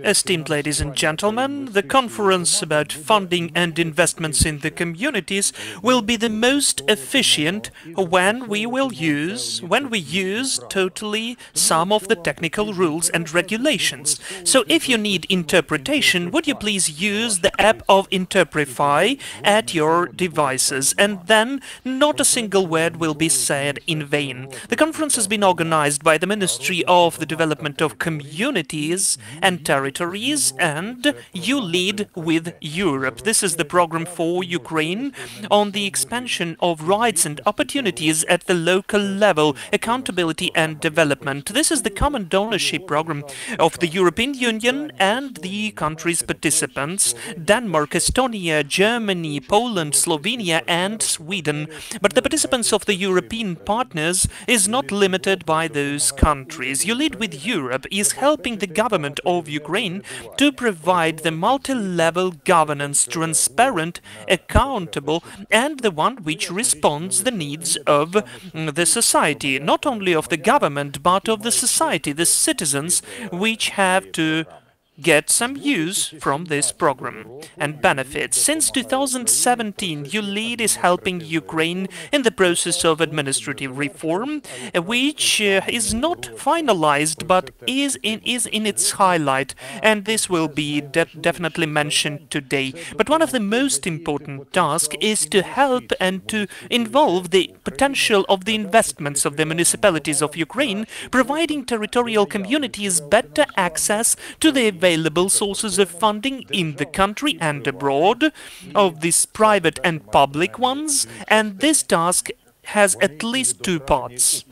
Esteemed ladies and gentlemen, the conference about funding and investments in the communities will be the most efficient when we use totally some of the technical rules and regulations. So if you need interpretation, would you please use the app of Interprefy at your devices, and then not a single word will be said in vain. The conference has been organized by the Ministry of the Development of Communities and Territories, and You Lead with Europe. This is the program for Ukraine on the expansion of rights and opportunities at the local level, accountability and development. This is the common donorship program of the European Union and the countries participants: Denmark, Estonia, Germany, Poland, Slovenia and Sweden. But the participants of the European partners is not limited by those countries. You Lead with Europe is helping the government of Ukraine to provide the multi-level governance, transparent, accountable, and the one which responds the needs of the society, not only of the government, but of the society, the citizens, which have to get some use from this program and benefits. Since 2017, You Lead is helping Ukraine in the process of administrative reform, which is not finalized but is in its highlight, and this will be definitely mentioned today. But one of the most important tasks is to help and to involve the potential of the investments of the municipalities of Ukraine, providing territorial communities better access to the available sources of funding in the country and abroad, of these private and public ones, and this task has at least two parts.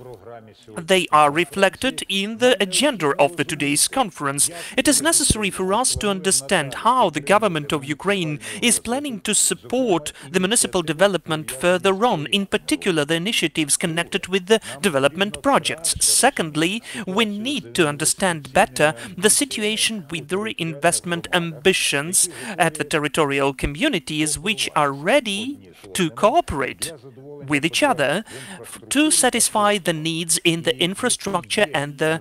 They are reflected in the agenda of today's conference. It is necessary for us to understand how the government of Ukraine is planning to support the municipal development further on, in particular the initiatives connected with the development projects. Secondly, we need to understand better the situation with the investment ambitions at the territorial communities which are ready to cooperate with each other to satisfy the needs in the infrastructure and the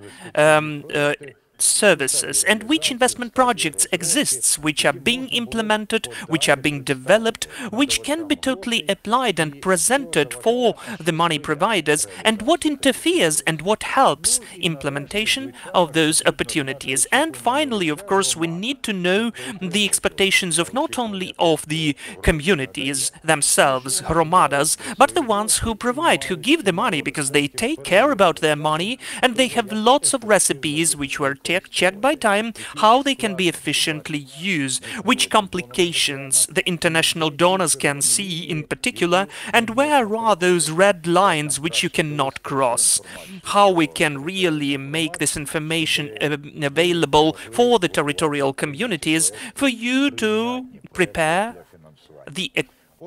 services, and which investment projects exists, which are being implemented, which are being developed, which can be totally applied and presented for the money providers, and what interferes and what helps implementation of those opportunities. And finally, of course, we need to know the expectations of not only of the communities themselves, hromadas, but the ones who provide, who give the money, because they take care about their money, and they have lots of recipes which were checked by time, how they can be efficiently used, which complications the international donors can see in particular, and where are those red lines which you cannot cross, how we can really make this information available for the territorial communities for you to prepare the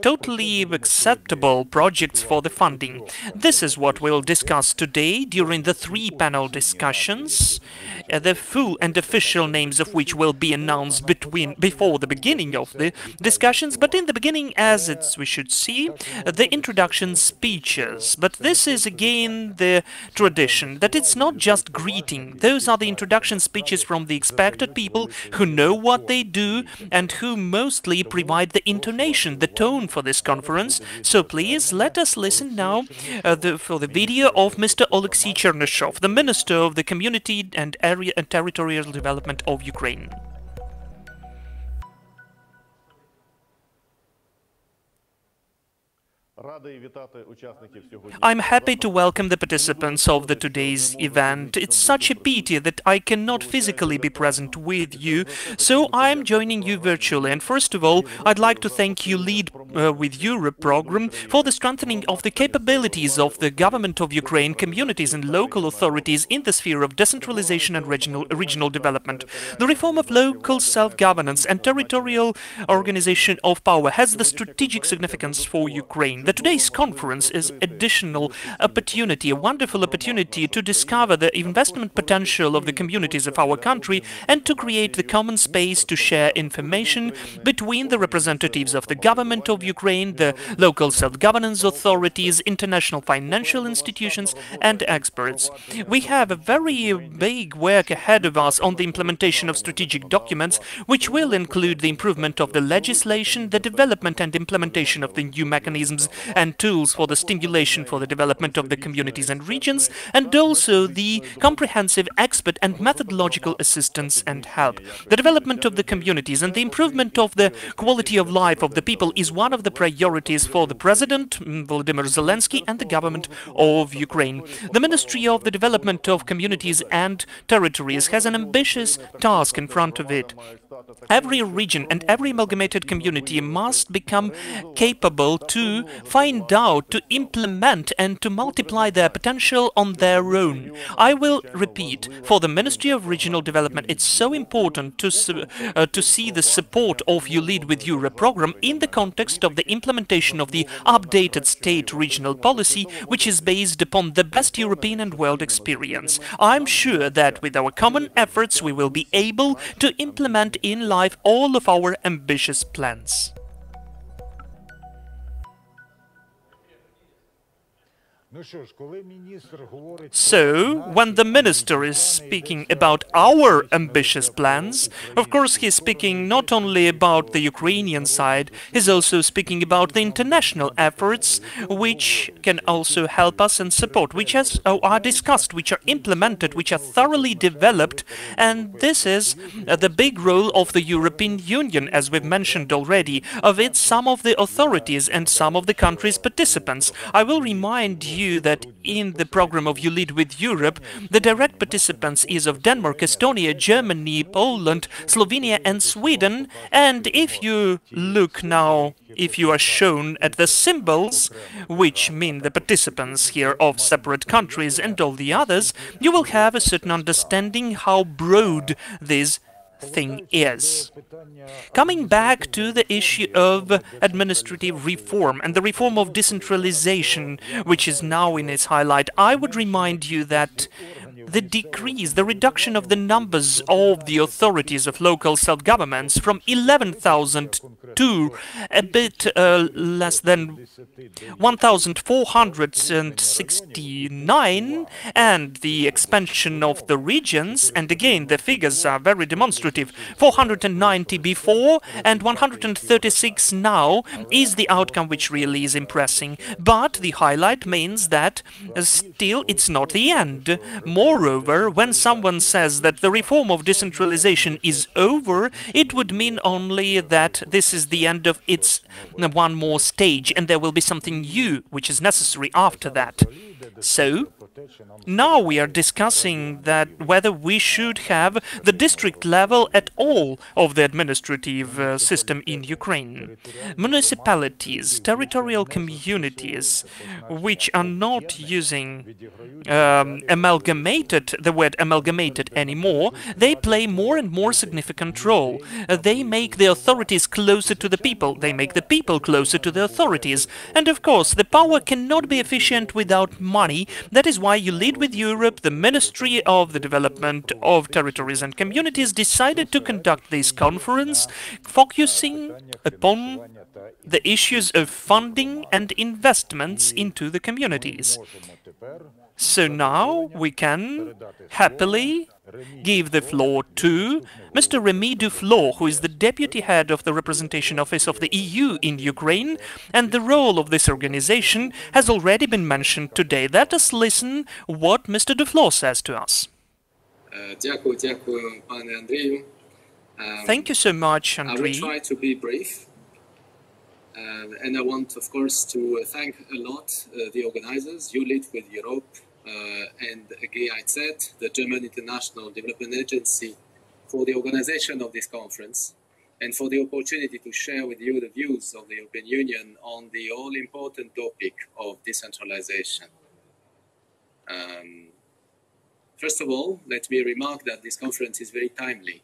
totally acceptable projects for the funding. This is what we'll discuss today during the three panel discussions, the full and official names of which will be announced before the beginning of the discussions, but in the beginning, as we should see, the introduction speeches. But this is again the tradition, that it's not just greeting. Those are the introduction speeches from the expected people who know what they do and who mostly provide the intonation, the tone for this conference. So please let us listen now for the video of Mr. Oleksiy Chernyshov, the Minister of the Community and Area and Territorial Development of Ukraine. I'm happy to welcome the participants of today's event. It's such a pity that I cannot physically be present with you, so I'm joining you virtually. And first of all, I'd like to thank You Lead with Europe program for the strengthening of the capabilities of the government of Ukraine, communities and local authorities in the sphere of decentralization and regional development. The reform of local self-governance and territorial organization of power has the strategic significance for Ukraine. that today's conference is additional opportunity, a wonderful opportunity to discover the investment potential of the communities of our country and to create the common space to share information between the representatives of the government of Ukraine, the local self-governance authorities, international financial institutions and experts. We have a very big work ahead of us on the implementation of strategic documents, which will include the improvement of the legislation, the development and implementation of the new mechanisms and tools for the stimulation for the development of the communities and regions, and also the comprehensive expert and methodological assistance and help. The development of the communities and the improvement of the quality of life of the people is one of the priorities for the President, Volodymyr Zelensky, and the government of Ukraine. The Ministry of the Development of Communities and Territories has an ambitious task in front of it. Every region and every amalgamated community must become capable to find out, to implement and to multiply their potential on their own. I will repeat, for the Ministry of Regional Development, it's so important to see the support of You Lead with Europe program in the context of the implementation of the updated state regional policy, which is based upon the best European and world experience. I'm sure that with our common efforts we will be able to implement in life all of our ambitious plans. So, when the minister is speaking about our ambitious plans, of course he's speaking not only about the Ukrainian side, he's also speaking about the international efforts which can also help us and support, which are discussed, which are implemented, which are thoroughly developed, and this is the big role of the European Union, as we've mentioned already, of it some of the authorities and some of the countries participants. I will remind you that in the program of You Lead with Europe, the direct participants is of Denmark, Estonia, Germany, Poland, Slovenia and Sweden, and if you look now, if you are shown at the symbols, which mean the participants here of separate countries and all the others, you will have a certain understanding how broad this thing is. Coming back to the issue of administrative reform and the reform of decentralization, which is now in its highlight, I would remind you that the decrease, the reduction of the numbers of the authorities of local self-governments from 11,000 to a bit less than 1,469, and the expansion of the regions, and again the figures are very demonstrative, 490 before and 136 now is the outcome which really is impressing. But the highlight means that still it's not the end. Moreover, when someone says that the reform of decentralization is over, it would mean only that this is the end of its one more stage and there will be something new which is necessary after that. So, now we are discussing that whether we should have the district level at all of the administrative system in Ukraine. Municipalities, territorial communities, which are not using the word amalgamated anymore, they play more and more significant role. They make the authorities closer to the people, they make the people closer to the authorities, and of course the power cannot be efficient without money. That is why You Lead with Europe, the Ministry of the Development of Territories and Communities, decided to conduct this conference focusing upon the issues of funding and investments into the communities. So now we can happily give the floor to Mr. Rémi Duflot, who is the Deputy Head of the Representation Office of the EU in Ukraine, and the role of this organization has already been mentioned today. Let us listen what Mr. Duflot says to us. Thank you so much, Andrei. I will try to be brief. And I want, of course, to thank a lot the organizers, You Lead with Europe, and GIZ, the German International Development Agency, for the organization of this conference and for the opportunity to share with you the views of the European Union on the all-important topic of decentralization. First of all, let me remark that this conference is very timely,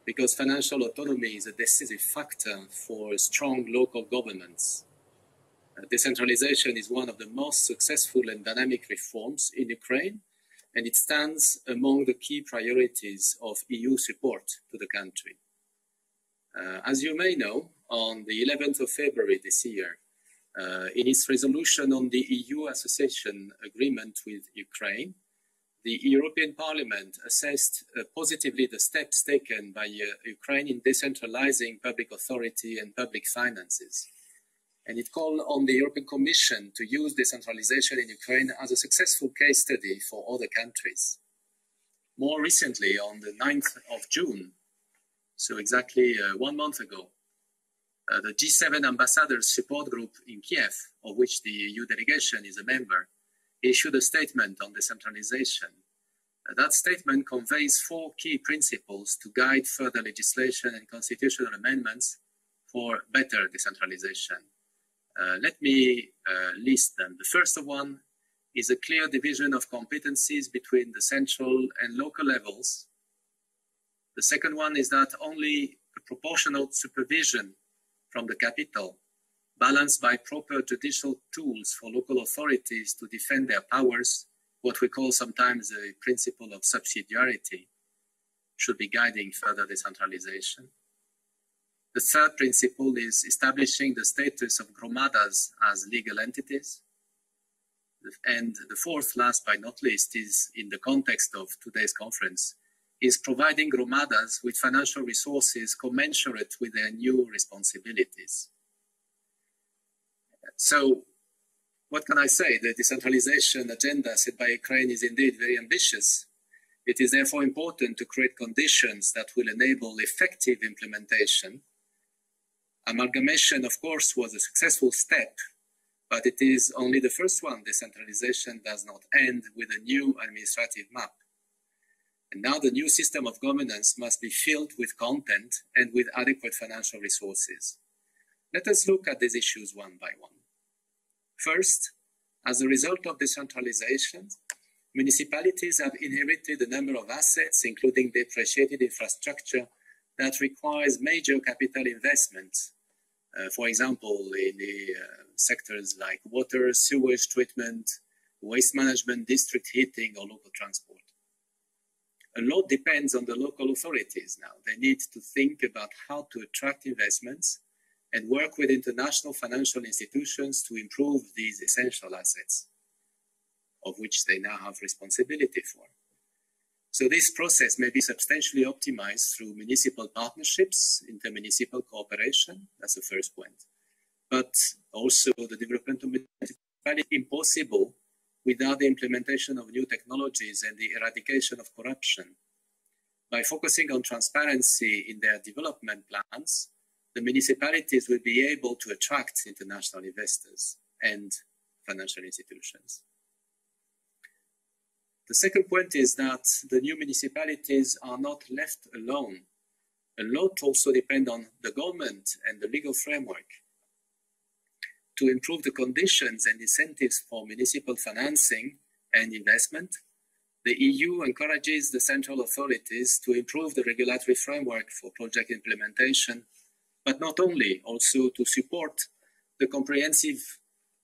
because financial autonomy is a decisive factor for strong local governments. Decentralization is one of the most successful and dynamic reforms in Ukraine, and it stands among the key priorities of EU support to the country. As you may know, on the 11th of February this year, in its resolution on the EU association agreement with Ukraine, the European Parliament assessed positively the steps taken by Ukraine in decentralizing public authority and public finances. And it called on the European Commission to use decentralization in Ukraine as a successful case study for other countries. More recently, on the 9th of June, so exactly 1 month ago, the G7 Ambassadors Support Group in Kiev, of which the EU delegation is a member, issued a statement on decentralization. That statement conveys 4 key principles to guide further legislation and constitutional amendments for better decentralization. Let me list them. The first one is a clear division of competencies between the central and local levels. The second one is that only a proportional supervision from the capital, balanced by proper judicial tools for local authorities to defend their powers, what we call sometimes the principle of subsidiarity, should be guiding further decentralization. The third principle is establishing the status of gromadas as legal entities. And the fourth, last but not least, is in the context of today's conference, is providing gromadas with financial resources commensurate with their new responsibilities. So, what can I say? The decentralization agenda set by Ukraine is indeed very ambitious. It is therefore important to create conditions that will enable effective implementation. Amalgamation, of course, was a successful step, but it is only the first one. Decentralization does not end with a new administrative map. And now the new system of governance must be filled with content and with adequate financial resources. Let us look at these issues one by one. First, as a result of decentralization, municipalities have inherited a number of assets, including depreciated infrastructure, that requires major capital investments. For example, in the sectors like water, sewage treatment, waste management, district heating, or local transport. A lot depends on the local authorities now. They need to think about how to attract investments and work with international financial institutions to improve these essential assets, of which they now have responsibility for. So this process may be substantially optimized through municipal partnerships, intermunicipal cooperation, that's the first point. But also the development of municipality is impossible without the implementation of new technologies and the eradication of corruption. By focusing on transparency in their development plans, the municipalities will be able to attract international investors and financial institutions. The second point is that the new municipalities are not left alone. A lot also depends on the government and the legal framework. To improve the conditions and incentives for municipal financing and investment, the EU encourages the central authorities to improve the regulatory framework for project implementation, but not only, also to support the comprehensive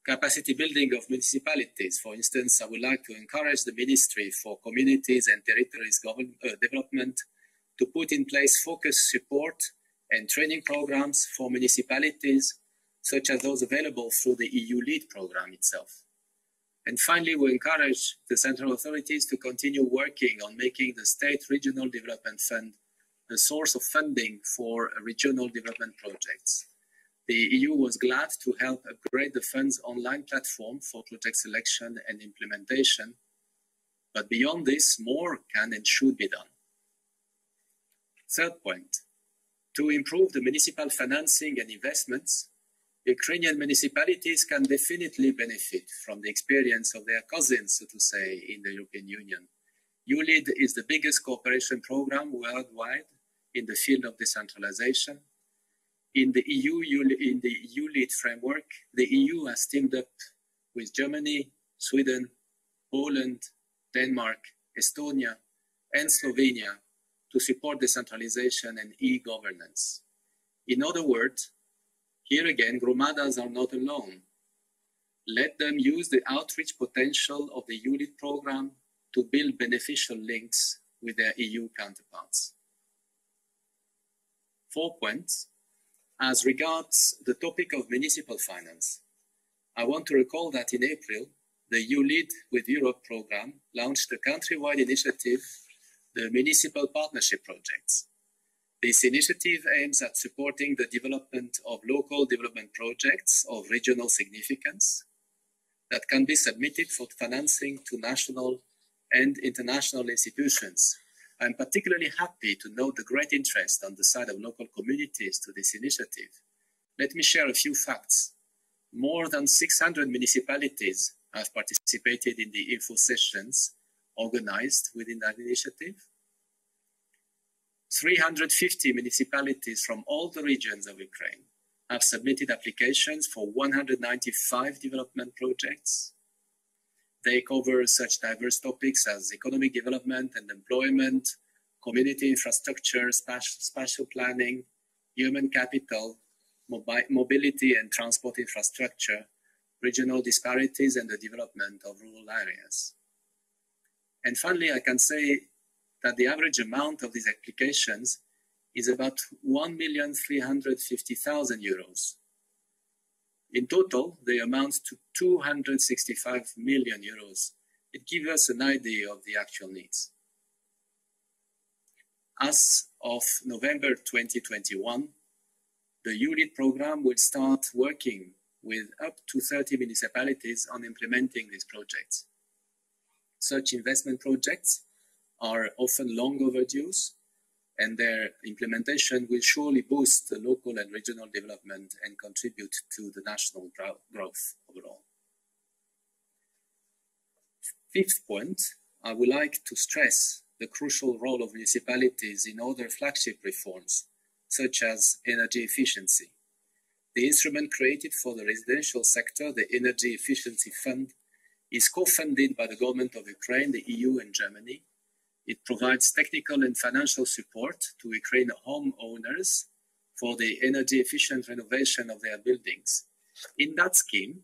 capacity building of municipalities. For instance, I would like to encourage the Ministry for Communities and Territories Development to put in place focused support and training programs for municipalities, such as those available through the EU LEAD program itself. And finally, we encourage the central authorities to continue working on making the State Regional Development Fund a source of funding for regional development projects. The EU was glad to help upgrade the fund's online platform for project selection and implementation, but beyond this, more can and should be done. Third point, to improve the municipal financing and investments, Ukrainian municipalities can definitely benefit from the experience of their cousins, so to say, in the European Union. ULEAD is the biggest cooperation program worldwide in the field of decentralization. In the ULEAD framework, the EU has teamed up with Germany, Sweden, Poland, Denmark, Estonia, and Slovenia to support decentralization and e-governance. In other words, here again, gromadas are not alone. Let them use the outreach potential of the ULEAD program to build beneficial links with their EU counterparts. 4 points. As regards the topic of municipal finance, I want to recall that in April, the ULEAD with Europe program launched a countrywide initiative, the Municipal Partnership Projects. This initiative aims at supporting the development of local development projects of regional significance that can be submitted for financing to national and international institutions. I'm particularly happy to note the great interest on the side of local communities to this initiative. Let me share a few facts. More than 600 municipalities have participated in the info sessions organized within that initiative. 350 municipalities from all the regions of Ukraine have submitted applications for 195 development projects. They cover such diverse topics as economic development and employment, community infrastructure, spatial planning, human capital, mobility and transport infrastructure, regional disparities, and the development of rural areas. And finally, I can say that the average amount of these applications is about 1,350,000 euros. In total, they amount to 265 million euros. It gives us an idea of the actual needs. As of November 2021, the ULEAD program will start working with up to 30 municipalities on implementing these projects. Such investment projects are often long overdue, and their implementation will surely boost the local and regional development and contribute to the national growth overall. Fifth point, I would like to stress the crucial role of municipalities in other flagship reforms, such as energy efficiency. The instrument created for the residential sector, the Energy Efficiency Fund, is co-funded by the government of Ukraine, the EU, and Germany. It provides technical and financial support to Ukrainian homeowners for the energy efficient renovation of their buildings. In that scheme,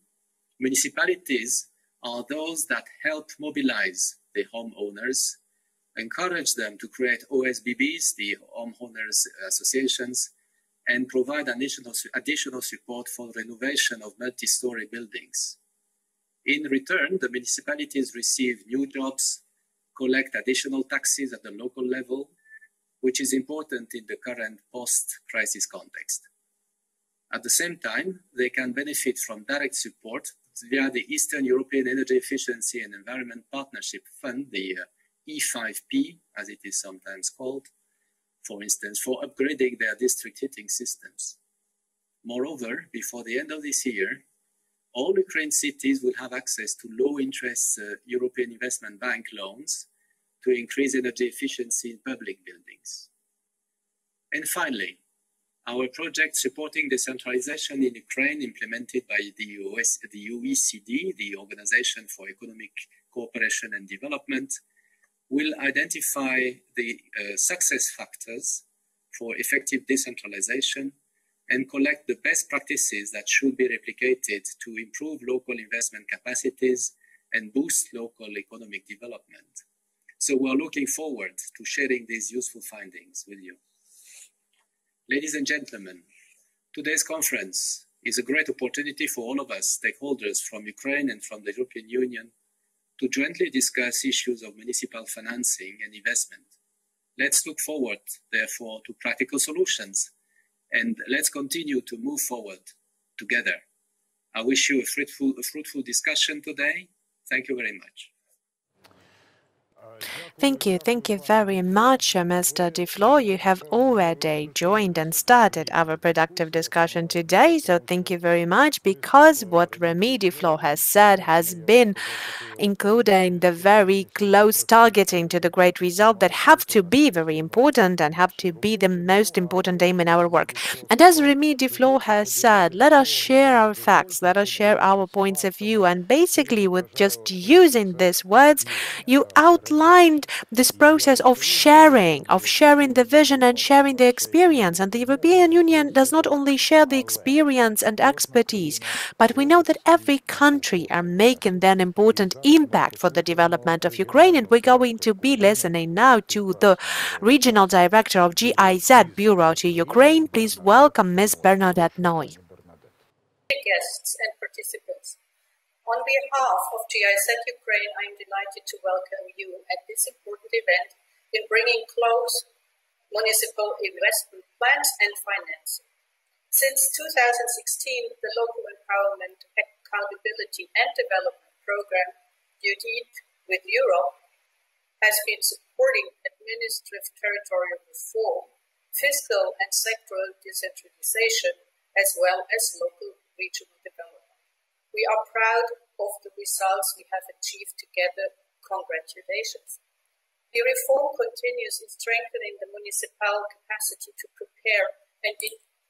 municipalities are those that help mobilize the homeowners, encourage them to create OSBBs, the homeowners associations, and provide additional support for renovation of multi-story buildings. In return, the municipalities receive new jobs, collect additional taxes at the local level, which is important in the current post-crisis context. At the same time, they can benefit from direct support via the Eastern European Energy Efficiency and Environment Partnership Fund, the E5P, as it is sometimes called, for instance, for upgrading their district heating systems. Moreover, before the end of this year, all Ukraine cities will have access to low-interest European Investment Bank loans to increase energy efficiency in public buildings. And finally, our project supporting decentralization in Ukraine, implemented by the OECD, the Organization for Economic Cooperation and Development, will identify the success factors for effective decentralization and collect the best practices that should be replicated to improve local investment capacities and boost local economic development. So we're looking forward to sharing these useful findings with you. Ladies and gentlemen, today's conference is a great opportunity for all of us stakeholders from Ukraine and from the European Union to jointly discuss issues of municipal financing and investment. Let's look forward, therefore, to practical solutions, and let's continue to move forward together. I wish you a fruitful discussion today. Thank you very much. Thank you very much, Mr. Duflo. You have already joined and started our productive discussion today, so thank you very much, because what Remy Duflo has said has been including the very close targeting to the great result that have to be very important and have to be the most important aim in our work. And as Remy Duflo has said, let us share our facts, let us share our points of view, and basically with just using these words, you outline outlined this process of sharing the vision and sharing the experience. And the European Union does not only share the experience and expertise, but we know that every country are making an important impact for the development of Ukraine. And we're going to be listening now to the Regional Director of GIZ Bureau to Ukraine. Please welcome Ms. Bernadette Noy. Guests and participants. On behalf of GIZ Ukraine, I am delighted to welcome you at this important event in bringing close municipal investment plans and financing. Since 2016, the Local Empowerment, Accountability and Development Program, UDEED with Europe, has been supporting administrative territorial reform, fiscal and sectoral decentralization, as well as local regional development. We are proud of the results we have achieved together. Congratulations. The reform continues in strengthening the municipal capacity to prepare and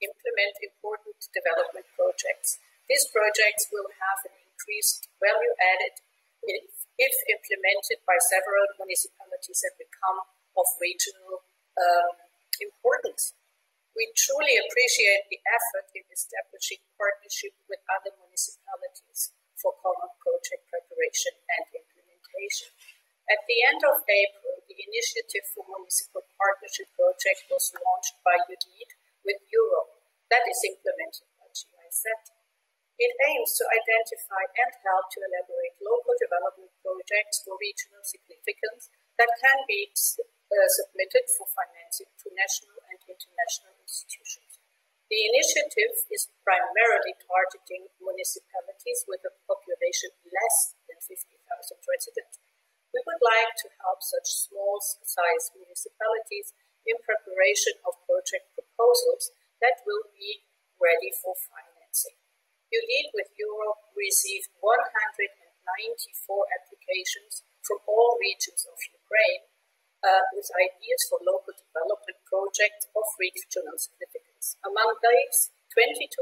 implement important development projects. These projects will have an increased value added if implemented by several municipalities and become of regional importance. We truly appreciate the effort in establishing partnership with other municipalities for common project preparation and implementation. At the end of April, the Initiative for Municipal Partnership project was launched by UDEED with Europe that is implemented by GIZ. It aims to identify and help to elaborate local development projects for regional significance that can be submitted for financing to national and international institutions. The initiative is primarily targeting municipalities with a population less than 50,000 residents. We would like to help such small-sized municipalities in preparation of project proposals that will be ready for financing. UDEED with Europe received 194 applications from all regions of Ukraine with ideas for local development projects of regional significance. Among these, 22%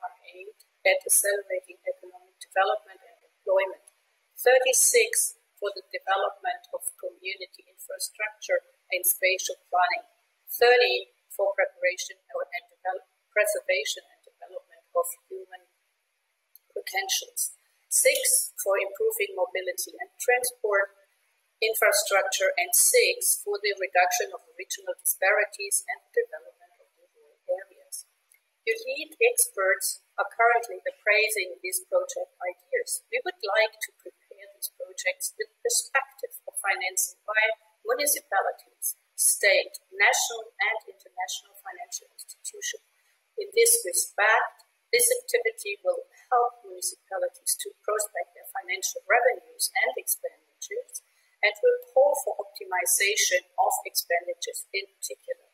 are aimed at accelerating economic development and employment, 36% for the development of community infrastructure and spatial planning, 30% for preparation and preservation and development of human potentials, 6% for improving mobility and transport infrastructure, and 6% for the reduction of regional disparities and development of rural areas. UDEED experts are currently appraising these project ideas. We would like to prepare these projects with perspective of financing by municipalities, state, national and international financial institutions. In this respect, this activity will help municipalities to prospect their financial revenues and expenditures, and will call for optimization of expenditures in particular.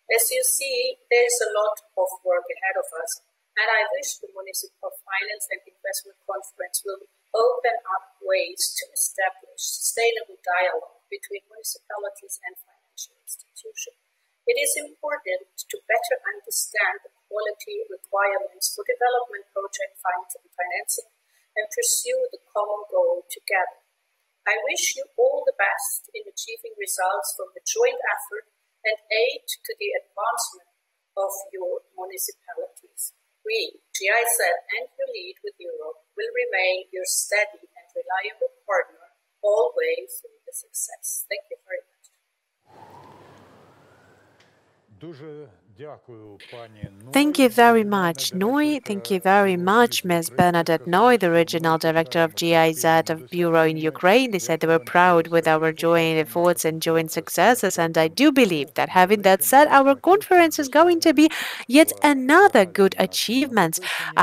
As you see, there is a lot of work ahead of us, and I wish the Municipal Finance and Investment Conference will open up ways to establish sustainable dialogue between municipalities and financial institutions. It is important to better understand the quality requirements for development project financing and pursue the common goal together. I wish you all the best in achieving results from the joint effort and aid to the advancement of your municipalities. We, GIZ and UDEED with Europe, will remain your steady and reliable partner all the way through the success. Thank you very much. Thank you very much, Noy. Thank you very much, Ms. Bernadette Noy, the Regional Director of GIZ of Bureau in Ukraine. They said they were proud with our joint efforts and joint successes, and I do believe that, having that said, our conference is going to be yet another good achievement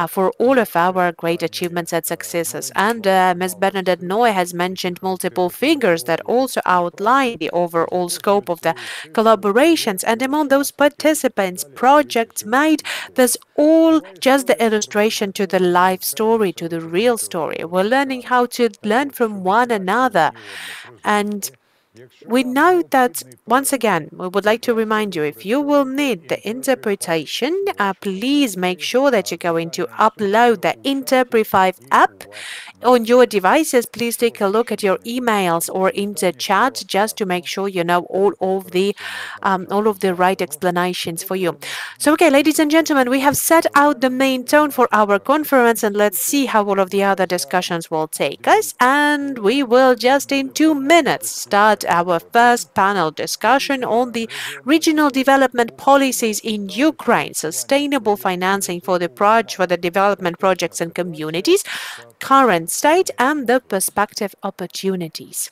for all of our great achievements and successes. And Ms. Bernadette Noy has mentioned multiple figures that also outline the overall scope of the collaborations, and among those participants, projects made, there's all just the illustration to the life story, to the real story. We're learning how to learn from one another, and we know that, once again, we would like to remind you, if you will need the interpretation, please make sure that you're going to upload the Interprefy app on your devices. Please take a look at your emails or in the chat just to make sure you know all of the right explanations for you. So, okay, ladies and gentlemen, we have set out the main tone for our conference, and let's see how all of the other discussions will take us. And we will just in 2 minutes start our first panel discussion on the regional development policies in Ukraine, sustainable financing for the development projects and communities, current state and the perspective opportunities.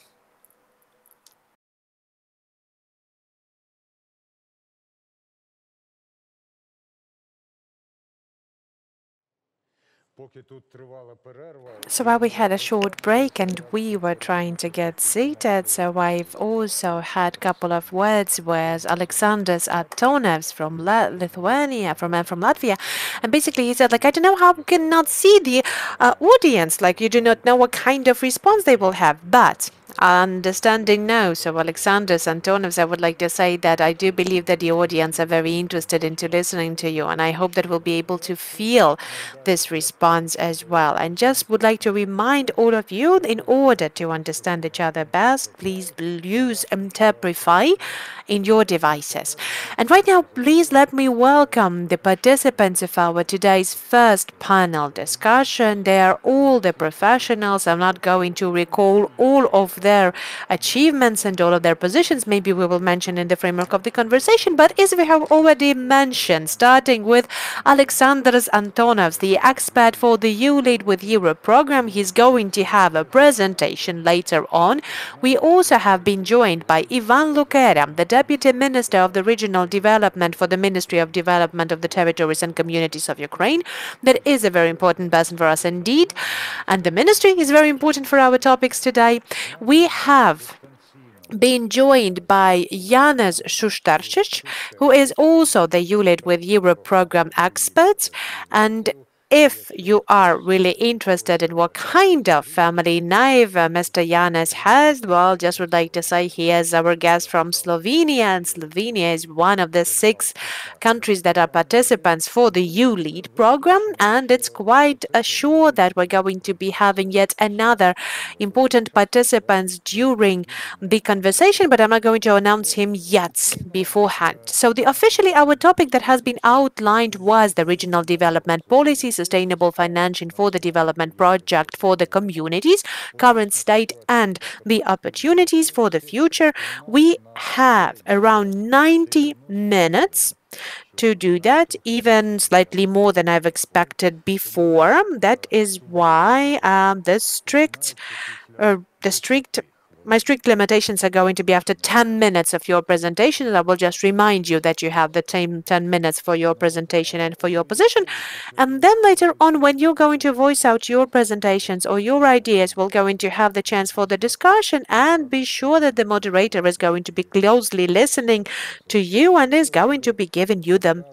So while we had a short break and we were trying to get seated, so I've also had a couple of words with Alexandras Antonovs from Lithuania, from Latvia, and basically he said, like, I don't know how we cannot see the audience, like you do not know what kind of response they will have, but understanding no. So Alexandras Antonovs, I would like to say that I do believe that the audience are very interested into listening to you, and I hope that we'll be able to feel this response as well. And just would like to remind all of you, in order to understand each other best, please use Interprefy in your devices. And right now, please let me welcome the participants of our today's first panel discussion. They are all the professionals. I'm not going to recall all of their achievements and all of their positions. Maybe we will mention in the framework of the conversation, but as we have already mentioned, starting with Alexandras Antonovs, the expert for the You Lead with Europe program, he's going to have a presentation later on. We also have been joined by Ivan Lukera, the Deputy Minister of the Regional Development for the Ministry of Development of the Territories and Communities of Ukraine. That is a very important person for us indeed, and the ministry is very important for our topics today. We have been joined by Janusz Szustarczyk, who is also the You Lead with Europe program expert. And if you are really interested in what kind of family name Mr. Janusz has, well, just would like to say he is our guest from Slovenia, and Slovenia is one of the 6 countries that are participants for the You Lead program, and it's quite sure that we're going to be having yet another important participant during the conversation, but I'm not going to announce him yet beforehand. So officially our topic that has been outlined was the regional development policy, sustainable financing for the development project for the communities, current state and the opportunities for the future. We have around 90 minutes to do that, even slightly more than I've expected before. That is why my strict limitations are going to be after 10 minutes of your presentation. I will just remind you that you have the same 10 minutes for your presentation and for your position. And then later on, when you're going to voice out your presentations or your ideas, we're going to have the chance for the discussion, and be sure that the moderator is going to be closely listening to you and is going to be giving you the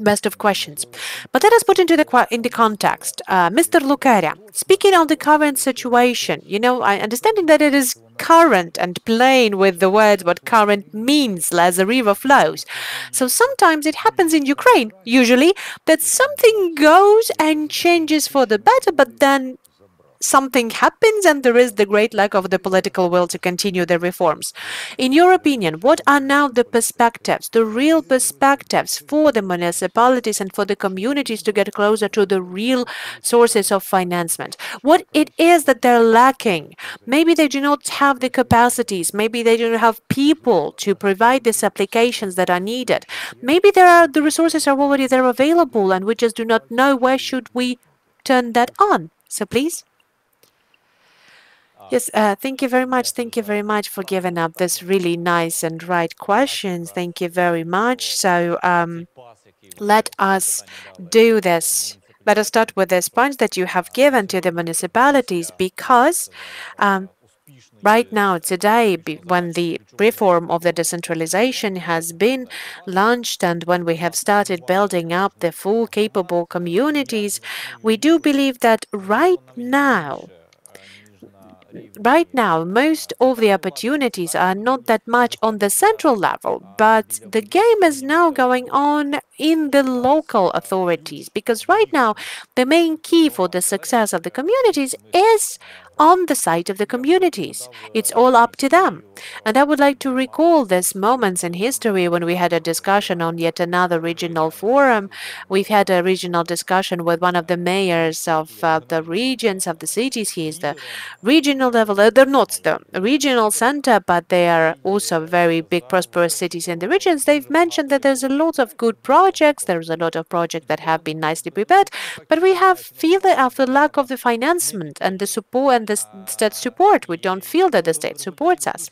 best of questions. But let us put into the context. Mr. Lukera, speaking on the current situation, I understanding that it is current and plain with the words what current means, as a river flows. So sometimes it happens in Ukraine, usually, that something goes and changes for the better, but then something happens and there is the great lack of the political will to continue the reforms. In your opinion, what are now the perspectives, the real perspectives for the municipalities and for the communities to get closer to the real sources of financement? What it is that they're lacking? Maybe they do not have the capacities, maybe they don't have people to provide these applications that are needed. Maybe the resources are already there available and we just do not know where should we turn that on. So please. Yes, thank you very much. Thank you very much for giving up this really nice and right questions. Thank you very much. So let us do this. Let us start with this point that you have given to the municipalities, because right now, today, when the reform of the decentralization has been launched and when we have started building up the full capable communities, we do believe that right now right now, most of the opportunities are not that much on the central level, but the game is now going on in the local authorities, because right now the main key for the success of the communities is on the side of the communities. It's all up to them. And I would like to recall these moments in history when we had a discussion on yet another regional forum. We've had a regional discussion with one of the mayors of the regions of the cities. He is the regional level. They're not the regional center, but they are also very big, prosperous cities in the regions. They've mentioned that there's a lot of good projects. There's a lot of projects that have been nicely prepared, but we feel that after lack of the financement and the support and the state support, we don't feel that the state supports us.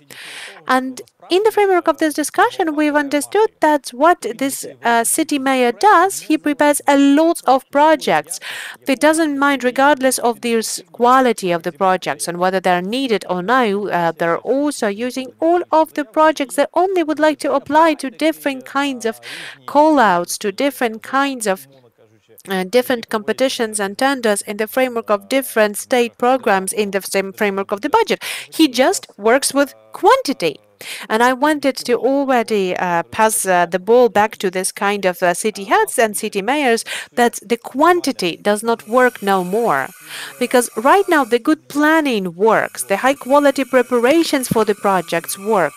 And in the framework of this discussion, we've understood that what this city mayor does, he prepares a lot of projects. He doesn't mind, regardless of the quality of the projects and whether they're needed or no. They're also using all of the projects that only would like to apply to different kinds of call-outs, to different kinds of different competitions and tenders in the framework of different state programs in the same framework of the budget. He just works with quantity. And I wanted to already pass the ball back to this kind of city heads and city mayors, that the quantity does not work no more. Because right now the good planning works, the high quality preparations for the projects work.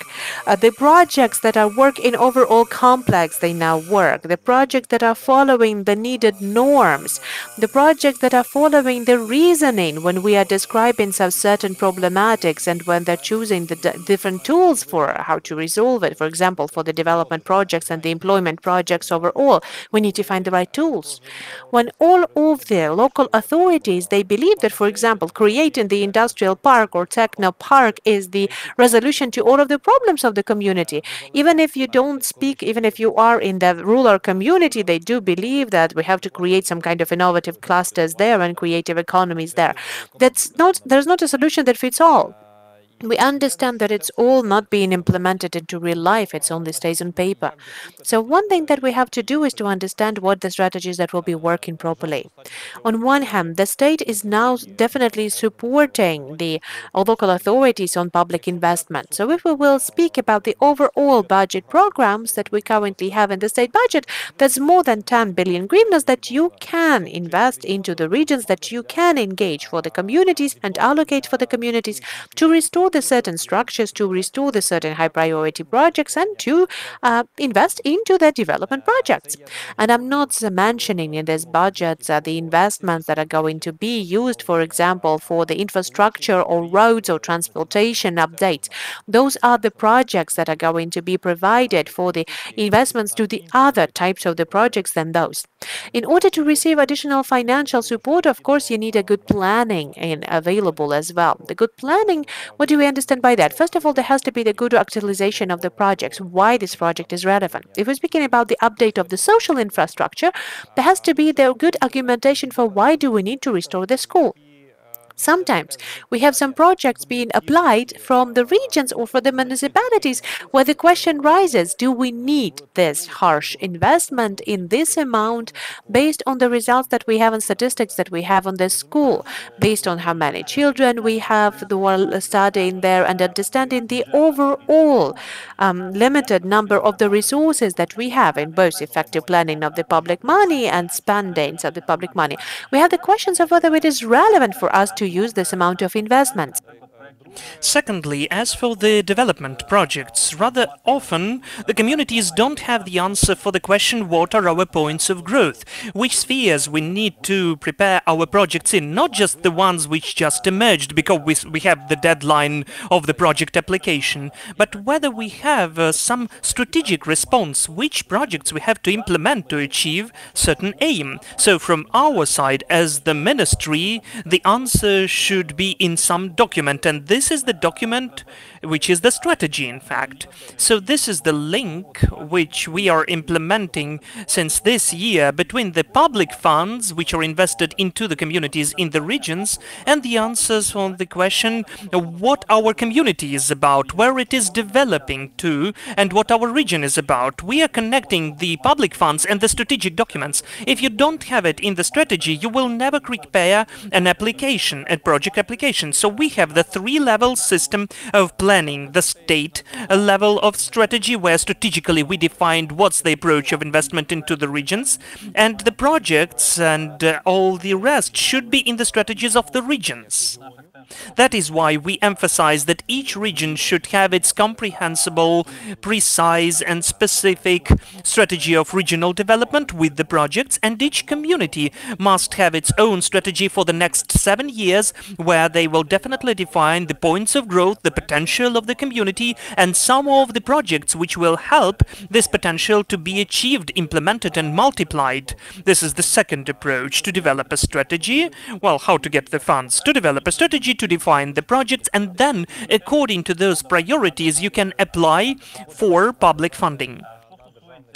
The projects that are work in overall complex, they now work. The projects that are following the needed norms, the projects that are following the reasoning when we are describing some certain problematics and when they're choosing the different tools for how to resolve it. For example, for the development projects and the employment projects overall, we need to find the right tools. When all of the local authorities, they believe that, for example, creating the industrial park or techno park is the resolution to all of the problems of the community. Even if you don't speak, even if you are in the rural community, they do believe that we have to create some kind of innovative clusters there and creative economies there. There's not a solution that fits all. We understand that it's all not being implemented into real life, it only stays on paper. So one thing that we have to do is to understand what the strategies that will be working properly. On one hand, the state is now definitely supporting the local authorities on public investment. So if we will speak about the overall budget programs that we currently have in the state budget, there's more than 10 billion hryvnias that you can invest into the regions, that you can engage for the communities and allocate for the communities to restore the certain structures, to restore the certain high priority projects, and to invest into the development projects. And I'm not mentioning in this budget the investments that are going to be used, for example, for the infrastructure or roads or transportation updates. Those are the projects that are going to be provided for the investments to the other types of the projects than those. In order to receive additional financial support, of course, you need a good planning available as well. The good planning, what do we understand by that? First of all, there has to be the good actualization of the projects, why this project is relevant. If we're speaking about the update of the social infrastructure, there has to be the good argumentation for why do we need to restore the school. Sometimes we have some projects being applied from the regions or for the municipalities where the question rises, do we need this harsh investment in this amount based on the results that we have and statistics that we have on the school, based on how many children we have who are studying there, and understanding the overall limited number of the resources that we have in both effective planning of the public money and spendings of the public money. We have the questions of whether it is relevant for us to use this amount of investments. Secondly, as for the development projects, rather often the communities don't have the answer for the question, what are our points of growth? Which spheres we need to prepare our projects in, not just the ones which just emerged because we have the deadline of the project application, but whether we have some strategic response, which projects we have to implement to achieve certain aim. So from our side as the ministry, the answer should be in some document, and this is the document which is the strategy, in fact. So this is the link which we are implementing since this year between the public funds which are invested into the communities in the regions and the answers on the question what our community is about, where it is developing to, and what our region is about. We are connecting the public funds and the strategic documents. If you don't have it in the strategy, you will never prepare an application, a project application. So we have the three-level system of planning, the state level of strategy, where strategically we defined what's the approach of investment into the regions, and the projects and all the rest should be in the strategies of the regions. That is why we emphasize that each region should have its comprehensible, precise and specific strategy of regional development with the projects, and each community must have its own strategy for the next 7 years, where they will definitely define the points of growth, the potential of the community, and some of the projects which will help this potential to be achieved, implemented and multiplied. This is the second approach to develop a strategy. Well, how to get the funds? To develop a strategy, to define the projects, and then according to those priorities you can apply for public funding.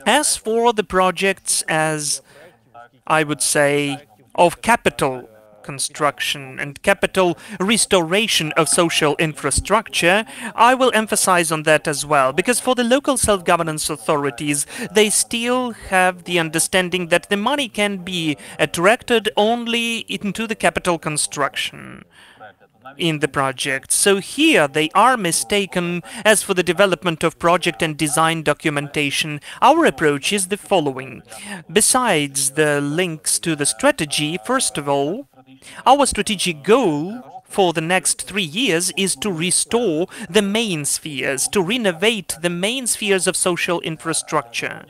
As for the projects, as I would say, of capital construction and capital restoration of social infrastructure, I will emphasize on that as well, because for the local self-governance authorities, they still have the understanding that the money can be attracted only into the capital construction in the project. So here they are mistaken as for the development of project and design documentation. Our approach is the following. Besides the links to the strategy, first of all, our strategic goal for the next 3 years is to restore the main spheres, to renovate the main spheres of social infrastructure,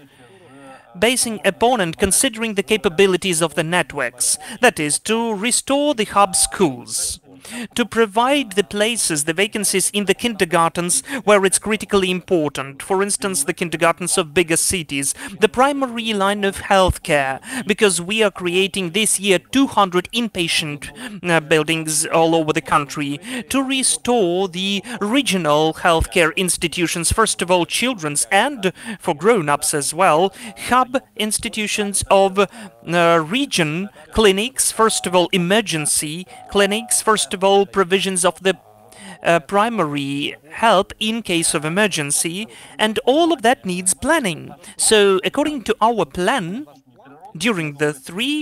basing upon and considering the capabilities of the networks, that is, to restore the hub schools, to provide the places, the vacancies in the kindergartens where it's critically important, for instance, the kindergartens of bigger cities, the primary line of healthcare, because we are creating this year 200 inpatient buildings all over the country, to restore the regional healthcare institutions, first of all children's and for grown-ups as well, hub institutions of region clinics, first of all emergency clinics, first of all provisions of the primary help in case of emergency, and all of that needs planning. So according to our plan, during the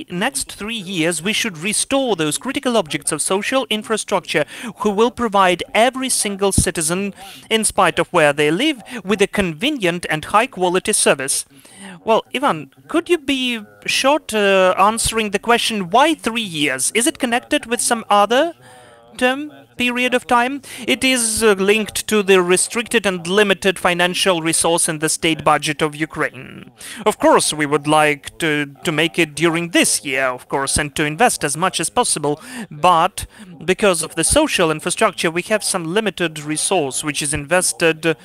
next 3 years, we should restore those critical objects of social infrastructure who will provide every single citizen, in spite of where they live, with a convenient and high-quality service. Well, Ivan, could you be short answering the question, why 3 years? Is it connected with some other period of time? It is linked to the restricted and limited financial resource in the state budget of Ukraine. Of course, we would like to make it during this year, of course, and to invest as much as possible, but because of the social infrastructure, we have some limited resource which is invested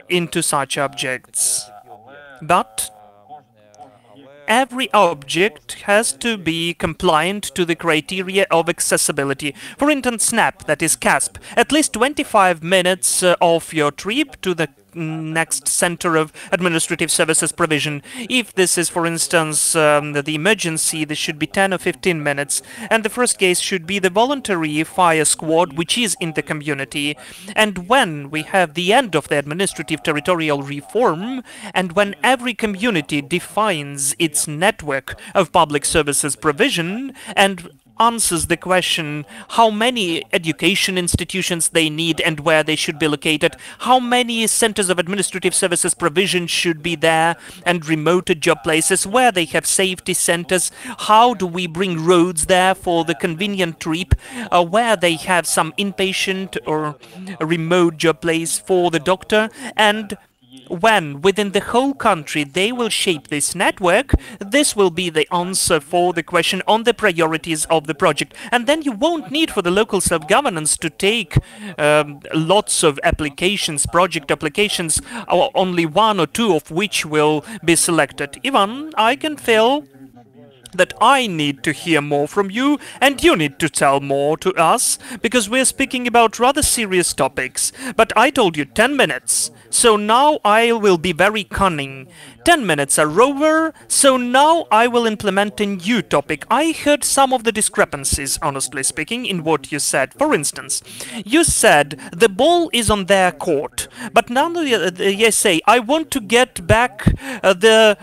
into such objects. But every object has to be compliant to the criteria of accessibility. For instance, SNAP, that is CASP, at least 25 minutes of your trip to the next center of administrative services provision. If this is, for instance, the emergency, this should be 10 or 15 minutes. And the first case should be the voluntary fire squad, which is in the community. And when we have the end of the administrative territorial reform, and when every community defines its network of public services provision and answers the question how many education institutions they need and where they should be located, how many centers of administrative services provision should be there, and remote job places, where they have safety centers, how do we bring roads there for the convenient trip, where they have some inpatient or remote job place for the doctor, and when within the whole country they will shape this network, this will be the answer for the question on the priorities of the project. And then you won't need for the local self-governance to take lots of applications, project applications, or only 1 or 2 of which will be selected. Ivan, I can feel that I need to hear more from you and you need to tell more to us, because we're speaking about rather serious topics. But I told you 10 minutes, so now I will be very cunning. 10 minutes are over, so now I will implement a new topic. I heard some of the discrepancies, honestly speaking, in what you said. For instance, you said the ball is on their court, but now you say, I want to get back the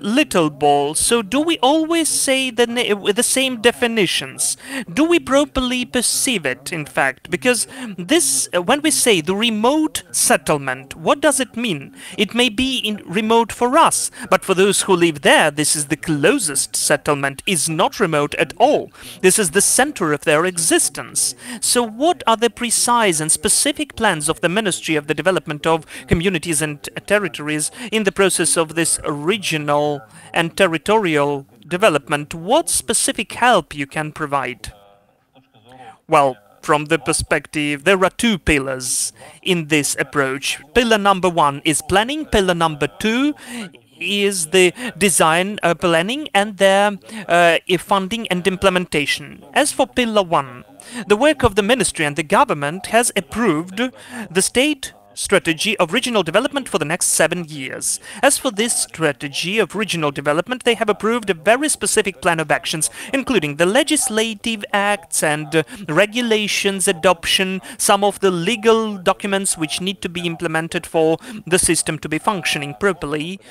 little ball. So do we always say the same definitions? Do we properly perceive it, in fact? Because this, when we say the remote settlement, what does it mean? It may be remote for us, but for those who live there, this is the closest settlement, is not remote at all. This is the center of their existence. So what are the precise and specific plans of the Ministry of the Development of Communities and Territories in the process of this regional and territorial development? What specific help you can provide? Well, from the perspective, there are two pillars in this approach. Pillar number 1 is planning. Pillar number 2 is the design, planning, and their funding and implementation. As for Pillar 1, the work of the Ministry and the government has approved the state strategy of regional development for the next 7 years. As for this strategy of regional development, they have approved a very specific plan of actions, including the legislative acts and regulations adoption, some of the legal documents which need to be implemented for the system to be functioning properly.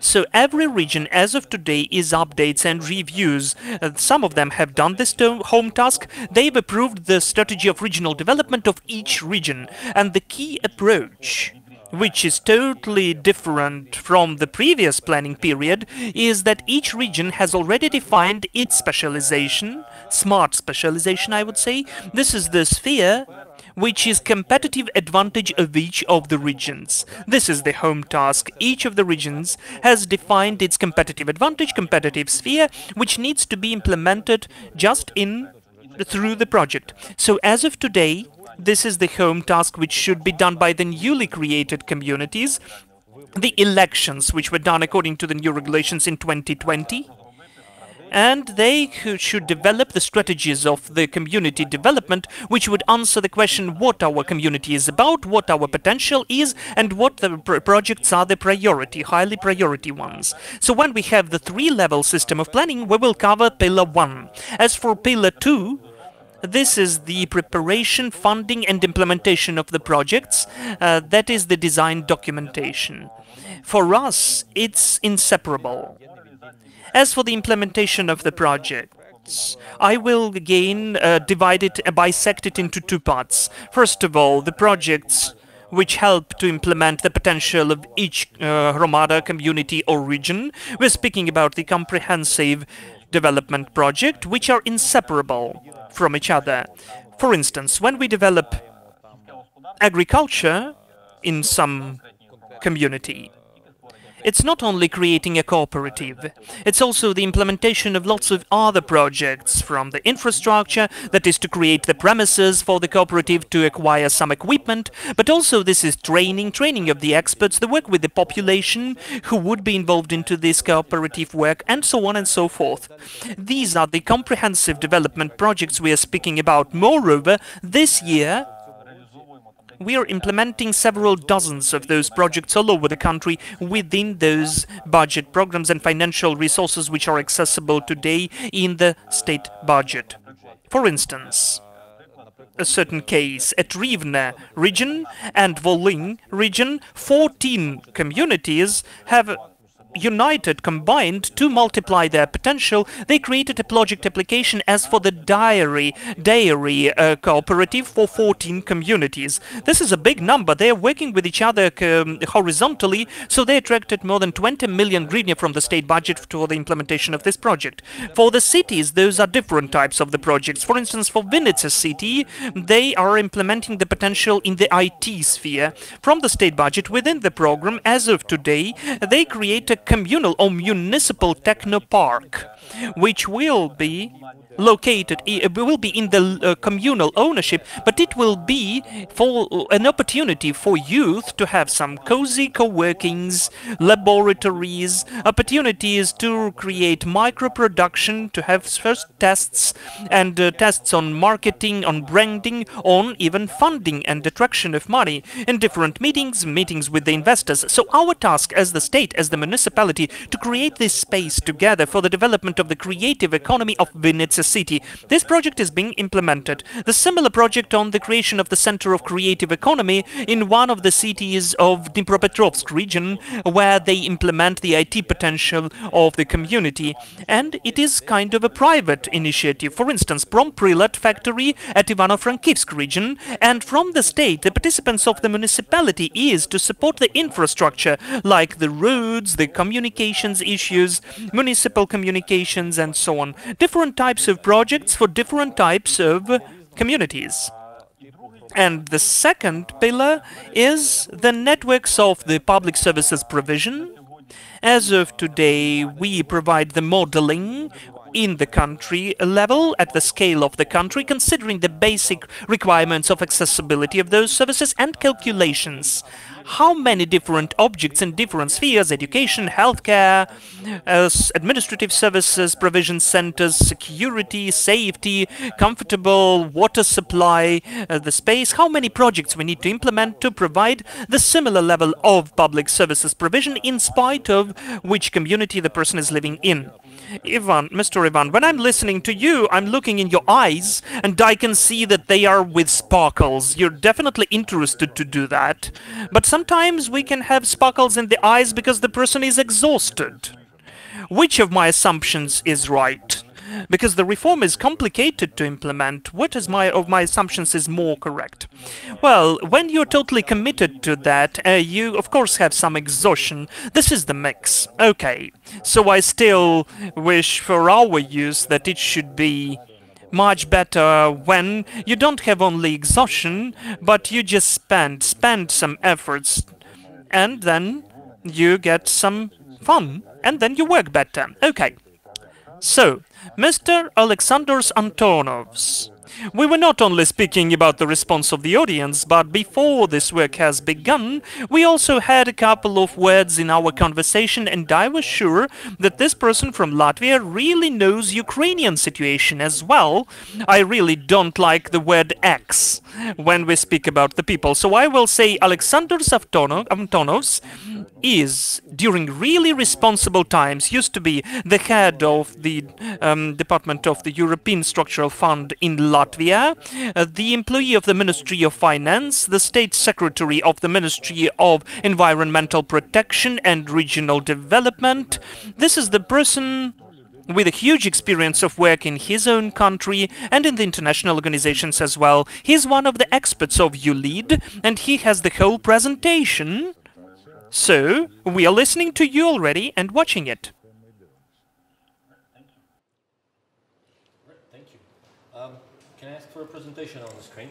So every region as of today is updates and reviews. Some of them have done this home task. They've approved the strategy of regional development of each region. And the key approach, which is totally different from the previous planning period, is that each region has already defined its specialization, smart specialization, I would say. This is the sphere which is competitive advantage of each of the regions. This is the home task. Each of the regions has defined its competitive advantage, competitive sphere, which needs to be implemented just through the project. So as of today, this is the home task which should be done by the newly created communities. The elections, which were done according to the new regulations in 2020, and they should develop the strategies of the community development, which would answer the question what our community is about, what our potential is, and what the projects are the priority, highly priority ones. So when we have the 3-level system of planning, we will cover Pillar 1. As for Pillar 2, this is the preparation, funding, and implementation of the projects. That is the design documentation. For us, it's inseparable. As for the implementation of the projects, I will again bisect it into 2 parts. First of all, the projects which help to implement the potential of each Hromada, community or region. We're speaking about the comprehensive development project, which are inseparable from each other. For instance, when we develop agriculture in some community, it's not only creating a cooperative, it's also the implementation of lots of other projects, from the infrastructure, that is to create the premises for the cooperative to acquire some equipment, but also this is training of the experts, the work with the population who would be involved into this cooperative work, and so on and so forth. These are the comprehensive development projects we are speaking about. Moreover, this year, we are implementing several dozens of those projects all over the country within those budget programs and financial resources which are accessible today in the state budget. For instance, a certain case at Rivne region and Volyn region, 14 communities have united, combined to multiply their potential. They created a project application as for the dairy cooperative for 14 communities. This is a big number. They are working with each other horizontally, so they attracted more than 20 million hryvnia from the state budget for the implementation of this project. For the cities, those are different types of the projects. For instance, for Vinnytsia city, they are implementing the potential in the IT sphere. From the state budget within the program, as of today, they create a communal or municipal technopark, which will be located, will be in the communal ownership, but it will be for an opportunity for youth to have some cozy co-workings, laboratories, opportunities to create micro-production, to have first tests and tests on marketing, on branding, on even funding and attraction of money in different meetings with the investors. So our task as the state, as the municipality, to create this space together for the development of the creative economy of Vinnytsia city. This project is being implemented. The similar project on the creation of the Center of Creative Economy in one of the cities of Dnipropetrovsk region, where they implement the IT potential of the community. And it is kind of a private initiative. For instance, Promprilat factory at Ivano-Frankivsk region, and from the state, the participants of the municipality is to support the infrastructure, like the roads, the communications issues, municipal communications, and so on. Different types of projects for different types of communities. And the second pillar is the networks of the public services provision. As of today, we provide the modeling in the country level, at the scale of the country, considering the basic requirements of accessibility of those services and calculations. How many different objects in different spheres, education, healthcare, administrative services, provision centers, security, safety, comfortable water supply, the space, how many projects we need to implement to provide the similar level of public services provision in spite of which community the person is living in. Mr. Ivan, when I'm listening to you, I'm looking in your eyes and I can see that they are with sparkles. You're definitely interested to do that. But sometimes we can have sparkles in the eyes because the person is exhausted. Which of my assumptions is right? Because the reform is complicated to implement. What is of my assumptions is more correct? Well, when you're totally committed to that, you of course have some exhaustion. This is the mix. Okay, so I still wish for our use that it should be much better when you don't have only exhaustion, but you just spend some efforts, and then you get some fun, and then you work better. Okay. So, Mr. Alexandros Antonovs, we were not only speaking about the response of the audience, but before this work has begun, we also had a couple of words in our conversation, and I was sure that this person from Latvia really knows Ukrainian situation as well. I really don't like the word X when we speak about the people, so I will say Alexandros Antonovs is, during really responsible times, used to be the head of the Department of the European Structural Fund in Latvia, the employee of the Ministry of Finance, the State Secretary of the Ministry of Environmental Protection and Regional Development. This is the person with a huge experience of work in his own country and in the international organizations as well. He's one of the experts of ULEAD, and he has the whole presentation. So, we are listening to you already and watching it. Thank you. Can I ask for a presentation on the screen?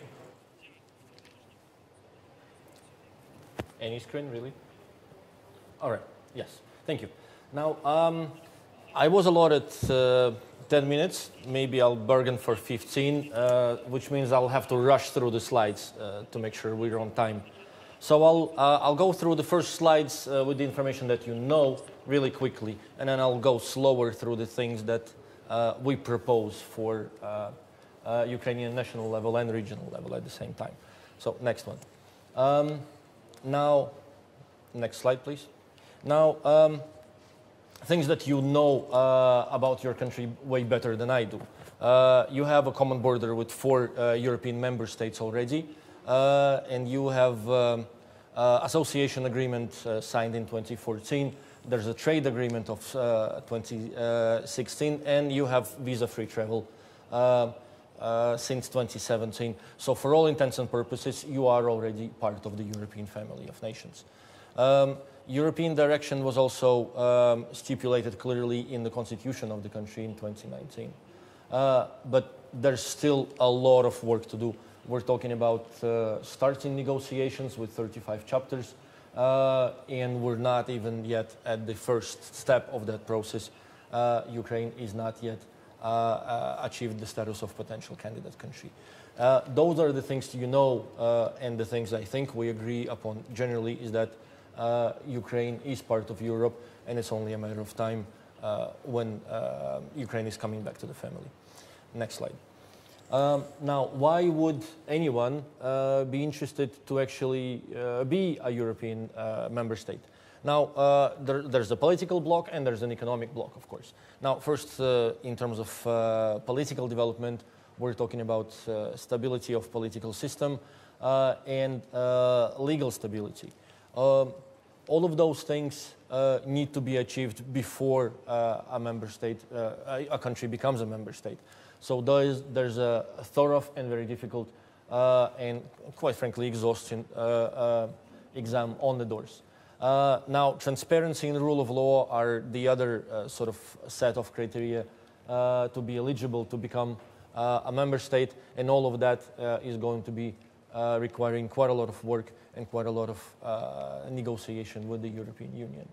Any screen, really? All right. Yes. Thank you. Now, I was allotted 10 minutes. Maybe I'll bargain for 15, which means I'll have to rush through the slides to make sure we're on time. So I'll go through the first slides with the information that you know really quickly, and then I'll go slower through the things that we propose for Ukrainian national level and regional level at the same time. So next one. Now, next slide, please. Now, things that you know about your country way better than I do. You have a common border with 4 European member states already. And you have association agreement signed in 2014. There's a trade agreement of 2016, and you have visa-free travel since 2017. So for all intents and purposes, you are already part of the European family of nations. European direction was also stipulated clearly in the constitution of the country in 2019. But there's still a lot of work to do. We're talking about starting negotiations with 35 chapters. and we're not even yet at the first step of that process. Ukraine is not yet achieved the status of potential candidate country. Those are the things you know, and the things I think we agree upon generally is that Ukraine is part of Europe, and it's only a matter of time when Ukraine is coming back to the family. Next slide. Now, why would anyone be interested to actually be a European member state? Now, there's a political bloc and there's an economic bloc, of course. Now, first, in terms of political development, we're talking about stability of political system and legal stability. All of those things need to be achieved before a member state, a country becomes a member state. So there's a thorough and very difficult and quite frankly exhausting exam on the doors. Now, transparency and the rule of law are the other sort of set of criteria to be eligible to become a member state, and all of that is going to be requiring quite a lot of work and quite a lot of negotiation with the European Union.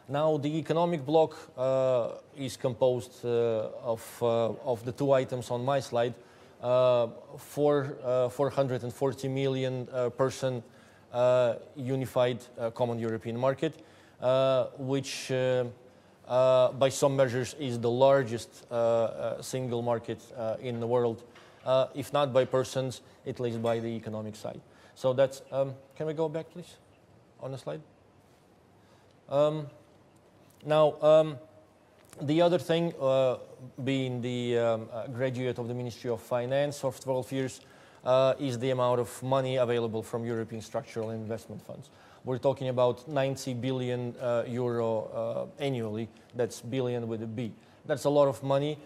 Now, the economic bloc is composed of the two items on my slide, 440 million person unified common European market, which by some measures is the largest single market in the world, if not by persons, at least by the economic side. So that's, can we go back please on the slide? Now, the other thing, being the graduate of the Ministry of Finance of 12 years, is the amount of money available from European structural and investment funds. We're talking about 90 billion euro annually. That's billion with a B. That's a lot of money,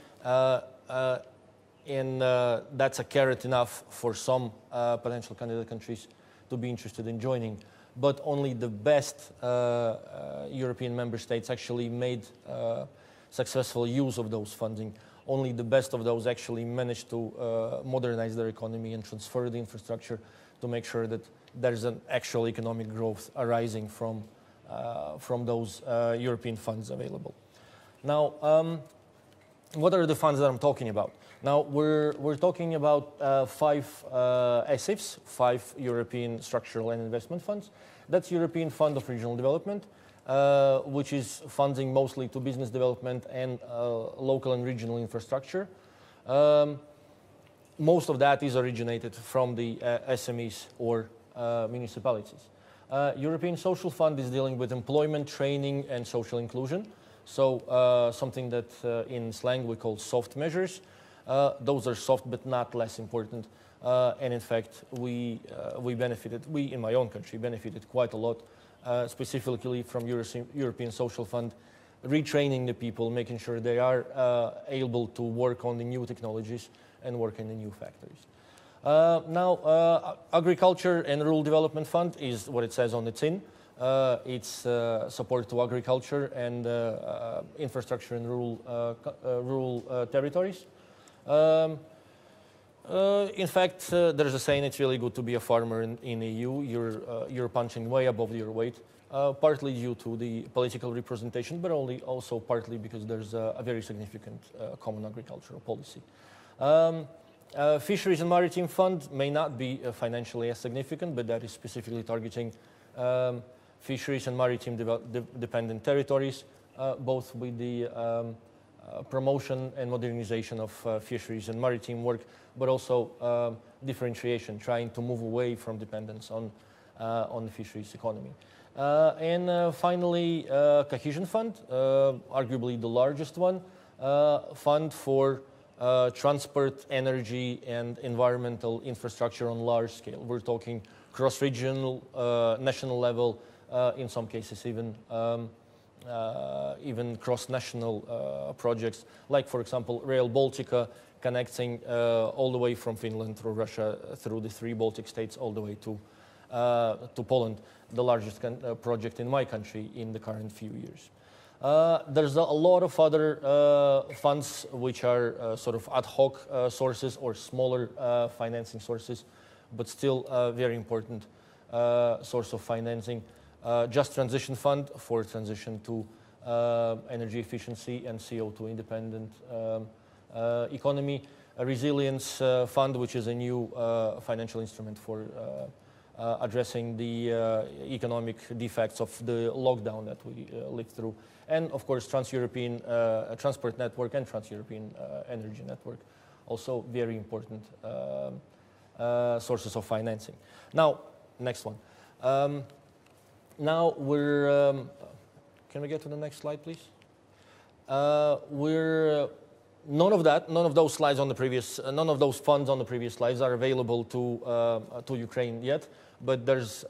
and that's a carrot enough for some potential candidate countries to be interested in joining. But only the best European member states actually made successful use of those funding. Only the best of those actually managed to modernize their economy and transfer the infrastructure to make sure that there's an actual economic growth arising from those European funds available. Now, what are the funds that I'm talking about? Now, we're talking about 5 ESIFs, 5 European Structural and Investment Funds. That's European Fund of Regional Development, which is funding mostly to business development and local and regional infrastructure. Most of that is originated from the SMEs or municipalities. European Social Fund is dealing with employment, training, and social inclusion. So something that in slang we call soft measures. Those are soft but not less important. And in fact, we in my own country, benefited quite a lot, specifically from European Social Fund, retraining the people, making sure they are able to work on the new technologies and work in the new factories. Now, Agriculture and Rural Development Fund is what it says on the tin. It's support to agriculture and infrastructure in rural territories. In fact, there's a saying, it's really good to be a farmer in EU. You're punching way above your weight, partly due to the political representation, but also partly because there's a very significant common agricultural policy. Fisheries and Maritime Fund may not be financially as significant, but that is specifically targeting fisheries and maritime dependent territories, both with the promotion and modernization of fisheries and maritime work, but also differentiation, trying to move away from dependence on the fisheries economy. And finally, Cohesion Fund, arguably the largest one, fund for transport, energy, and environmental infrastructure on large scale. We're talking cross-regional, national level, in some cases even cross-national projects, like, for example, Rail Baltica, connecting all the way from Finland through Russia, through the 3 Baltic states, all the way to Poland, the largest project in my country in the current few years. There's a lot of other funds which are sort of ad hoc sources or smaller financing sources, but still a very important source of financing. Just Transition Fund for transition to energy efficiency and CO2 independent economy. A Resilience Fund, which is a new financial instrument for addressing the economic defects of the lockdown that we lived through. And of course, Trans-European Transport Network and Trans-European Energy Network, also very important sources of financing. Now, next one. Now we're, can we get to the next slide, please? None of those slides on the previous, none of those funds on the previous slides are available to Ukraine yet, but there's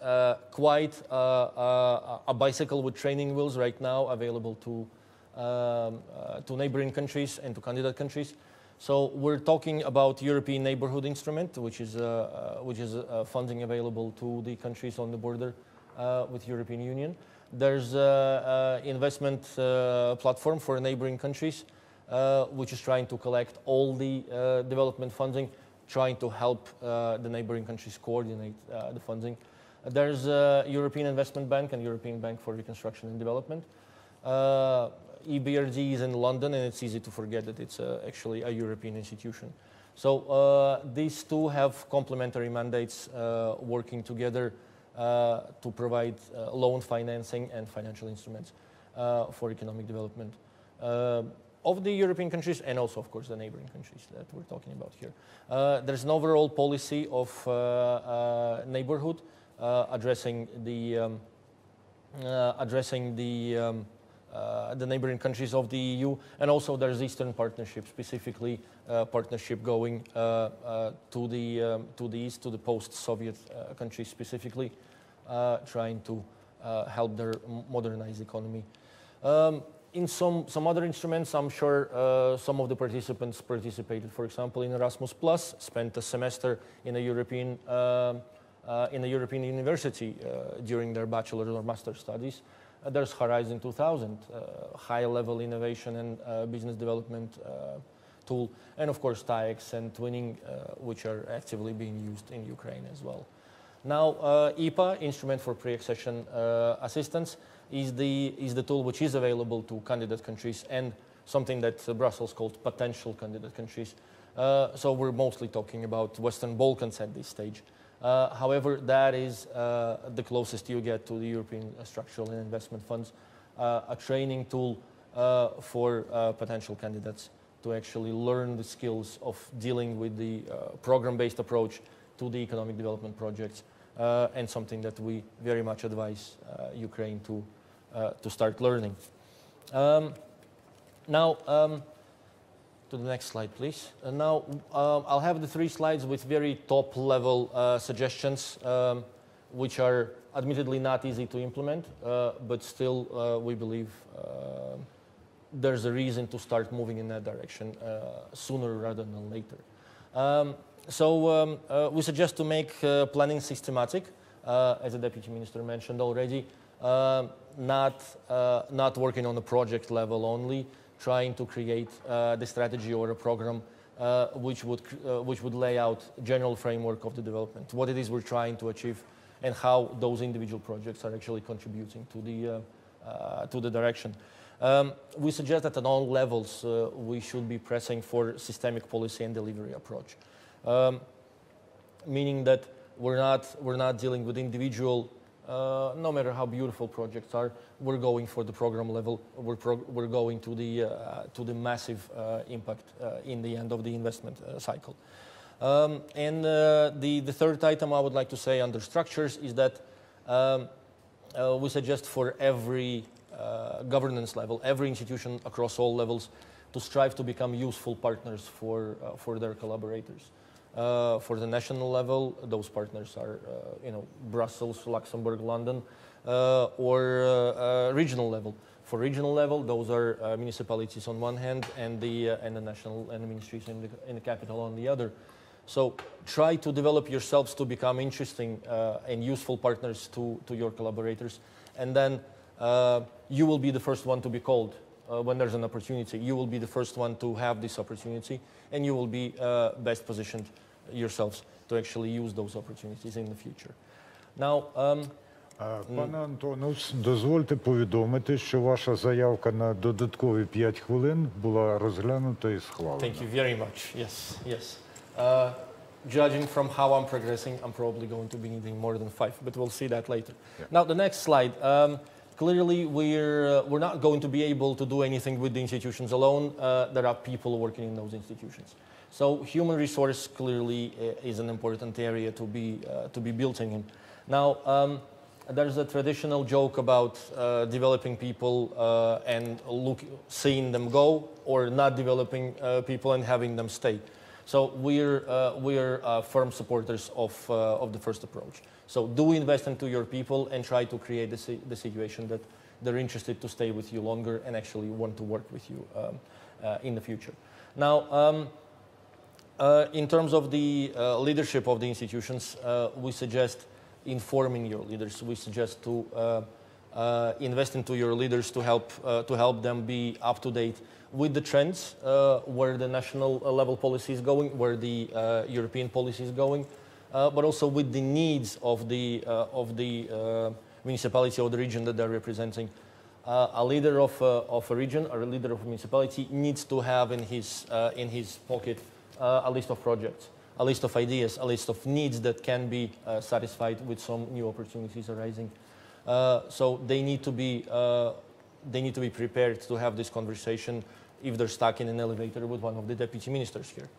quite a bicycle with training wheels right now available to neighboring countries and to candidate countries. So we're talking about European Neighborhood Instrument, which is funding available to the countries on the border with European Union. There's an investment platform for neighboring countries, which is trying to collect all the development funding, trying to help the neighboring countries coordinate the funding. There's a European Investment Bank and European Bank for Reconstruction and Development. EBRD is in London, and it's easy to forget that it's actually a European institution. So these two have complementary mandates working together to provide loan financing and financial instruments for economic development of the European countries and also, of course, the neighboring countries that we're talking about here. There's an overall policy of neighborhood addressing the neighboring countries of the EU, and also there's Eastern Partnership, specifically partnership going to the east, to the post-Soviet countries specifically, trying to help their modernized economy. In some other instruments, I'm sure some of the participants participated. For example, in Erasmus Plus, spent a semester in a European university during their bachelor or master studies. There's Horizon 2000, high-level innovation and business development tool, and of course TAIEX and Twinning, which are actively being used in Ukraine as well. Now, IPA, Instrument for Pre-Accession Assistance, is the tool which is available to candidate countries and something that Brussels called potential candidate countries. So we're mostly talking about Western Balkans at this stage. However, that is the closest you get to the European Structural and Investment Funds, a training tool for potential candidates to actually learn the skills of dealing with the program-based approach to the economic development projects, and something that we very much advise Ukraine to start learning. Now, to the next slide, please. Now, I'll have the 3 slides with very top-level suggestions, which are admittedly not easy to implement, but still we believe there's a reason to start moving in that direction sooner rather than later. So we suggest to make planning systematic, as the Deputy Minister mentioned already, not working on the project level only, trying to create the strategy or a program which would lay out general framework of the development, what it is we're trying to achieve, and how those individual projects are actually contributing to the direction. We suggest that at all levels we should be pressing for systemic policy and delivery approach, meaning that we're not dealing with individual. No matter how beautiful projects are, we're going for the program level. We're going to the massive impact in the end of the investment cycle. And the third item I would like to say under structures is that we suggest for every governance level, every institution across all levels, to strive to become useful partners for their collaborators. For the national level, those partners are, Brussels, Luxembourg, London, or regional level. For regional level, those are municipalities on one hand, and the national and the ministries in the capital on the other. So try to develop yourselves to become interesting and useful partners to your collaborators, and then you will be the first one to be called when there's an opportunity. You will be the first one to have this opportunity, and you will be best positioned yourselves to actually use those opportunities in the future. Now, Пане Антону, дозвольте повідомити, що ваша заявка на додаткові 5 хвилин була розглянута і схвалена. Thank you very much. Yes, yes. Judging from how I'm progressing, I'm probably going to be needing more than 5, but we'll see that later. Yeah. Now, the next slide. Clearly, we're not going to be able to do anything with the institutions alone. There are people working in those institutions. So human resource clearly is an important area to be built in. Now, there's a traditional joke about developing people and seeing them go, or not developing people and having them stay. So we're firm supporters of the first approach. So do invest into your people and try to create the situation that they're interested to stay with you longer and actually want to work with you in the future. Now, in terms of the leadership of the institutions, we suggest informing your leaders. We suggest to invest into your leaders to help them be up to date with the trends, where the national level policy is going, where the European policy is going, but also with the needs of the municipality or the region that they're representing. A leader of a region or a leader of a municipality needs to have in his pocket a list of projects, a list of ideas, a list of needs that can be satisfied with some new opportunities arising. So they need to be prepared to have this conversation if they're stuck in an elevator with one of the deputy ministers here.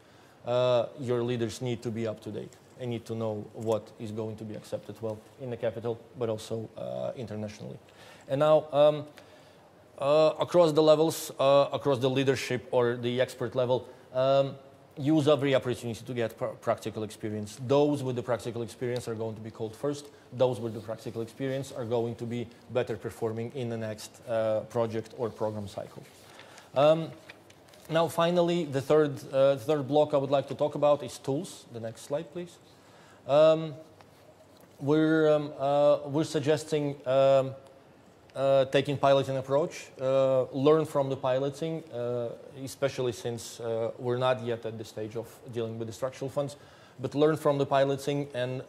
Your leaders need to be up to date and need to know what is going to be accepted well in the capital, but also internationally. And now, across the levels, across the leadership or the expert level, use every opportunity to get practical experience. Those with the practical experience are going to be called first. Those with the practical experience are going to be better performing in the next project or program cycle. Now, finally, the third block I would like to talk about is tools. The next slide, please. We're suggesting taking piloting approach, learn from the piloting, especially since we're not yet at the stage of dealing with the structural funds, but learn from the piloting and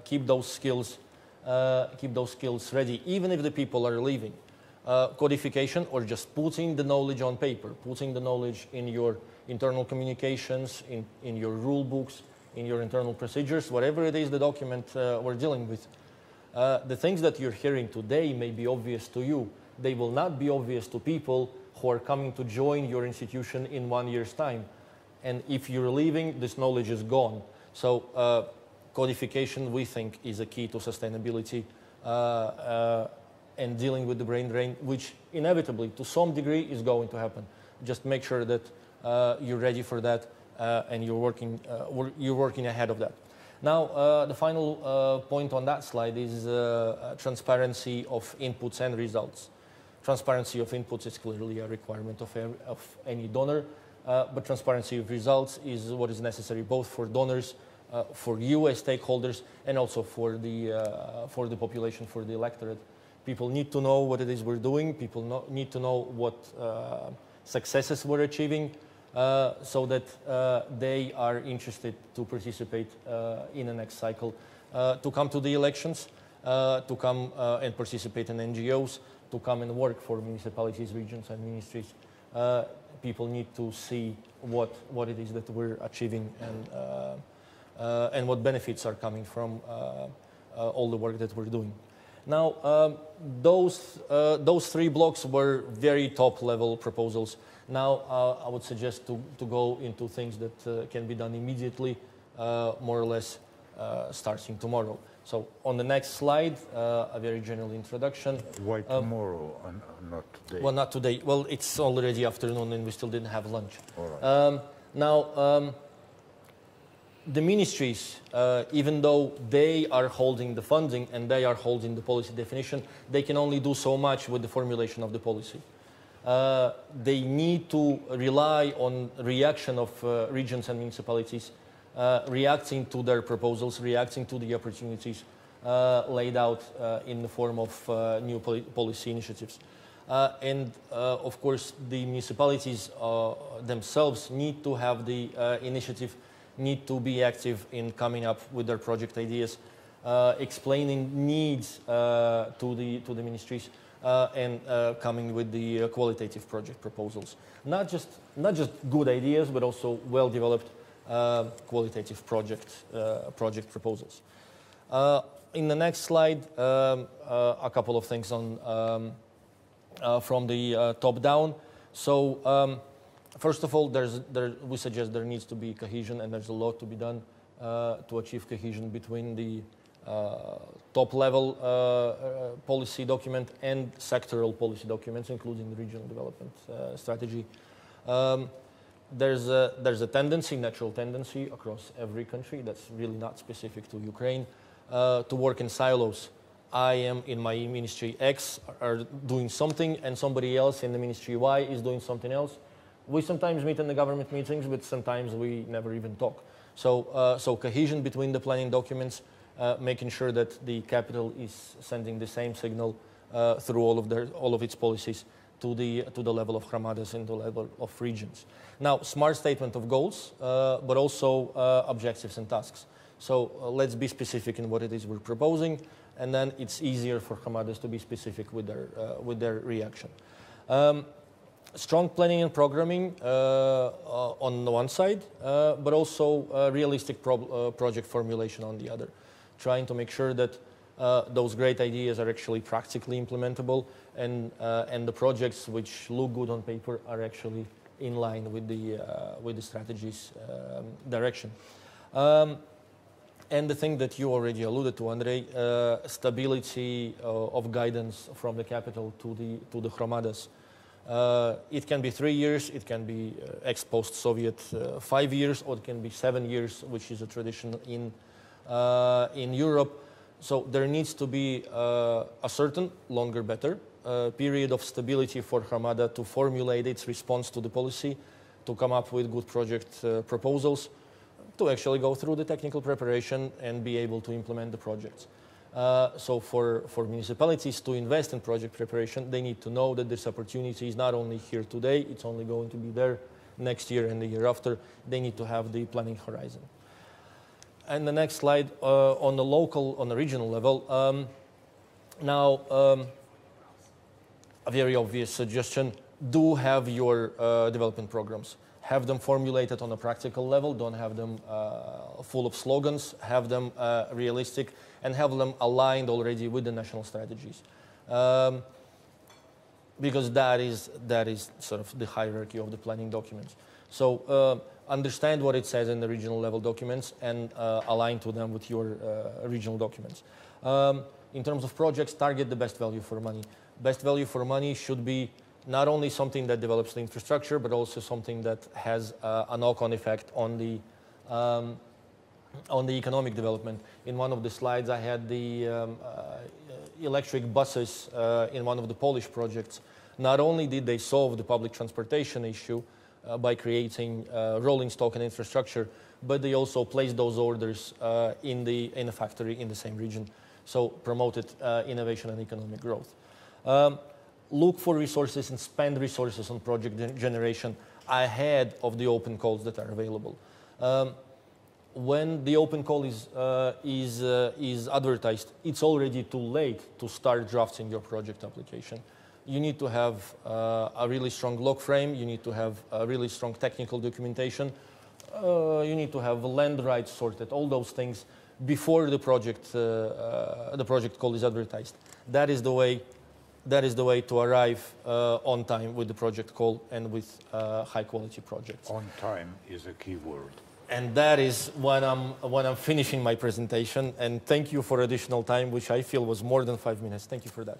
keep those skills ready, even if the people are leaving. Codification, or just putting the knowledge on paper, putting the knowledge in your internal communications, in your rule books, in your internal procedures, whatever it is the document we're dealing with. The things that you're hearing today may be obvious to you. They will not be obvious to people who are coming to join your institution in 1 year's time. And if you're leaving, this knowledge is gone. So codification, we think, is a key to sustainability and dealing with the brain drain, which inevitably, to some degree, is going to happen. Just make sure that you're ready for that and you're working ahead of that. Now, the final point on that slide is transparency of inputs and results. Transparency of inputs is clearly a requirement of any donor, but transparency of results is what is necessary both for donors, for you as stakeholders, and also for the population, for the electorate. People need to know what it is we're doing. People need to know what successes we're achieving, so that they are interested to participate in the next cycle, to come to the elections, to come and participate in NGOs, to come and work for municipalities, regions, and ministries. People need to see what it is that we're achieving and what benefits are coming from all the work that we're doing. Now, those three blocks were very top-level proposals. Now, I would suggest to go into things that can be done immediately, more or less starting tomorrow. So, on the next slide, a very general introduction. Why tomorrow and not today? Well, not today. Well, it's already afternoon and we still didn't have lunch. All right. Now, the ministries, even though they are holding the funding and they are holding the policy definition, they can only do so much with the formulation of the policy. They need to rely on reaction of regions and municipalities, reacting to their proposals, reacting to the opportunities laid out in the form of new policy initiatives. And of course, the municipalities themselves need to have the initiative, need to be active in coming up with their project ideas, explaining needs to the ministries, and coming with the qualitative project proposals. Not just good ideas, but also well-developed qualitative project proposals. In the next slide, a couple of things on from the top down. So first of all, we suggest there needs to be cohesion, and there's a lot to be done to achieve cohesion between the top-level policy document and sectoral policy documents, including the regional development strategy. There's a tendency, natural tendency across every country, that's really not specific to Ukraine, to work in silos. I am in my ministry X are doing something, and somebody else in the ministry Y is doing something else. We sometimes meet in the government meetings, but sometimes we never even talk. So cohesion between the planning documents, making sure that the capital is sending the same signal through all of its policies to the level of Hromadas and the level of regions. Now, smart statement of goals, but also objectives and tasks. So let's be specific in what it is we're proposing, and then it's easier for Hromadas to be specific with their reaction. Strong planning and programming on the one side, but also realistic project formulation on the other. Trying to make sure that those great ideas are actually practically implementable, and the projects which look good on paper are actually in line with the strategy's direction. And the thing that you already alluded to, Andrei, stability of guidance from the capital to the Hromadas. It can be 3 years, it can be ex-post-Soviet 5 years, or it can be 7 years, which is a tradition in Europe. So there needs to be a certain, longer better, period of stability for Hromada to formulate its response to the policy, to come up with good project proposals, to actually go through the technical preparation and be able to implement the projects. So for municipalities to invest in project preparation, they need to know that this opportunity is not only here today, it's only going to be there next year and the year after. They need to have the planning horizon. And the next slide, on the regional level, a very obvious suggestion, do have your development programs. Have them formulated on a practical level, don't have them full of slogans, have them realistic, and have them aligned already with the national strategies. Because that is sort of the hierarchy of the planning documents. So understand what it says in the regional level documents and align to them with your regional documents. In terms of projects, target the best value for money. Best value for money should be not only something that develops the infrastructure, but also something that has a knock-on effect on the economic development. In one of the slides, I had the electric buses in one of the Polish projects. Not only did they solve the public transportation issue by creating rolling stock and infrastructure, but they also placed those orders in a factory in the same region. So promoted innovation and economic growth. Look for resources and spend resources on project generation ahead of the open calls that are available. When the open call is advertised, it's already too late to start drafting your project application. You need to have a really strong log frame, you need to have a really strong technical documentation, you need to have land rights sorted, all those things before the project call is advertised. That is the way to arrive on time with the project call and with high quality projects. On time is a key word. And that is when I'm finishing my presentation. And thank you for additional time, which I feel was more than 5 minutes. Thank you for that.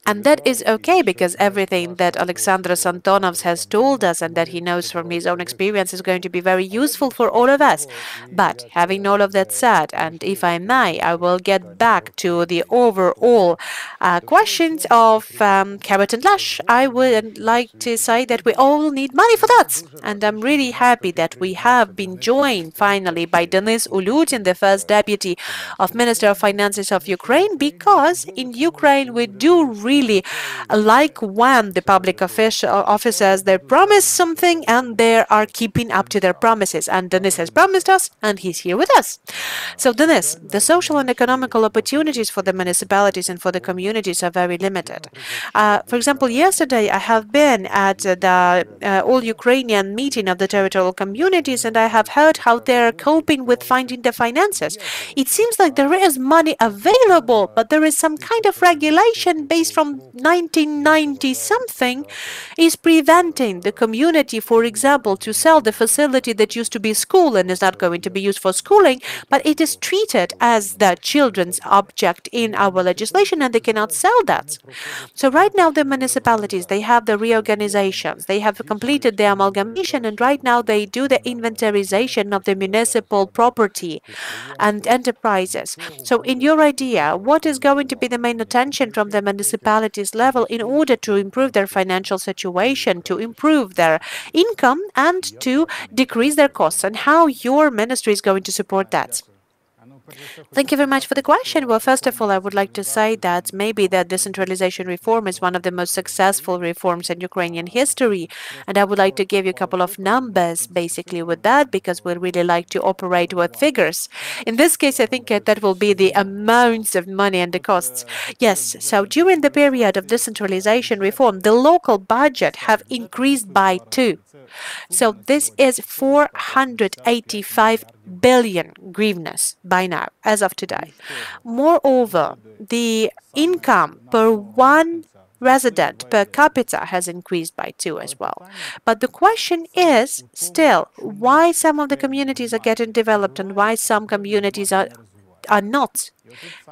And that is okay, because everything that Alexandros Antonovs has told us and that he knows from his own experience is going to be very useful for all of us. But having all of that said, and if I may, I will get back to the overall questions of Carrot and Lash. I would like to say that we all need money for that. And I'm really happy that we have been joined finally by Denis Ulyutin, the first deputy of Minister of Finances of Ukraine, Ukraine, because in Ukraine we do really like when the public officers, they promise something and they are keeping up to their promises. And Denis has promised us, and he's here with us. So Denis, the social and economical opportunities for the municipalities and for the communities are very limited. For example, yesterday I have been at the all-Ukrainian meeting of the territorial communities, and I have heard how they're coping with finding the finances. It seems like there is money available, but there is some kind of regulation based from 1990 something is preventing the community, for example, to sell the facility that used to be a school and is not going to be used for schooling, but it is treated as the children's object in our legislation, and they cannot sell that. So right now the municipalities, they have the reorganizations, they have completed the amalgamation, and right now they do the inventarization of the municipal property and enterprises. So in your idea, what is going to be the main attention from the municipalities level in order to improve their financial situation, to improve their income, and to decrease their costs, and how your ministry is going to support that? Thank you very much for the question. Well, first of all, I would like to say that maybe the decentralization reform is one of the most successful reforms in Ukrainian history. And I would like to give you a couple of numbers basically with that, because we really like to operate with figures. In this case, I think that will be the amounts of money and the costs. Yes, so during the period of decentralization reform, the local budget have increased by 2. So this is 485 billion hryvnias by now, as of today. Moreover, the income per one resident per capita has increased by 2 as well. But the question is still why some of the communities are getting developed and why some communities are not.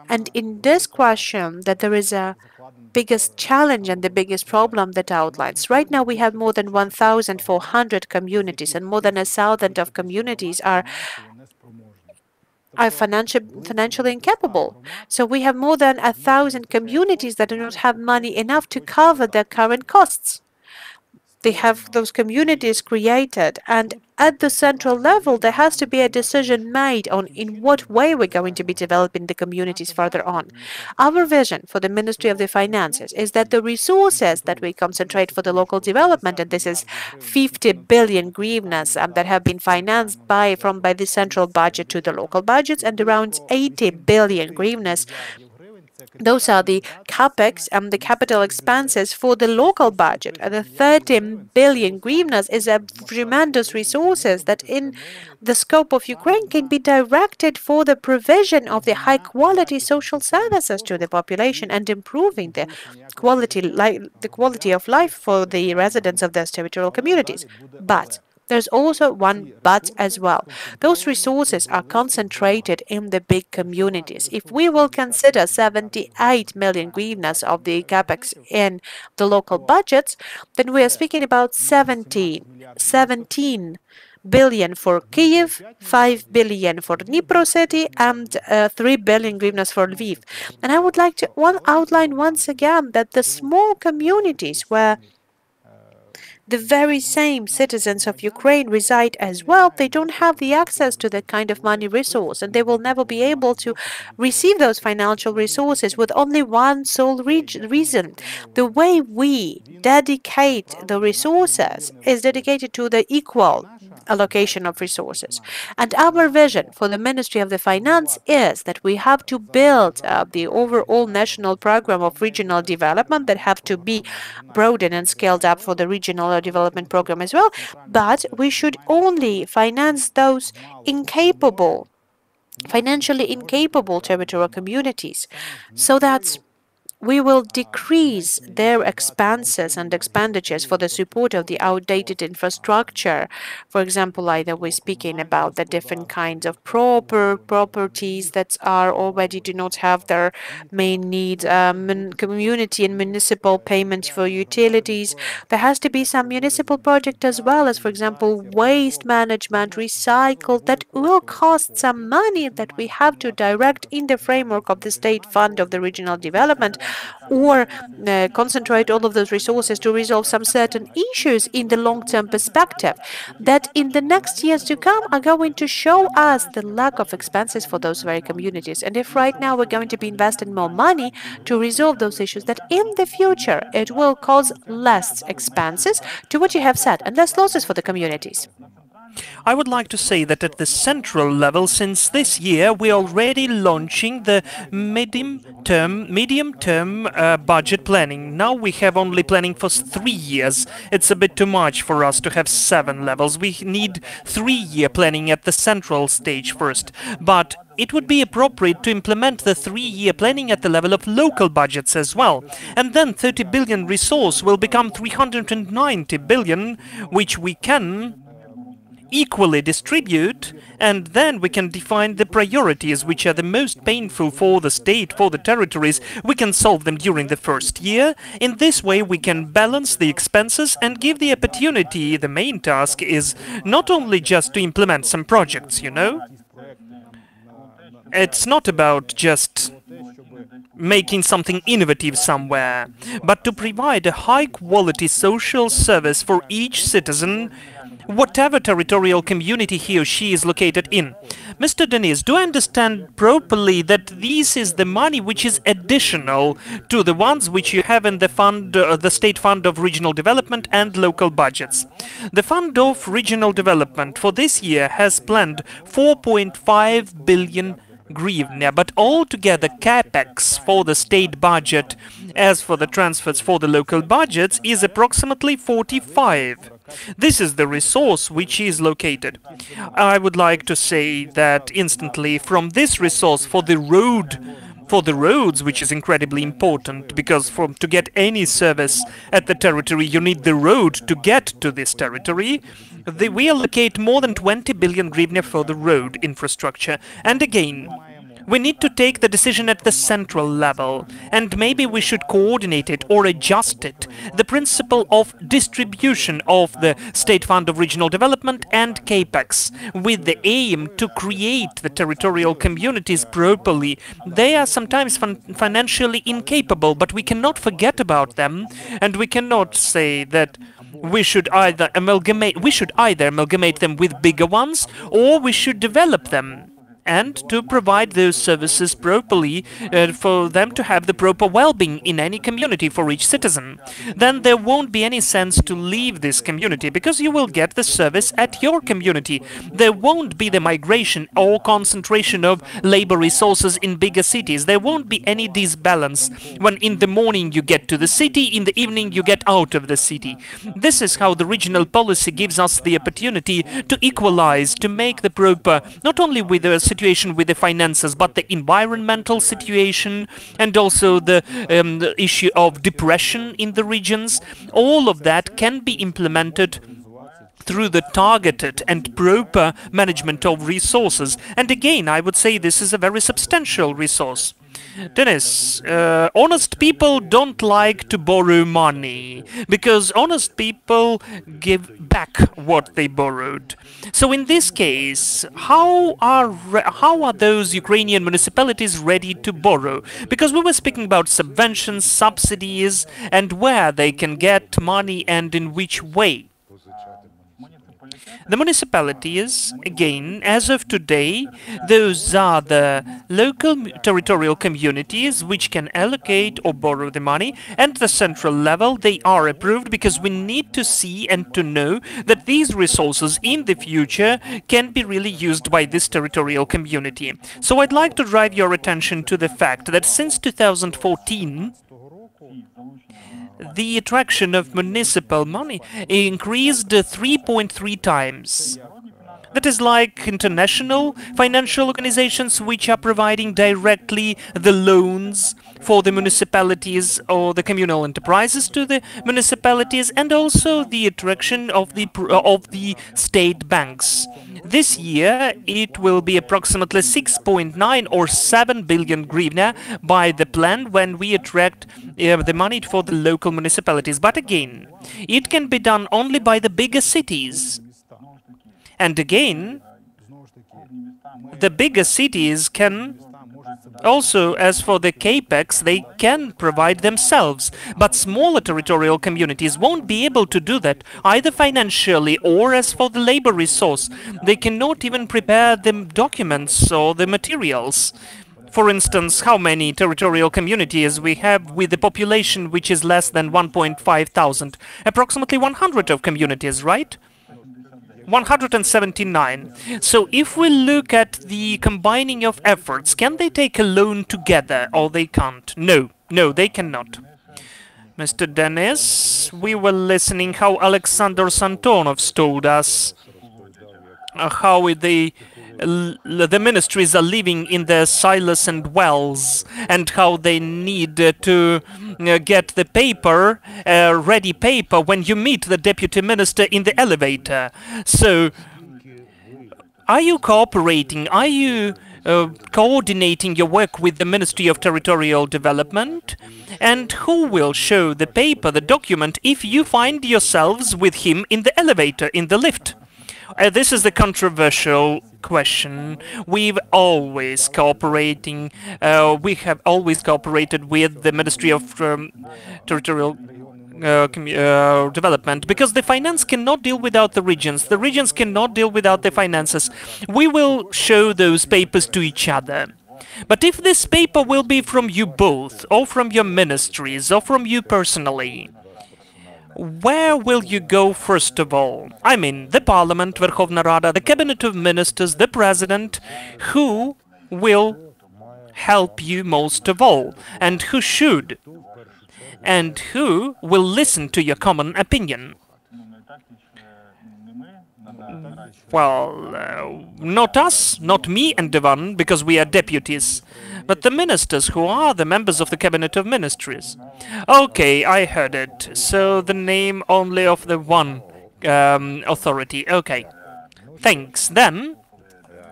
And in this question, that there is a biggest challenge and the biggest problem that outlines. Right now we have more than 1,400 communities, and more than 1,000 of communities are financially incapable. So we have more than 1,000 communities that do not have money enough to cover their current costs. They have those communities created, and at the central level there has to be a decision made on in what way we're going to be developing the communities further on. Our vision for the Ministry of the Finances is that the resources that we concentrate for the local development, and this is 50 billion hryvnias that have been financed by the central budget to the local budgets, and around 80 billion hryvnias. Those are the capex and the capital expenses for the local budget. And the 13 billion hryvnias is a tremendous resources that in the scope of Ukraine can be directed for the provision of the high-quality social services to the population and improving the quality of life for the residents of those territorial communities. But there's also one but as well. Those resources are concentrated in the big communities. If we will consider 78 million hryvnias of the capex in the local budgets, then we are speaking about 17 billion for Kyiv, 5 billion for Dnipro city, and 3 billion hryvnias for Lviv. And I would like to outline once again that the small communities where the very same citizens of Ukraine reside as well, they don't have the access to that kind of money resource, and they will never be able to receive those financial resources with only one sole reason. The way we dedicate the resources is dedicated to the equal allocation of resources. And our vision for the Ministry of the Finance is that we have to build the overall national program of regional development that have to be broadened and scaled up for the regional development program as well. But we should only finance those financially incapable territorial communities, so that we will decrease their expenses and expenditures for the support of the outdated infrastructure. For example, either we're speaking about the different kinds of properties that are already do not have their main needs, community and municipal payment for utilities. There has to be some municipal project as well as, for example, waste management, recycle, that will cost some money that we have to direct in the framework of the State Fund of the Regional Development or concentrate all of those resources to resolve some certain issues in the long-term perspective that in the next years to come are going to show us the lack of expenses for those very communities. And if right now we're going to be investing more money to resolve those issues, that in the future it will cause less expenses to what you have said and less losses for the communities. I would like to say that at the central level, since this year, we are already launching the medium-term budget planning. Now we have only planning for 3 years. It's a bit too much for us to have 7 levels. We need 3-year planning at the central stage first. But it would be appropriate to implement the 3-year planning at the level of local budgets as well. And then 30 billion resource will become 390 billion, which we can equally distribute, and then we can define the priorities which are the most painful for the state, for the territories. We can solve them during the first year. In this way we can balance the expenses and give the opportunity. The main task is not only just to implement some projects, you know. It's not about just making something innovative somewhere, but to provide a high-quality social service for each citizen, whatever territorial community he or she is located in. Mr. Denis, do I understand properly that this is the money which is additional to the ones which you have in the fund, the State Fund of Regional Development and local budgets? The Fund of Regional Development for this year has planned 4.5 billion hryvnia, but altogether capex for the state budget, as for the transfers for the local budgets, is approximately 45. This is the resource which is located. I would like to say that instantly from this resource for the roads, which is incredibly important, because to get any service at the territory you need the road to get to this territory, we allocate more than 20 billion hryvnia for the road infrastructure. And again, we need to take the decision at the central level, and maybe we should coordinate it or adjust it. The principle of distribution of the State Fund of Regional Development and CAPEX, with the aim to create the territorial communities properly. They are sometimes financially incapable, but we cannot forget about them, and we cannot say that we should either amalgamate them with bigger ones, or we should develop them and to provide those services properly for them to have the proper well-being in any community for each citizen. Then there won't be any sense to leave this community, because you will get the service at your community. There won't be the migration or concentration of labor resources in bigger cities. There won't be any disbalance when in the morning you get to the city, in the evening you get out of the city. This is how the regional policy gives us the opportunity to equalize, to make the proper, not only with the situation with the finances, but the environmental situation, and also the issue of depression in the regions. All of that can be implemented through the targeted and proper management of resources. And again, I would say this is a very substantial resource. Denis, honest people don't like to borrow money, because honest people give back what they borrowed. So in this case, how are those Ukrainian municipalities ready to borrow? Because we were speaking about subventions, subsidies, and where they can get money and in which way. The municipalities, again, as of today, those are the local territorial communities which can allocate or borrow the money, and the central level they are approved, because we need to see and to know that these resources in the future can be really used by this territorial community. So I'd like to drive your attention to the fact that since 2014, the attraction of municipal money increased 3.3 times. That is like international financial organizations which are providing directly the loans for the municipalities or the communal enterprises to the municipalities, and also the attraction of the state banks. This year it will be approximately 6.9 or 7 billion hryvnia by the plan when we attract the money for the local municipalities. But again, it can be done only by the bigger cities. And again, the bigger cities can Also, as for the capex, they can provide themselves, but smaller territorial communities won't be able to do that, either financially or as for the labor resource. They cannot even prepare the documents or the materials. For instance, how many territorial communities we have with a population which is less than 1.5 thousand? Approximately 100 of communities, right? 179. So if we look at the combining of efforts, can they take a loan together or they can't? No, no, they cannot. Mr. Denis, we were listening how Alexander Santonovs told us how the ministries are living in their silos and wells, and how they need to get the paper, ready paper, when you meet the deputy minister in the elevator. So, are you cooperating? Are you coordinating your work with the Ministry of Territorial Development? And who will show the paper, the document, if you find yourselves with him in the elevator, in the lift? This is the controversial question. We've always cooperating. We have always cooperated with the Ministry of Territorial Development, because the finance cannot deal without the regions. The regions cannot deal without the finances. We will show those papers to each other. But if this paper will be from you both, or from your ministries, or from you personally, where will you go first of all? I mean, the Parliament, Verkhovna Rada, the Cabinet of Ministers, the President, who will help you most of all, and who should, and who will listen to your common opinion? Well, not us, not me and Ivan, because we are deputies, but the ministers who are the members of the Cabinet of Ministries. Okay, I heard it. So the name only of the one authority. Okay, thanks. Then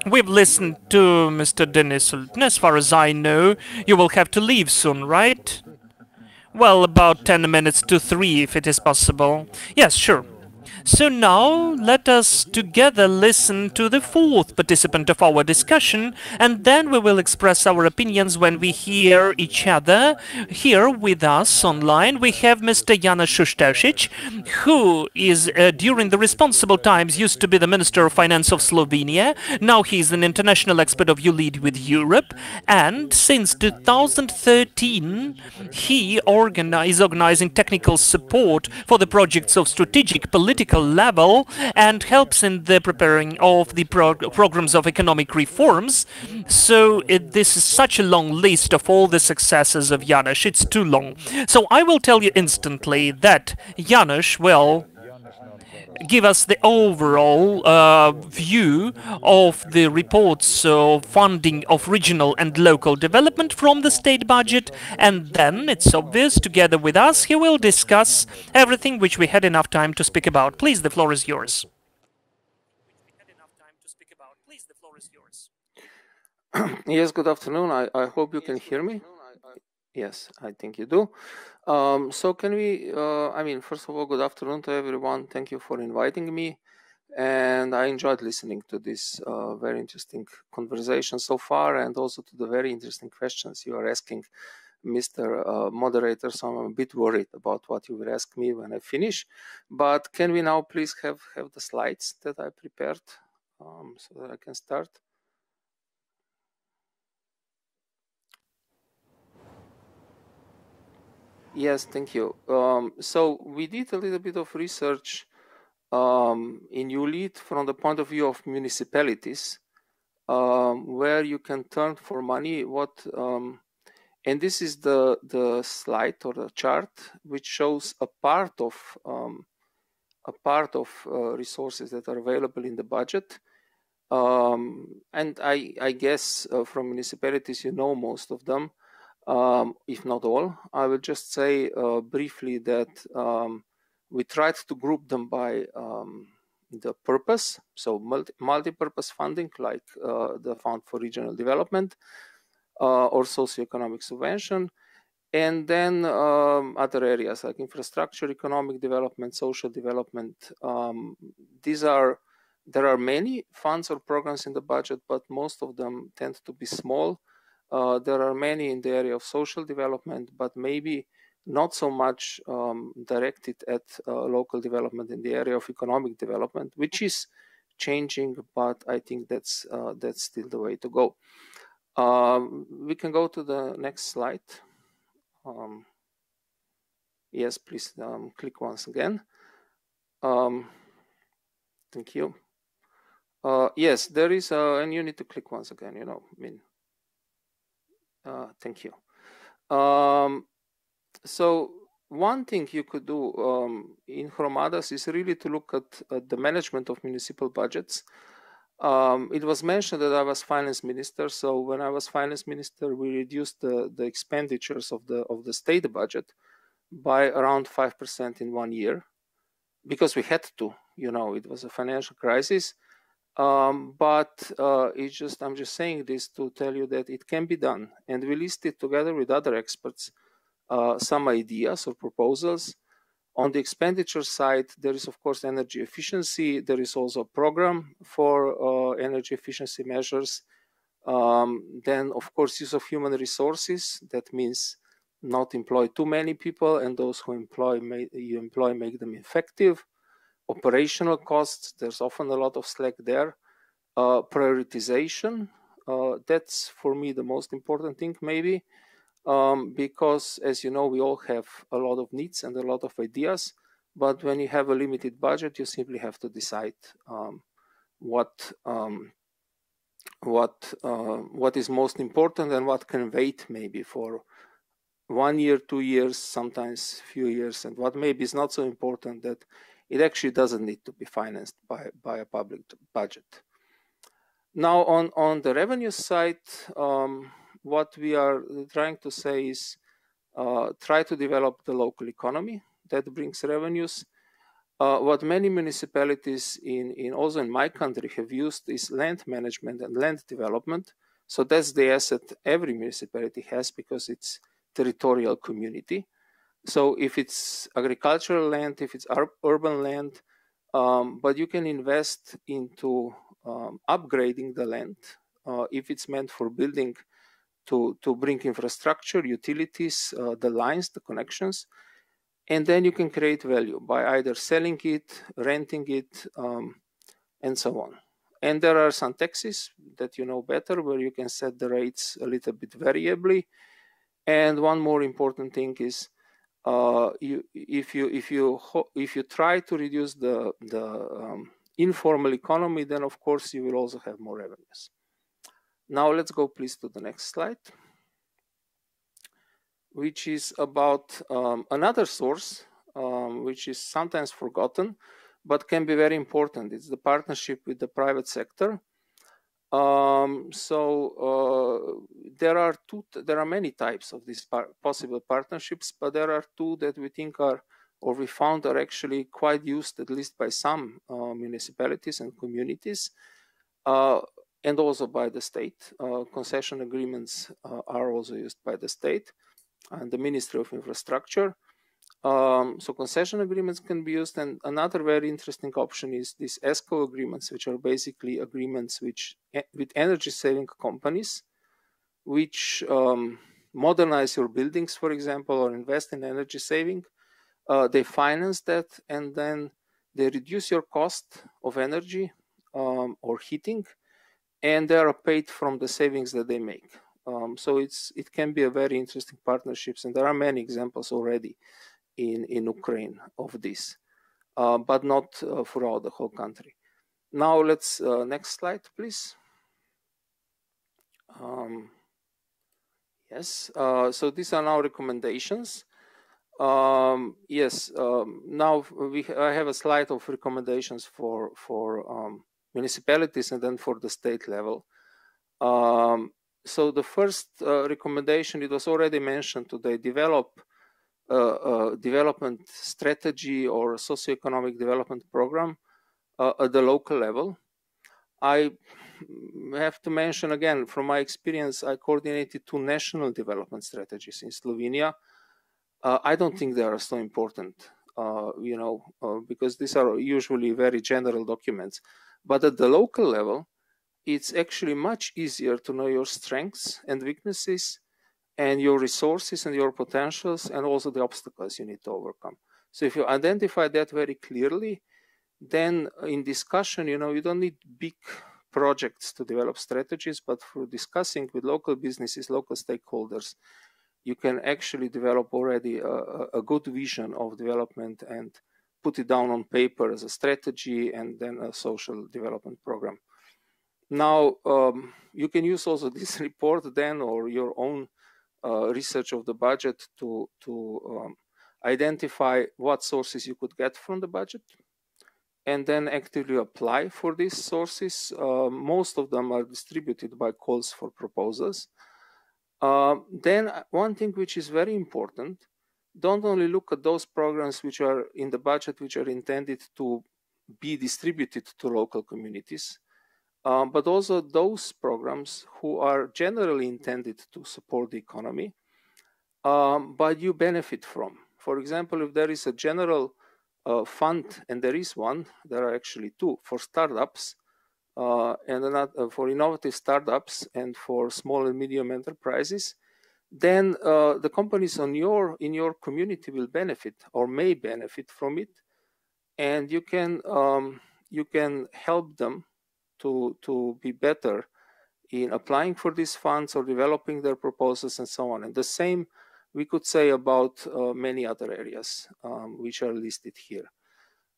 we've listened to Mr. Denis Sultan. As far as I know, you will have to leave soon, right? Well, about 10 minutes to 3, if it is possible. Yes, sure. So now, let us together listen to the fourth participant of our discussion, and then we will express our opinions when we hear each other. Here with us online, we have Mr. Janusz Šušteršič, who is, during the responsible times, used to be the Minister of Finance of Slovenia. Now he is an international expert of ULEAD with Europe, and since 2013, he is organizing technical support for the projects of strategic political level and helps in the preparing of the programs of economic reforms. So this is such a long list of all the successes of Janusz. It's too long. So I will tell you instantly that Janusz will give us the overall view of the reports of funding of regional and local development from the state budget, and then it's obvious, together with us, he will discuss everything which we had enough time to speak about. Please, the floor is yours. Yes, good afternoon. I hope you can hear me. Yes, I think you do. So can we, first of all, good afternoon to everyone. Thank you for inviting me. And I enjoyed listening to this very interesting conversation so far, and also to the very interesting questions you are asking, Mr. Moderator. So I'm a bit worried about what you will ask me when I finish. But can we now please have the slides that I prepared so that I can start? Yes, thank you. So we did a little bit of research in ULEAD from the point of view of municipalities, where you can turn for money. And this is the slide or the chart which shows a part of resources that are available in the budget. And I guess from municipalities, you know most of them. If not all. I will just say briefly that we tried to group them by the purpose, so multi-purpose funding, like the Fund for Regional Development or Socioeconomic Subvention, and then other areas like infrastructure, economic development, social development. There are many funds or programs in the budget, but most of them tend to be small. There are many in the area of social development, but maybe not so much directed at local development in the area of economic development, which is changing, but I think that's still the way to go. We can go to the next slide. Yes, please click once again. Thank you. Yes, there is, and you need to click once again, you know, I mean, thank you. So one thing you could do in Hromadas is really to look at the management of municipal budgets. It was mentioned that I was finance minister. So when I was finance minister, we reduced the expenditures of the state budget by around 5% in 1 year, because we had to. You know, it was a financial crisis. But I'm just saying this to tell you that it can be done, and we listed together with other experts some ideas or proposals. On the expenditure side, there is of course energy efficiency. There is also a program for energy efficiency measures. Then of course use of human resources. That means not employ too many people, and those who you employ make them effective. Operational costs, there's often a lot of slack there. Prioritization, that's for me the most important thing maybe, because as you know, we all have a lot of needs and a lot of ideas, but when you have a limited budget, you simply have to decide what is most important and what can wait maybe for 1 year, 2 years, sometimes few years, and what maybe is not so important that it actually doesn't need to be financed by a public budget. Now, on the revenue side, what we are trying to say is try to develop the local economy that brings revenues. What many municipalities also in my country have used is land management and land development. So that's the asset every municipality has, because it's territorial community. So if it's agricultural land, if it's urban land, but you can invest into upgrading the land if it's meant for building to bring infrastructure, utilities, the lines, the connections, and then you can create value by either selling it, renting it, and so on. And there are some taxes that you know better, where you can set the rates a little bit variably. And one more important thing is, if you try to reduce the informal economy, then of course you will also have more revenues. Now let's go please to the next slide, which is about another source, which is sometimes forgotten, but can be very important. It's the partnership with the private sector. There are many types of these possible partnerships, but there are two that we think are, or we found are actually quite used, at least by some municipalities and communities, and also by the state. Concession agreements are also used by the state and the Ministry of Infrastructure. So concession agreements can be used, and another very interesting option is these ESCO agreements, which are basically agreements with energy saving companies, which modernize your buildings, for example, or invest in energy saving. They finance that, and then they reduce your cost of energy or heating, and they are paid from the savings that they make. So it can be a very interesting partnerships, and there are many examples already in Ukraine of this, but not throughout the whole country. Now let's, next slide, please. Yes, so these are now recommendations. Yes, now I have a slide of recommendations for municipalities and then for the state level. So the first recommendation, it was already mentioned today, develop a development strategy or a socioeconomic development program at the local level. I have to mention again, from my experience, I coordinated 2 national development strategies in Slovenia. I don't think they are so important, because these are usually very general documents. But at the local level, it's actually much easier to know your strengths and weaknesses and your resources and your potentials and also the obstacles you need to overcome. So if you identify that very clearly, then in discussion, you don't need big projects to develop strategies, but for discussing with local businesses, local stakeholders, you can actually develop already a good vision of development and put it down on paper as a strategy and then a social development program. Now, you can use also this report then or your own research of the budget to identify what sources you could get from the budget and then actively apply for these sources. Most of them are distributed by calls for proposals. Then one thing which is very important, don't only look at those programs which are in the budget which are intended to be distributed to local communities, but also those programs who are generally intended to support the economy, but you benefit from. For example, if there is a general fund, and there is one, there are actually two, for startups, and for innovative startups and for small and medium enterprises, then the companies in your community will benefit or may benefit from it, and you can help them to be better in applying for these funds or developing their proposals and so on. And the same we could say about many other areas which are listed here.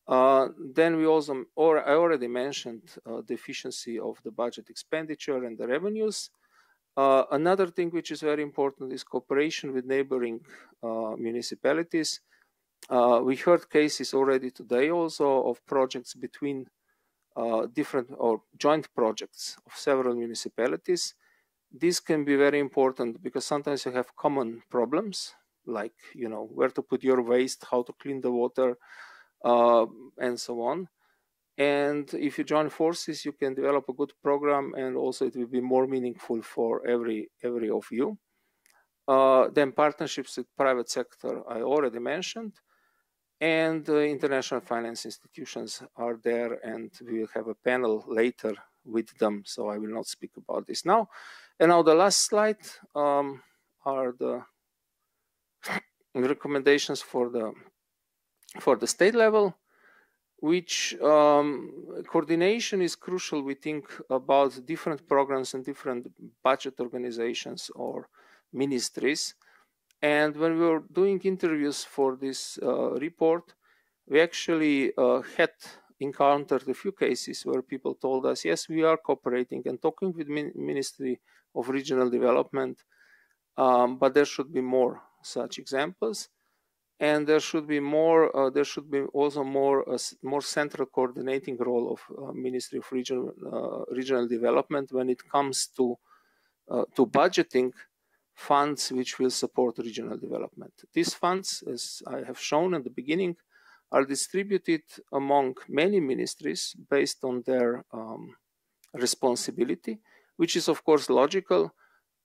Then we also, I already mentioned the efficiency of the budget expenditure and the revenues. Another thing which is very important is cooperation with neighboring municipalities. We heard cases already today also of projects between different or joint projects of several municipalities. This can be very important because sometimes you have common problems, like where to put your waste, how to clean the water, and so on. And if you join forces, you can develop a good program, and also it will be more meaningful for every of you. Then partnerships with private sector, I already mentioned, and international finance institutions are there, and we will have a panel later with them, so I will not speak about this now. And now the last slide are the recommendations for the state level, which coordination is crucial. We think about different programs and different budget organizations or ministries. And when we were doing interviews for this report, we actually had encountered a few cases where people told us, yes, we are cooperating and talking with Ministry of Regional Development, but there should be more such examples. And there should be more. There should be also more central coordinating role of Ministry of Regional Development when it comes to budgeting funds which will support regional development. These funds, as I have shown at the beginning, are distributed among many ministries based on their responsibility, which is of course logical.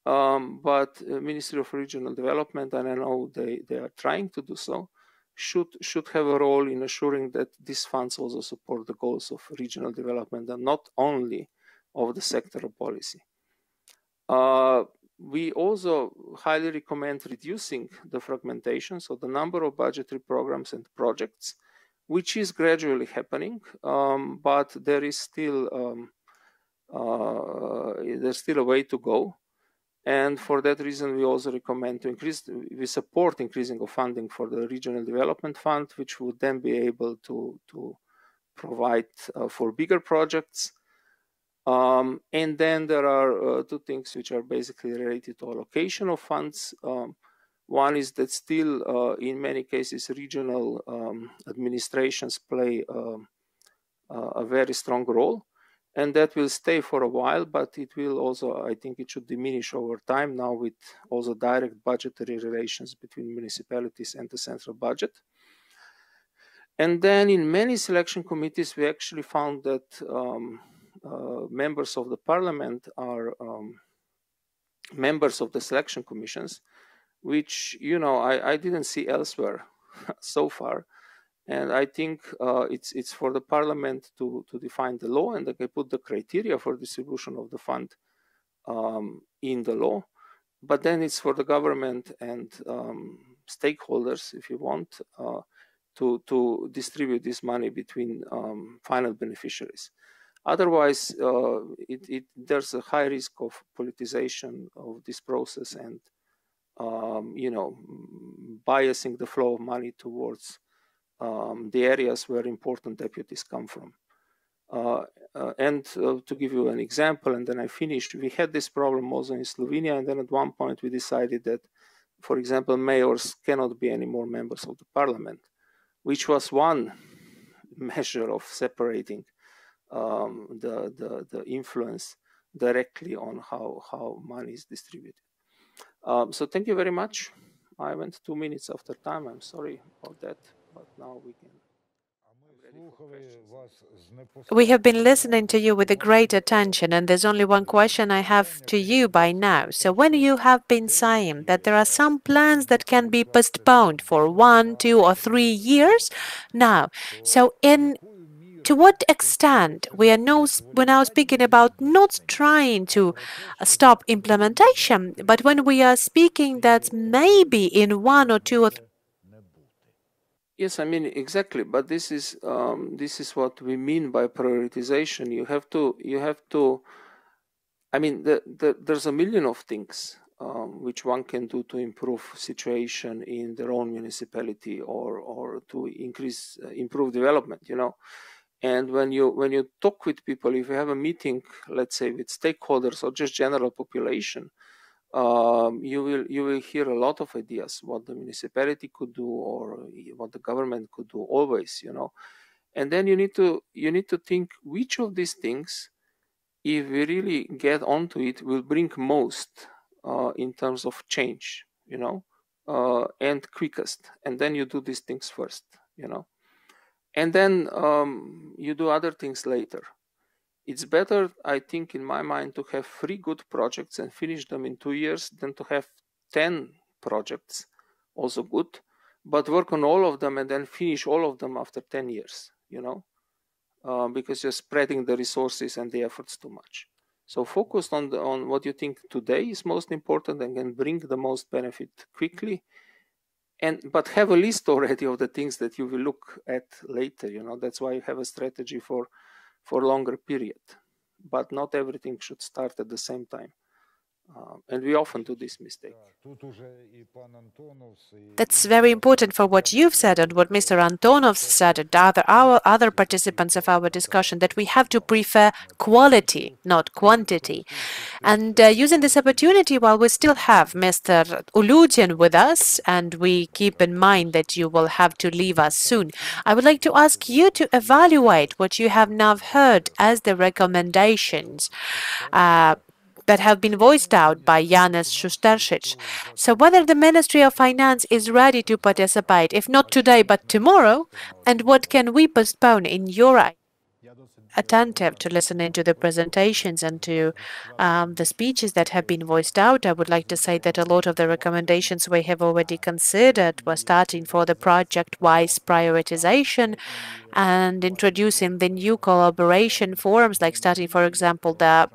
But Ministry of Regional Development, and I know they are trying to do so, should have a role in assuring that these funds also support the goals of regional development and not only of the sectoral policy. We also highly recommend reducing the fragmentation, so the number of budgetary programs and projects, which is gradually happening, but there is still there's still a way to go. And for that reason, we also recommend we support increasing of funding for the Regional Development Fund, which would then be able to provide for bigger projects. And then there are two things which are basically related to allocation of funds. One is that still, in many cases, regional administrations play a very strong role. And that will stay for a while, but it will also, I think it should diminish over time now with also direct budgetary relations between municipalities and the central budget. And then in many selection committees, we actually found that members of the parliament are members of the selection commissions, which, I didn't see elsewhere so far. And I think it's for the parliament to define the law, and they can put the criteria for distribution of the fund in the law. But then it's for the government and stakeholders, if you want, to distribute this money between final beneficiaries. Otherwise, there's a high risk of politicization of this process and biasing the flow of money towards the areas where important deputies come from. To give you an example, and then I finished, we had this problem also in Slovenia, and then at one point we decided that, for example, mayors cannot be any more members of the parliament, which was one measure of separating the influence directly on how money is distributed. So thank you very much. I went 2 minutes after time. I'm sorry about that, but now we can. We have been listening to you with a great attention, and there's only one question I have to you by now. So when you have been saying that there are some plans that can be postponed for 1, 2, or 3 years now, so to what extent we're now speaking about not trying to stop implementation, but when we are speaking that maybe in 1 or 2 or 3. Yes, I mean exactly, but this is what we mean by prioritization. You have to. I mean, there's a million of things which one can do to improve situation in their own municipality or to improve development. And when you talk with people, if you have a meeting, let's say with stakeholders or just general population, you will hear a lot of ideas what the municipality could do or what the government could do always, and then you need to think which of these things, if we really get onto it, will bring most in terms of change, and quickest, and then you do these things first, and then you do other things later. It's better, I think, in my mind, to have 3 good projects and finish them in 2 years than to have 10 projects, also good, but work on all of them and then finish all of them after 10 years, because you're spreading the resources and the efforts too much. So focus on what you think today is most important and can bring the most benefit quickly, but have a list already of the things that you will look at later. That's why you have a strategy for longer period, but not everything should start at the same time. And we often do this mistake. That's very important for what you've said and what Mr. Antonov said and other participants of our discussion, that we have to prefer quality, not quantity. And using this opportunity, while we still have Mr. Uludin with us, and we keep in mind that you will have to leave us soon, I would like to ask you to evaluate what you have now heard as the recommendations that have been voiced out by Janez Šusteršič. So whether the Ministry of Finance is ready to participate, if not today but tomorrow, and what can we postpone in your attentive to listening to the presentations and to the speeches that have been voiced out. I would like to say that a lot of the recommendations we have already considered were starting for the project-wise prioritization and introducing the new collaboration forms, like starting, for example, the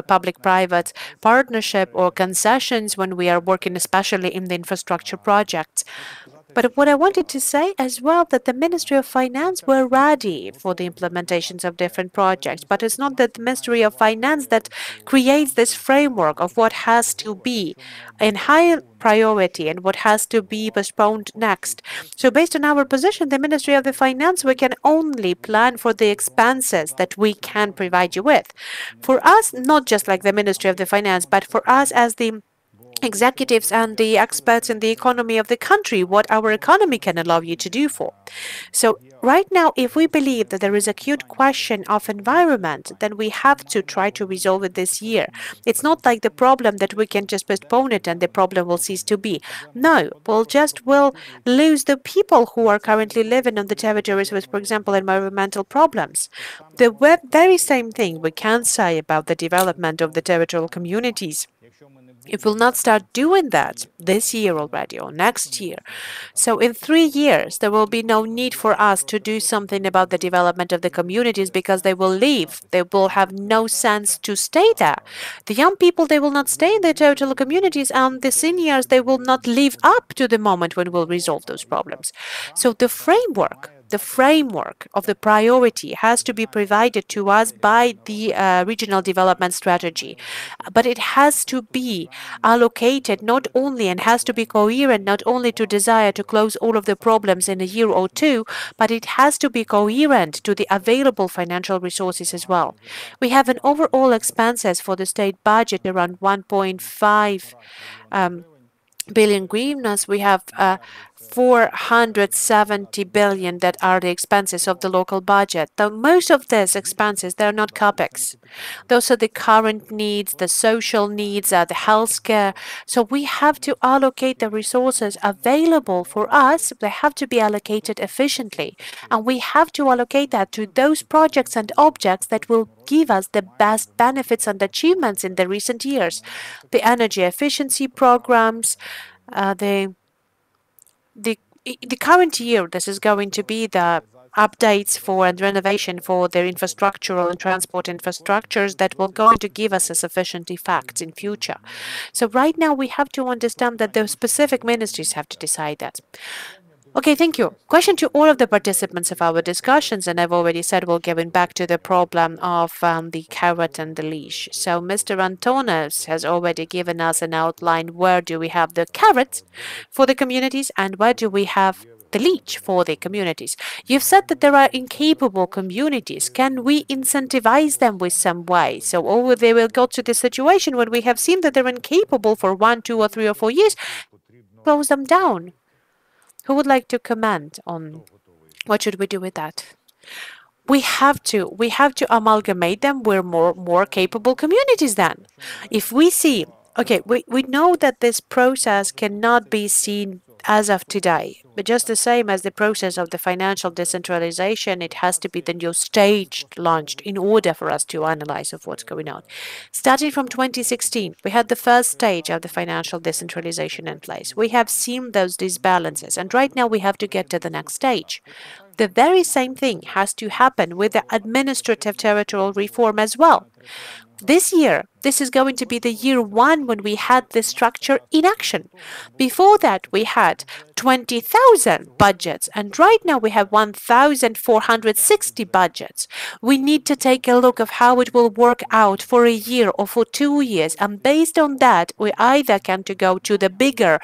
public-private partnership or concessions when we are working especially in the infrastructure projects. But what I wanted to say as well, that the Ministry of Finance were ready for the implementations of different projects, but it's not that the Ministry of Finance that creates this framework of what has to be in high priority and what has to be postponed next. So based on our position, the Ministry of the Finance, we can only plan for the expenses that we can provide you with. For us, not just like the Ministry of the Finance, but for us as the executives and the experts in the economy of the country, what our economy can allow you to do for. So right now, if we believe that there is a acute question of environment, then we have to try to resolve it this year. It's not like the problem that we can just postpone it and the problem will cease to be. No, we'll lose the people who are currently living on the territories with, for example, environmental problems. The very same thing we can say about the development of the territorial communities. It will not start doing that this year already or next year. So in 3 years, there will be no need for us to do something about the development of the communities because they will leave. They will have no sense to stay there. The young people, they will not stay in the territorial communities, and the seniors, they will not live up to the moment when we'll resolve those problems. So the framework of the priority has to be provided to us by the regional development strategy. But it has to be allocated not only and has to be coherent not only to desire to close all of the problems in a year or two, but it has to be coherent to the available financial resources as well. We have an overall expenses for the state budget around 1.5 billion hryvnias. We have 470 billion that are the expenses of the local budget. Though most of these expenses, they're not capex. Those are the current needs, the social needs, the healthcare. So we have to allocate the resources available for us. They have to be allocated efficiently. And we have to allocate that to those projects and objects that will give us the best benefits and achievements in the recent years. The energy efficiency programs, the current year, this is going to be the updates for and renovation for their infrastructural and transport infrastructures that will going to give us a sufficient effect in future. So right now we have to understand that the specific ministries have to decide that. Okay, thank you. Question to all of the participants of our discussions, and I've already said we'll get back to the problem of the carrot and the leash. So Mr. Antonovs has already given us an outline where do we have the carrot for the communities and where do we have the leech for the communities. You've said that there are incapable communities. Can we incentivize them with some way? So or they will go to the situation when we have seen that they're incapable for 1, 2, or 3 or 4 years, close them down. Who would like to comment on what should we do with that? We have to amalgamate them with more capable communities then. If we see, okay, we know that this process cannot be seen as of today, but just the same as the process of the financial decentralization, it has to be the new stage launched in order for us to analyze of what's going on. Starting from 2016, we had the first stage of the financial decentralization in place. We have seen those disbalances, and right now we have to get to the next stage. The very same thing has to happen with the administrative territorial reform as well. This year, this is going to be the year 1 when we had this structure in action. Before that, we had 20,000 budgets, and right now we have 1,460 budgets. We need to take a look of how it will work out for a year or for 2 years, and based on that, we either can to go to the bigger,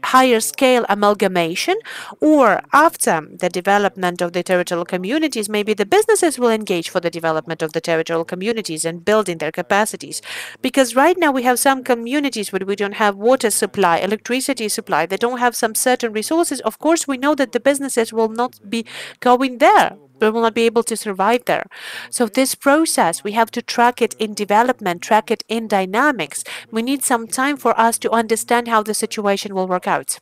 higher scale amalgamation, or after the development of the territorial communities, maybe the businesses will engage for the development of the territorial communities and building their capacities. Because right now we have some communities where we don't have water supply, electricity supply, they don't have some certain resources. Of course, we know that the businesses will not be going there. They will not be able to survive there. So this process, we have to track it in development, track it in dynamics. We need some time for us to understand how the situation will work out.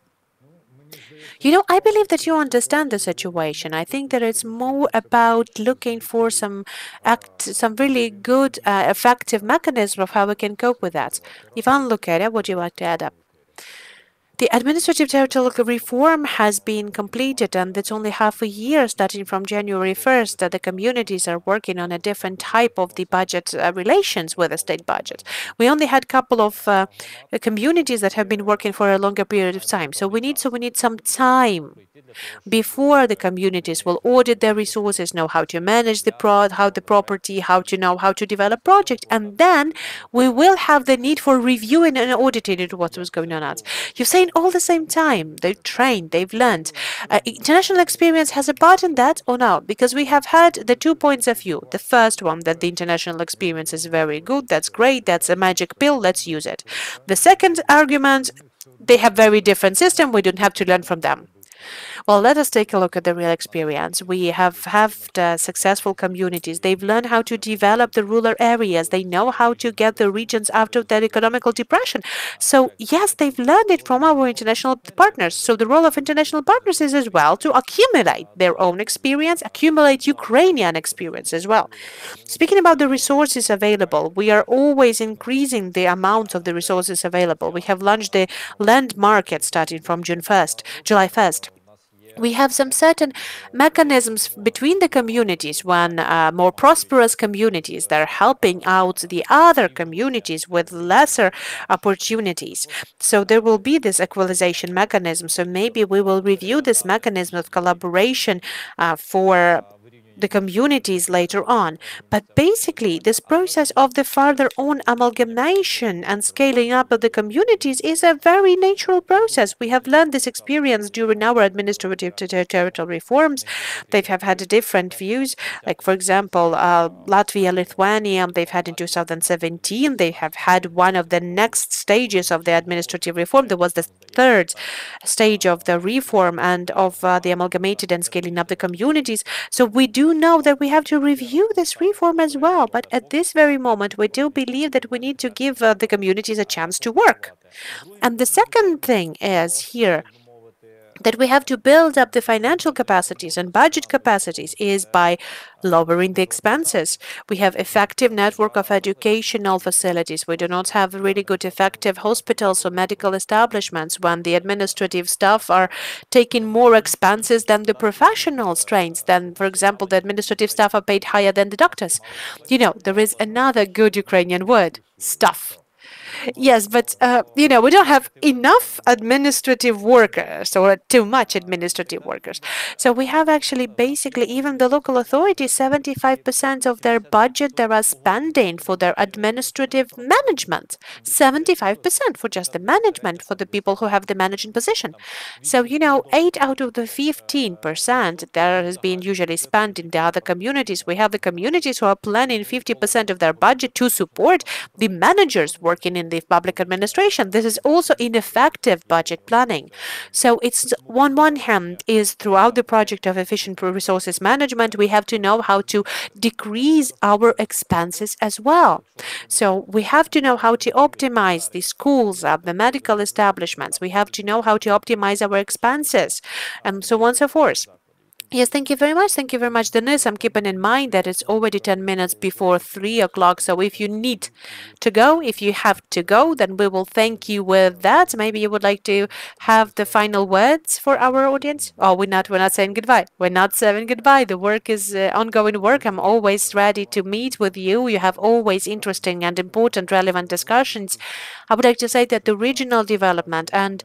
You know, I believe that you understand the situation. I think that it's more about looking for some really good, effective mechanism of how we can cope with that. Ivan Lukera, would you like to add up? The administrative territorial reform has been completed, and it's only half a year, starting from January 1st, that the communities are working on a different type of the budget relations with the state budget. We only had a couple of communities that have been working for a longer period of time. So we need some time before the communities will audit their resources, know how to manage the property, how to develop project, and then we will have the need for reviewing and auditing what was going on. You're saying all the same time, they've trained, they've learned. International experience has a part in that or no? Because we have had the 2 points of view. The first one, that the international experience is very good, that's great, that's a magic pill, let's use it. The second argument, they have very different system, we don't have to learn from them. Well, let us take a look at the real experience. We have successful communities. They've learned how to develop the rural areas. They know how to get the regions out of their economical depression. So yes, they've learned it from our international partners. So the role of international partners is as well to accumulate their own experience, accumulate Ukrainian experience as well. Speaking about the resources available, we are always increasing the amount of the resources available. We have launched the land market starting from July 1st. We have some certain mechanisms between the communities when more prosperous communities that are helping out the other communities with lesser opportunities. So there will be this equalization mechanism. So maybe we will review this mechanism of collaboration for the communities later on. But basically, this process of the further on amalgamation and scaling up of the communities is a very natural process. We have learned this experience during our administrative territorial reforms. They have had different views. Like, for example, Latvia, Lithuania, they've had in 2017, they have had one of the next stages of the administrative reform. There was the third stage of the reform and of the amalgamated and scaling up the communities. So we do know that we have to review this reform as well. But at this very moment, we do believe that we need to give the communities a chance to work. And the second thing is here that we have to build up the financial capacities and budget capacities is by lowering the expenses. We have effective network of educational facilities. We do not have really good effective hospitals or medical establishments when the administrative staff are taking more expenses than the professional strains. Then, for example, the administrative staff are paid higher than the doctors. You know, there is another good Ukrainian word, stuff. Yes, but you know, we don't have enough administrative workers or too much administrative workers. So we have actually basically even the local authorities, 75% of their budget they are spending for their administrative management. 75% for just the management for the people who have the managing position. So, you know, 8 out of the 15% that has been usually spent in the other communities. We have the communities who are planning 50% of their budget to support the managers working in the public administration. This is also ineffective budget planning. So it's on one hand is throughout the project of efficient resources management, we have to know how to decrease our expenses as well. So we have to know how to optimize the schools, the medical establishments. We have to know how to optimize our expenses and so on and so forth. Yes, thank you very much. Thank you very much, Denis. I'm keeping in mind that it's already 10 minutes before 3 o'clock. So if you need to go, if you have to go, then we will thank you with that. Maybe you would like to have the final words for our audience. Oh, we're not saying goodbye. We're not saying goodbye. The work is ongoing work. I'm always ready to meet with you. You have always interesting and important, relevant discussions. I would like to say that the regional development and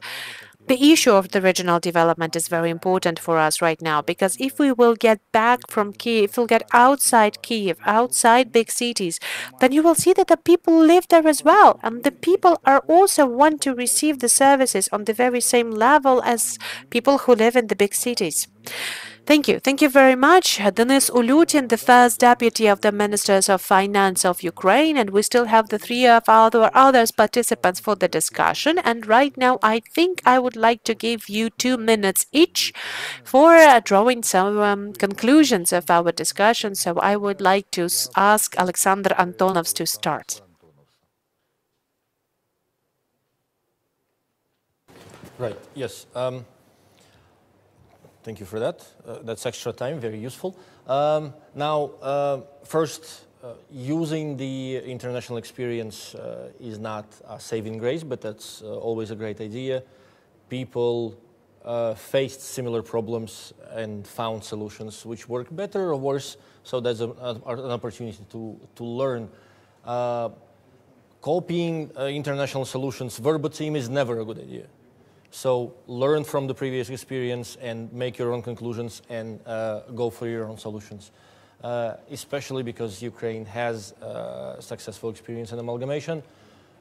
the issue of the regional development is very important for us right now, because if we will get back from Kyiv, if we'll get outside Kyiv, outside big cities, then you will see that the people live there as well. And the people are also want to receive the services on the very same level as people who live in the big cities. Thank you. Thank you very much. Denis Ulyutin, the first deputy of the Ministers of Finance of Ukraine, and we still have the 3 of other participants for the discussion. And right now, I think I would like to give you 2 minutes each for drawing some conclusions of our discussion. So I would like to ask Alexander Antonovs to start. Right. Yes. Thank you for that. That's extra time, very useful. First, using the international experience is not a saving grace, but that's always a great idea. People faced similar problems and found solutions which work better or worse, so that's an opportunity to learn. Copying international solutions verbatim is never a good idea. So learn from the previous experience and make your own conclusions and go for your own solutions, especially because Ukraine has successful experience in amalgamation.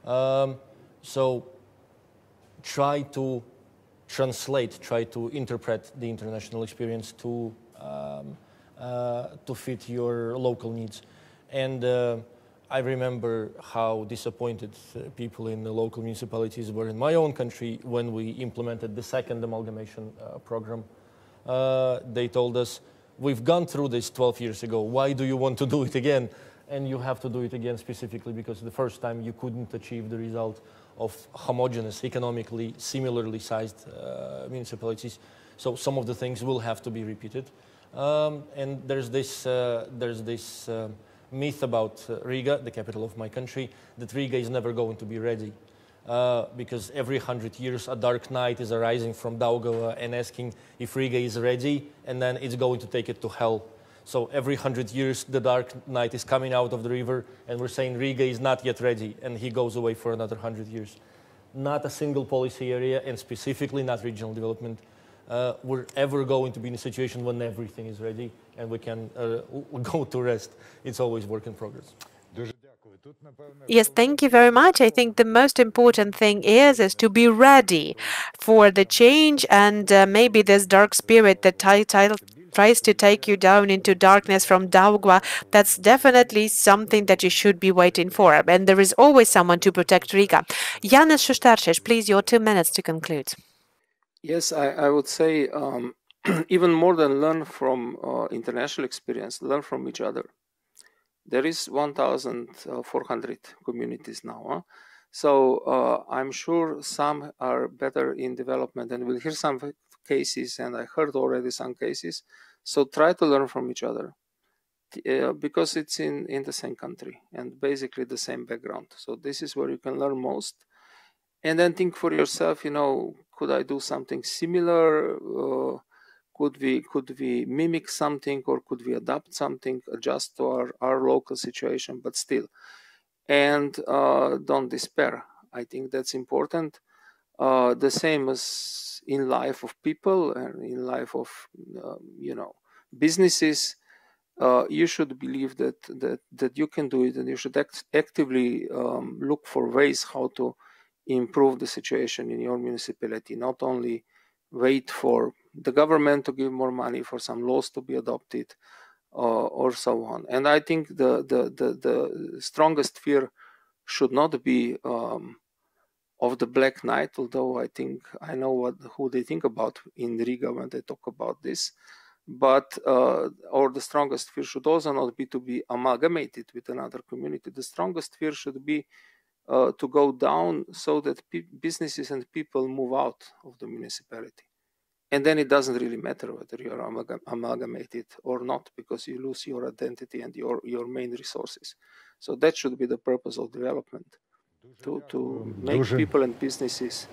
So try to translate, try to interpret the international experience to fit your local needs. And I remember how disappointed people in the local municipalities were in my own country when we implemented the second amalgamation program. They told us, we've gone through this 12 years ago. Why do you want to do it again? And you have to do it again specifically because the first time you couldn't achieve the result of homogeneous, economically similarly sized municipalities. So some of the things will have to be repeated. And there's this myth about Riga, the capital of my country, that Riga is never going to be ready. Because every 100 years a dark knight is arising from Daugava and asking if Riga is ready, and then it's going to take it to hell. So every 100 years the dark knight is coming out of the river and we're saying Riga is not yet ready, and he goes away for another 100 years. Not a single policy area, and specifically not regional development, we're ever going to be in a situation when everything is ready and we can go to rest. It's always work in progress. Yes, thank you very much. I think the most important thing is to be ready for the change, and maybe this dark spirit that tries to take you down into darkness from Daugava, that's definitely something that you should be waiting for. And there is always someone to protect Riga. Jānis Šušteršič, please, your 2 minutes to conclude. Yes, I would say even more than learn from international experience, learn from each other. There is 1,400 communities now. Huh? So I'm sure some are better in development, and we'll hear some cases, and I heard already some cases. So try to learn from each other because it's in the same country and basically the same background. So this is where you can learn most. And then think for yourself, could I do something similar? Could we mimic something, or could we adapt something, adjust to our local situation, but still. And don't despair. I think that's important. The same as in life of people and in life of, businesses. You should believe that you can do it, and you should actively look for ways how to improve the situation in your municipality, not only wait for the government to give more money, for some laws to be adopted, or so on. And I think the strongest fear should not be of the Black Knight, although I know who they think about in Riga when they talk about this. But or the strongest fear should also not be to be amalgamated with another community. The strongest fear should be to go down so that businesses and people move out of the municipality. And then it doesn't really matter whether you are amalgamated or not, because you lose your identity and your main resources. So that should be the purpose of development, to make people and businesses.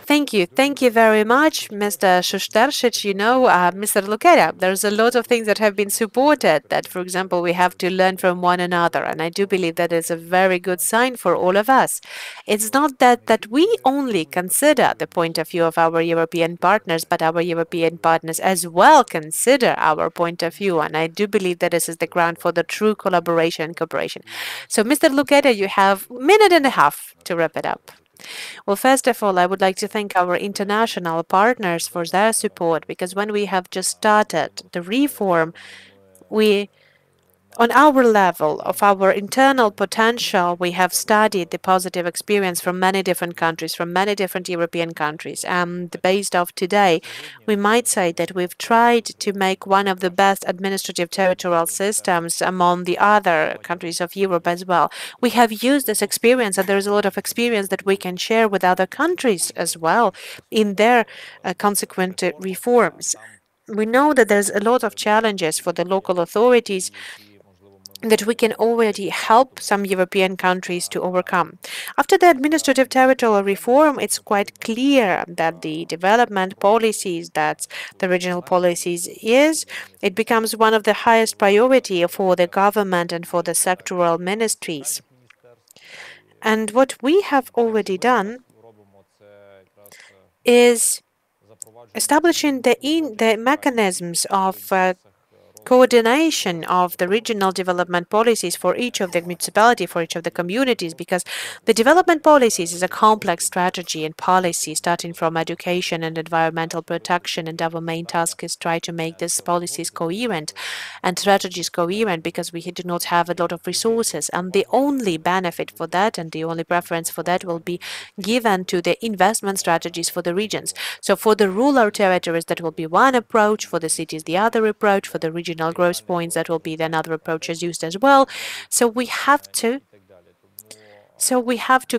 Thank you. Thank you very much, Mr. Šušteršič. Mr. Luketa, there's a lot of things that have been supported that, for example, we have to learn from one another. And I do believe that is a very good sign for all of us. It's not that we only consider the point of view of our European partners, but our European partners as well consider our point of view. And I do believe that this is the ground for the true collaboration and cooperation. So, Mr. Luketa, you have a minute and a half to wrap it up. Well, first of all, I would like to thank our international partners for their support, because when we have just started the reform, on our level of our internal potential, we have studied the positive experience from many different countries, from many different European countries. And based off today, we might say that we've tried to make one of the best administrative territorial systems among the other countries of Europe as well. We have used this experience, and there is a lot of experience that we can share with other countries as well in their consequent reforms. We know that there's a lot of challenges for the local authorities that we can already help some European countries to overcome. After the administrative territorial reform, it's quite clear that the development policies, that the regional policies it becomes one of the highest priority for the government and for the sectoral ministries. And what we have already done is establishing the mechanisms of coordination of the regional development policies for each of the municipality, for each of the communities, because the development policies is a complex strategy and policy starting from education and environmental protection, and our main task is try to make these policies coherent and strategies coherent, because we do not have a lot of resources, and the only benefit for that and the only preference for that will be given to the investment strategies for the regions. So for the rural territories, that will be one approach, for the cities the other approach, for the regional growth points that will be then other approaches used as well. So we have to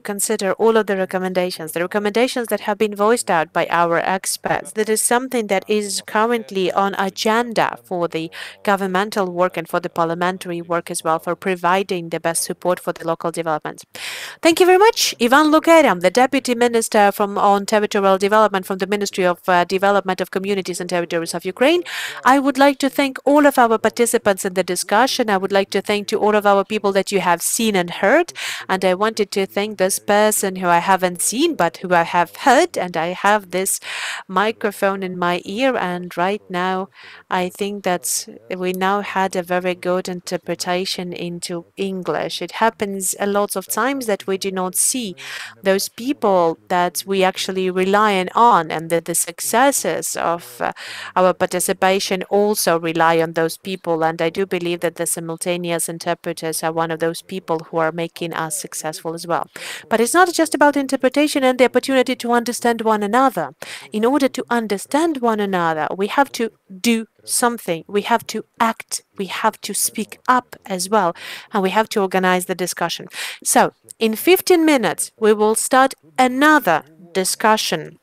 consider all of the recommendations that have been voiced out by our experts. That is something that is currently on agenda for the governmental work and for the parliamentary work as well, for providing the best support for the local development. Thank you very much. Ivan Lukeram, the Deputy Minister on Territorial Development from the Ministry of Development of Communities and Territories of Ukraine. I would like to thank all of our participants in the discussion. I would like to thank to all of our people that you have seen and heard. And I wanted to thank this person who I haven't seen, but who I have heard. And I have this microphone in my ear. And right now, I think that we now had a very good interpretation into English. It happens a lot of times that we do not see those people that we actually rely on, and that the successes of our participation also rely on those people. And I do believe that the simultaneous interpreters are one of those people who are making us successful as well. But it's not just about interpretation and the opportunity to understand one another. In order to understand one another, we have to do something. We have to act. We have to speak up as well. And we have to organize the discussion. So, in 15 minutes, we will start another discussion.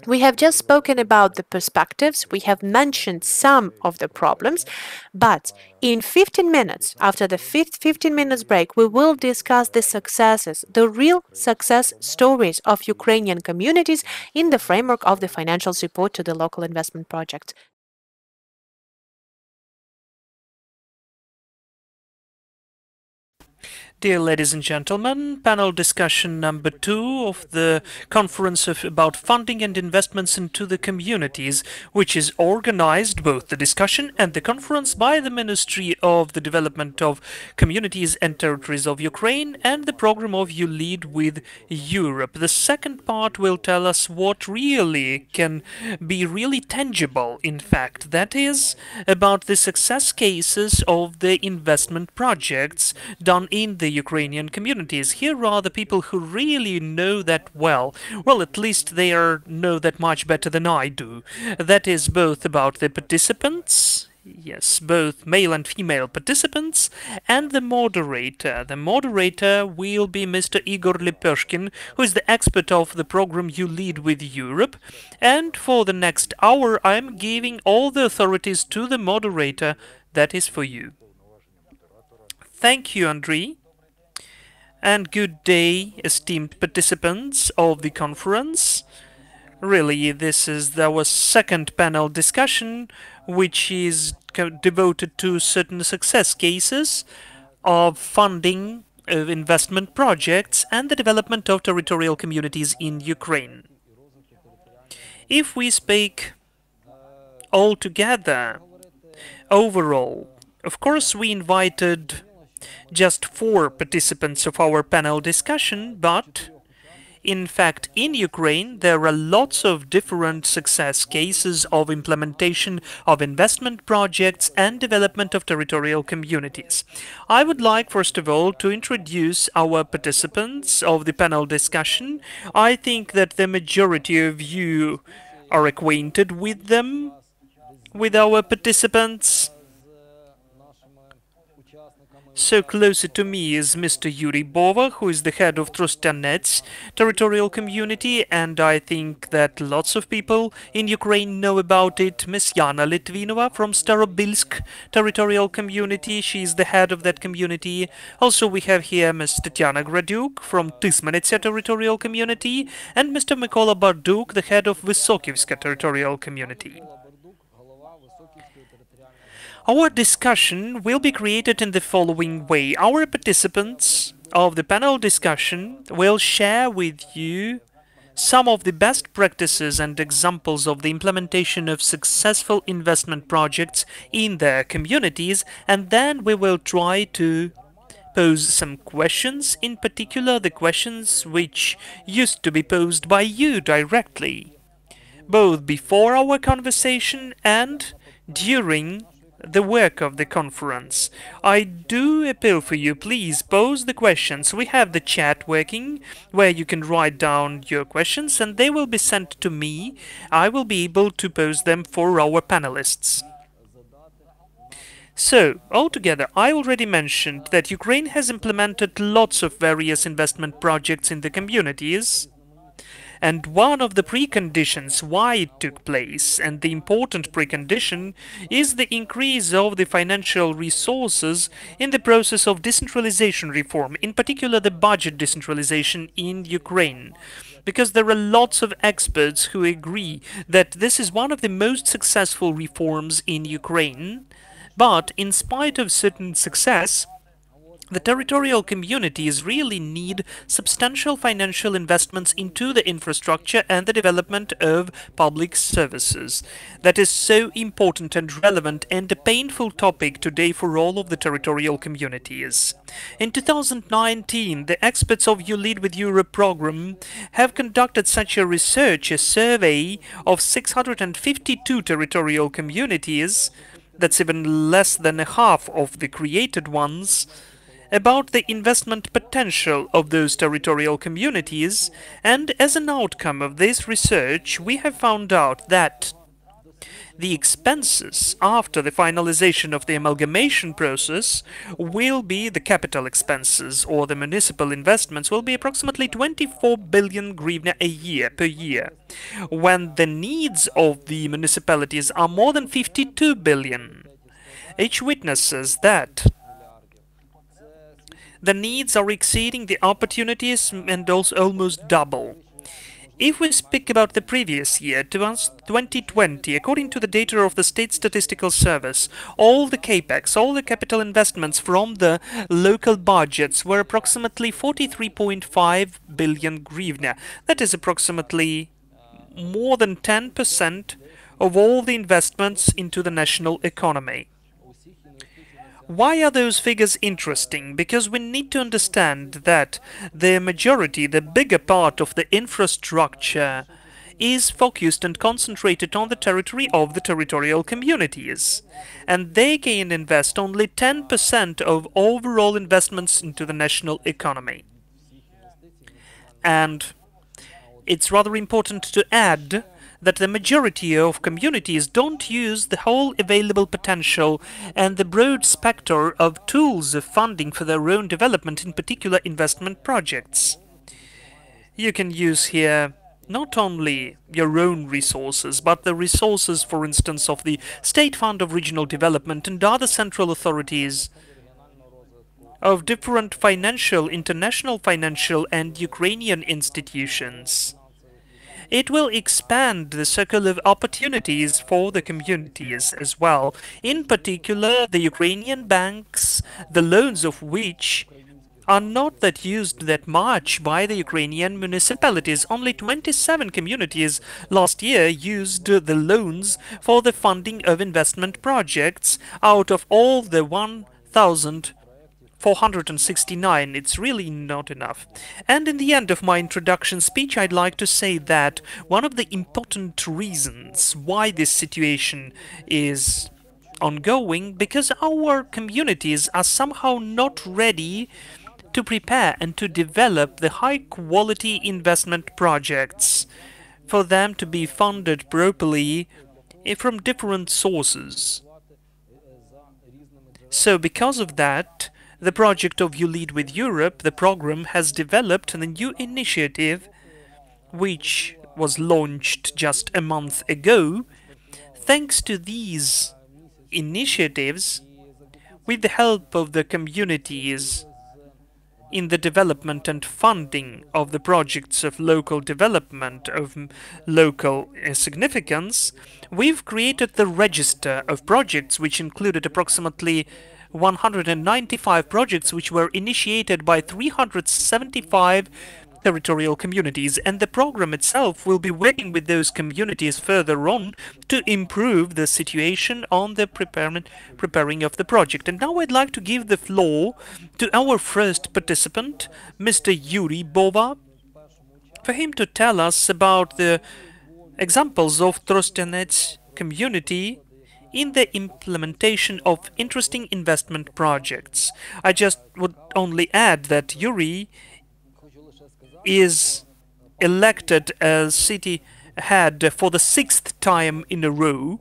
We have just spoken about the perspectives, we have mentioned some of the problems, but in 15 minutes, after the 15 minutes break, we will discuss the successes, the real success stories of Ukrainian communities in the framework of the financial support to the local investment project. Dear ladies and gentlemen, panel discussion number 2 of the conference about funding and investments into the communities, which is organized, both the discussion and the conference, by the Ministry of the Development of Communities and Territories of Ukraine and the program of You Lead with Europe. The second part will tell us what really can be really tangible, in fact, that is about the success cases of the investment projects done in the Ukrainian communities. Here are the people who really know that well. Well, at least they know that much better than I do. That is both about the participants, yes, both male and female participants, and the moderator. The moderator will be Mr. Igor Lepeshkin, who is the expert of the program You Lead with Europe. And for the next hour, I'm giving all the authorities to the moderator. That is for you. Thank you, Andriy. And good day, esteemed participants of the conference. Really, this is our second panel discussion, which is devoted to certain success cases of funding of investment projects and the development of territorial communities in Ukraine. If we speak all together, overall, of course, we invited just 4 participants of our panel discussion, but in fact, in Ukraine, there are lots of different success cases of implementation of investment projects and development of territorial communities. I would like, first of all, to introduce our participants of the panel discussion. I think that the majority of you are acquainted with them, with our participants. So closer to me is Mr. Yuri Bova, who is the head of Trostianets territorial community, and I think that lots of people in Ukraine know about it. Ms. Yana Litvinova from Starobilsk territorial community, she is the head of that community. Also we have here Ms. Tatiana Gradyuk from Tysmanetsia territorial community, and Mr. Mykola Barduk, the head of Vysokivska territorial community. Our discussion will be created in the following way. Our participants of the panel discussion will share with you some of the best practices and examples of the implementation of successful investment projects in their communities, and then we will try to pose some questions, in particular the questions which used to be posed by you directly, both before our conversation and during the work of the conference. I do appeal for you, please pose the questions. We have the chat working where you can write down your questions and they will be sent to me. I will be able to pose them for our panelists. So, altogether, I already mentioned that Ukraine has implemented lots of various investment projects in the communities. And one of the preconditions why it took place, and the important precondition, is the increase of the financial resources in the process of decentralization reform, in particular the budget decentralization in Ukraine. Because there are lots of experts who agree that this is one of the most successful reforms in Ukraine, but in spite of certain success, the territorial communities really need substantial financial investments into the infrastructure and the development of public services. That is so important and relevant and a painful topic today for all of the territorial communities. In 2019, the experts of You Lead with Europe program have conducted such a research, a survey of 652 territorial communities, that's even less than a half of the created ones, about the investment potential of those territorial communities, and as an outcome of this research, we have found out that the expenses after the finalization of the amalgamation process will be the capital expenses, or the municipal investments will be approximately 24 billion hryvnia a year, per year, when the needs of the municipalities are more than 52 billion. Each witnesses that the needs are exceeding the opportunities and also almost double. If we speak about the previous year, 2020, according to the data of the State Statistical Service, all the capex, all the capital investments from the local budgets were approximately 43.5 billion hryvnia. That is approximately more than 10% of all the investments into the national economy. Why are those figures interesting? Because we need to understand that the majority, the bigger part of the infrastructure is focused and concentrated on the territory of the territorial communities. And they can invest only 10% of overall investments into the national economy. And it's rather important to add that the majority of communities don't use the whole available potential and the broad spectrum of tools of funding for their own development, in particular investment projects. You can use here not only your own resources, but the resources, for instance, of the State Fund of Regional Development and other central authorities, of different financial, international financial and Ukrainian institutions. It will expand the circle of opportunities for the communities as well, in particular the Ukrainian banks, the loans of which are not that used that much by the Ukrainian municipalities. Only 27 communities last year used the loans for the funding of investment projects out of all the 1,469. It's really not enough. And in the end of my introduction speech, I'd like to say that one of the important reasons why this situation is ongoing, because our communities are somehow not ready to prepare and to develop the high-quality investment projects for them to be funded properly from different sources. So because of that, the project of You Lead with Europe, the program, has developed a new initiative which was launched just a month ago. Thanks to these initiatives, with the help of the communities in the development and funding of the projects of local development, of local significance, we've created the register of projects, which included approximately 195 projects which were initiated by 375 territorial communities, and the program itself will be working with those communities further on to improve the situation on the preparing of the project. And now I'd like to give the floor to our first participant, Mr. Yuri Bova, for him to tell us about the examples of Trostianets community in the implementation of interesting investment projects. I just would only add that Yuri is elected as city head for the 6th time in a row,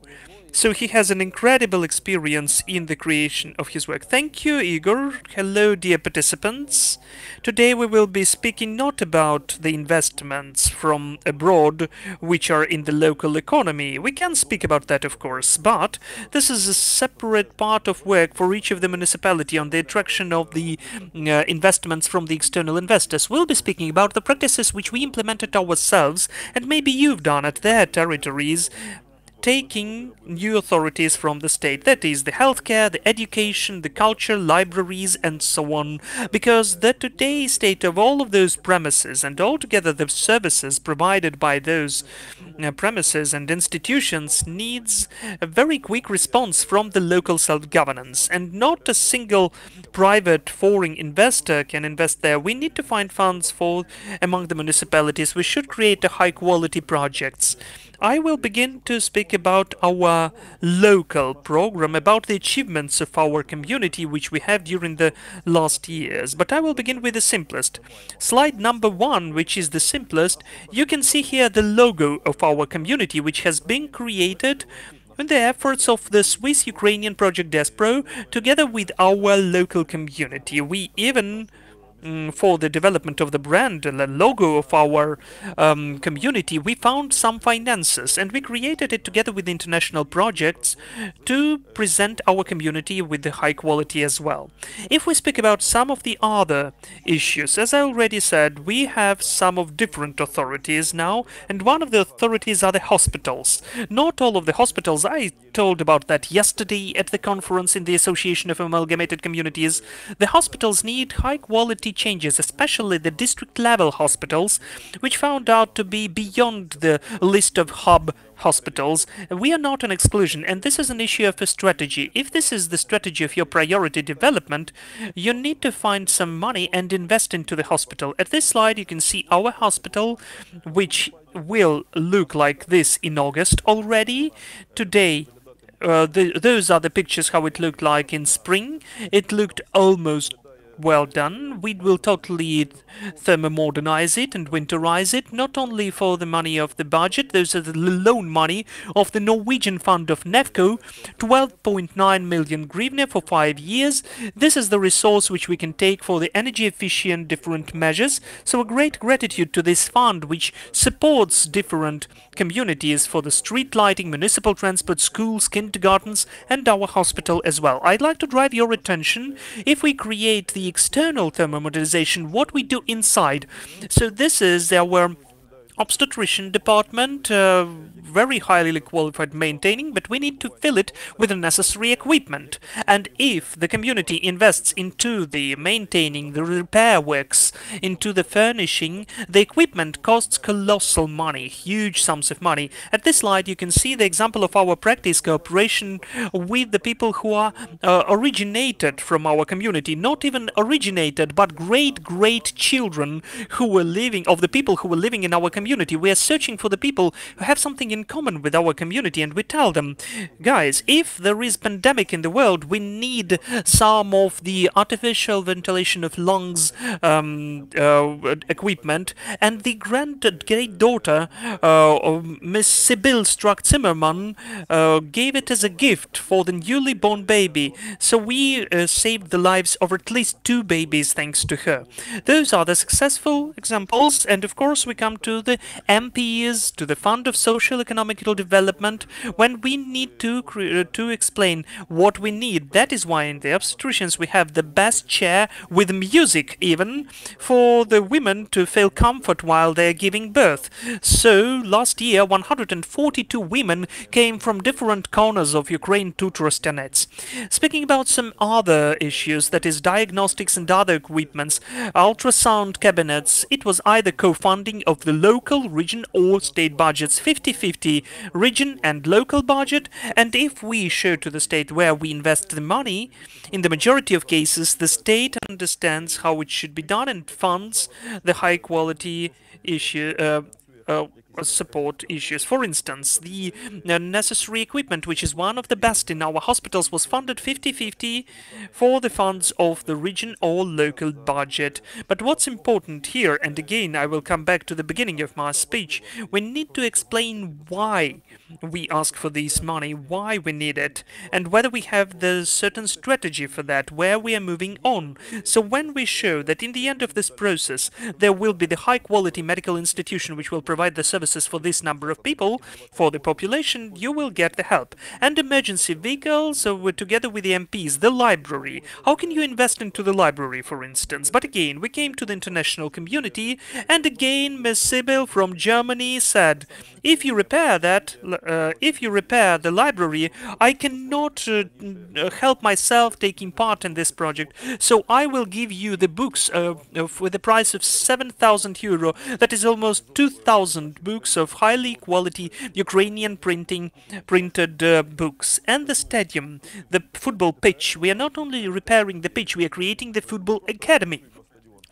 so he has an incredible experience in the creation of his work. Thank you, Igor. Hello, dear participants. Today we will be speaking not about the investments from abroad which are in the local economy. We can speak about that, of course, but this is a separate part of work for each of the municipality on the attraction of the investments from the external investors. We'll be speaking about the practices which we implemented ourselves, and maybe you've done at their territories, taking new authorities from the state, that is, the healthcare, the education, the culture, libraries, and so on, because the today's state of all of those premises and altogether the services provided by those premises and institutions needs a very quick response from the local self-governance, and not a single private foreign investor can invest there. We need to find funds for among the municipalities. We should create a high-quality projects. I will begin to speak about our local program, about the achievements of our community which we have during the last years. But I will begin with the simplest. Slide number 1, which is the simplest, you can see here the logo of our community, which has been created in the efforts of the Swiss-Ukrainian project DESPRO together with our local community. We even for the development of the brand, the logo of our community, we found some finances, and we created it together with international projects to present our community with the high quality as well. If we speak about some of the other issues, as I already said, we have some of different authorities now, and one of the authorities are the hospitals. Not all of the hospitals, I told about that yesterday at the conference in the Association of Amalgamated Communities. The hospitals need high quality changes, especially the district level hospitals, which found out to be beyond the list of hub hospitals. We are not an exclusion, and this is an issue of a strategy. If this is the strategy of your priority development, you need to find some money and invest into the hospital. At this slide you can see our hospital, which will look like this in August already. Today those are the pictures how it looked like in spring. It looked almost well done. We will totally thermomodernize it and winterize it, not only for the money of the budget, those are the loan money of the Norwegian fund of NEFCO, 12.9 million hryvnia for 5 years. This is the resource which we can take for the energy efficient different measures. So a great gratitude to this fund which supports different communities for the street lighting, municipal transport, schools, kindergartens, and our hospital as well. I'd like to drive your attention, if we create the external thermomodernization, what we do inside. So this is our obstetrician department, very highly qualified maintaining, but we need to fill it with the necessary equipment. And if the community invests into the maintaining, the repair works, into the furnishing, the equipment costs colossal money, huge sums of money. At this slide you can see the example of our practice cooperation with the people who are originated from our community, not even originated, but great children who were living, of the people who were living in our community. We are searching for the people who have something in common with our community, and we tell them, guys, if there is pandemic in the world, we need some of the artificial ventilation of lungs equipment. And the great daughter, Miss Sibyl Struck-Zimmerman, gave it as a gift for the newly born baby. So we saved the lives of at least 2 babies thanks to her. Those are the successful examples, and of course we come to the the MPs, to the Fund of Social Economical Development, when we need to explain what we need. That is why in the obstetricians we have the best chair with music even for the women to feel comfort while they're giving birth. So last year 142 women came from different corners of Ukraine to Trostianets. Speaking about some other issues, that is diagnostics and other equipments, ultrasound cabinets, it was either co-funding of the local, region or state budgets, 50-50 region and local budget, and if we show to the state where we invest the money, in the majority of cases the state understands how it should be done and funds the high quality support issues. For instance, the necessary equipment, which is one of the best in our hospitals, was funded 50-50 for the funds of the region or local budget. But what's important here, and again I will come back to the beginning of my speech, we need to explain why we ask for this money, why we need it, and whether we have the certain strategy for that, where we are moving on. So when we show that in the end of this process there will be the high quality medical institution which will provide the services for this number of people, for the population, you will get the help. And emergency vehicles, so together with the MPs, the library. How can you invest into the library, for instance? But again, we came to the international community, and again Ms. Sibyl from Germany said, if you repair that, if you repair the library, I cannot help myself taking part in this project, so I will give you the books with the price of 7,000 euro. That is almost 2,000 books of highly quality Ukrainian printed books. And the stadium, the football pitch, we are not only repairing the pitch, we are creating the football academy.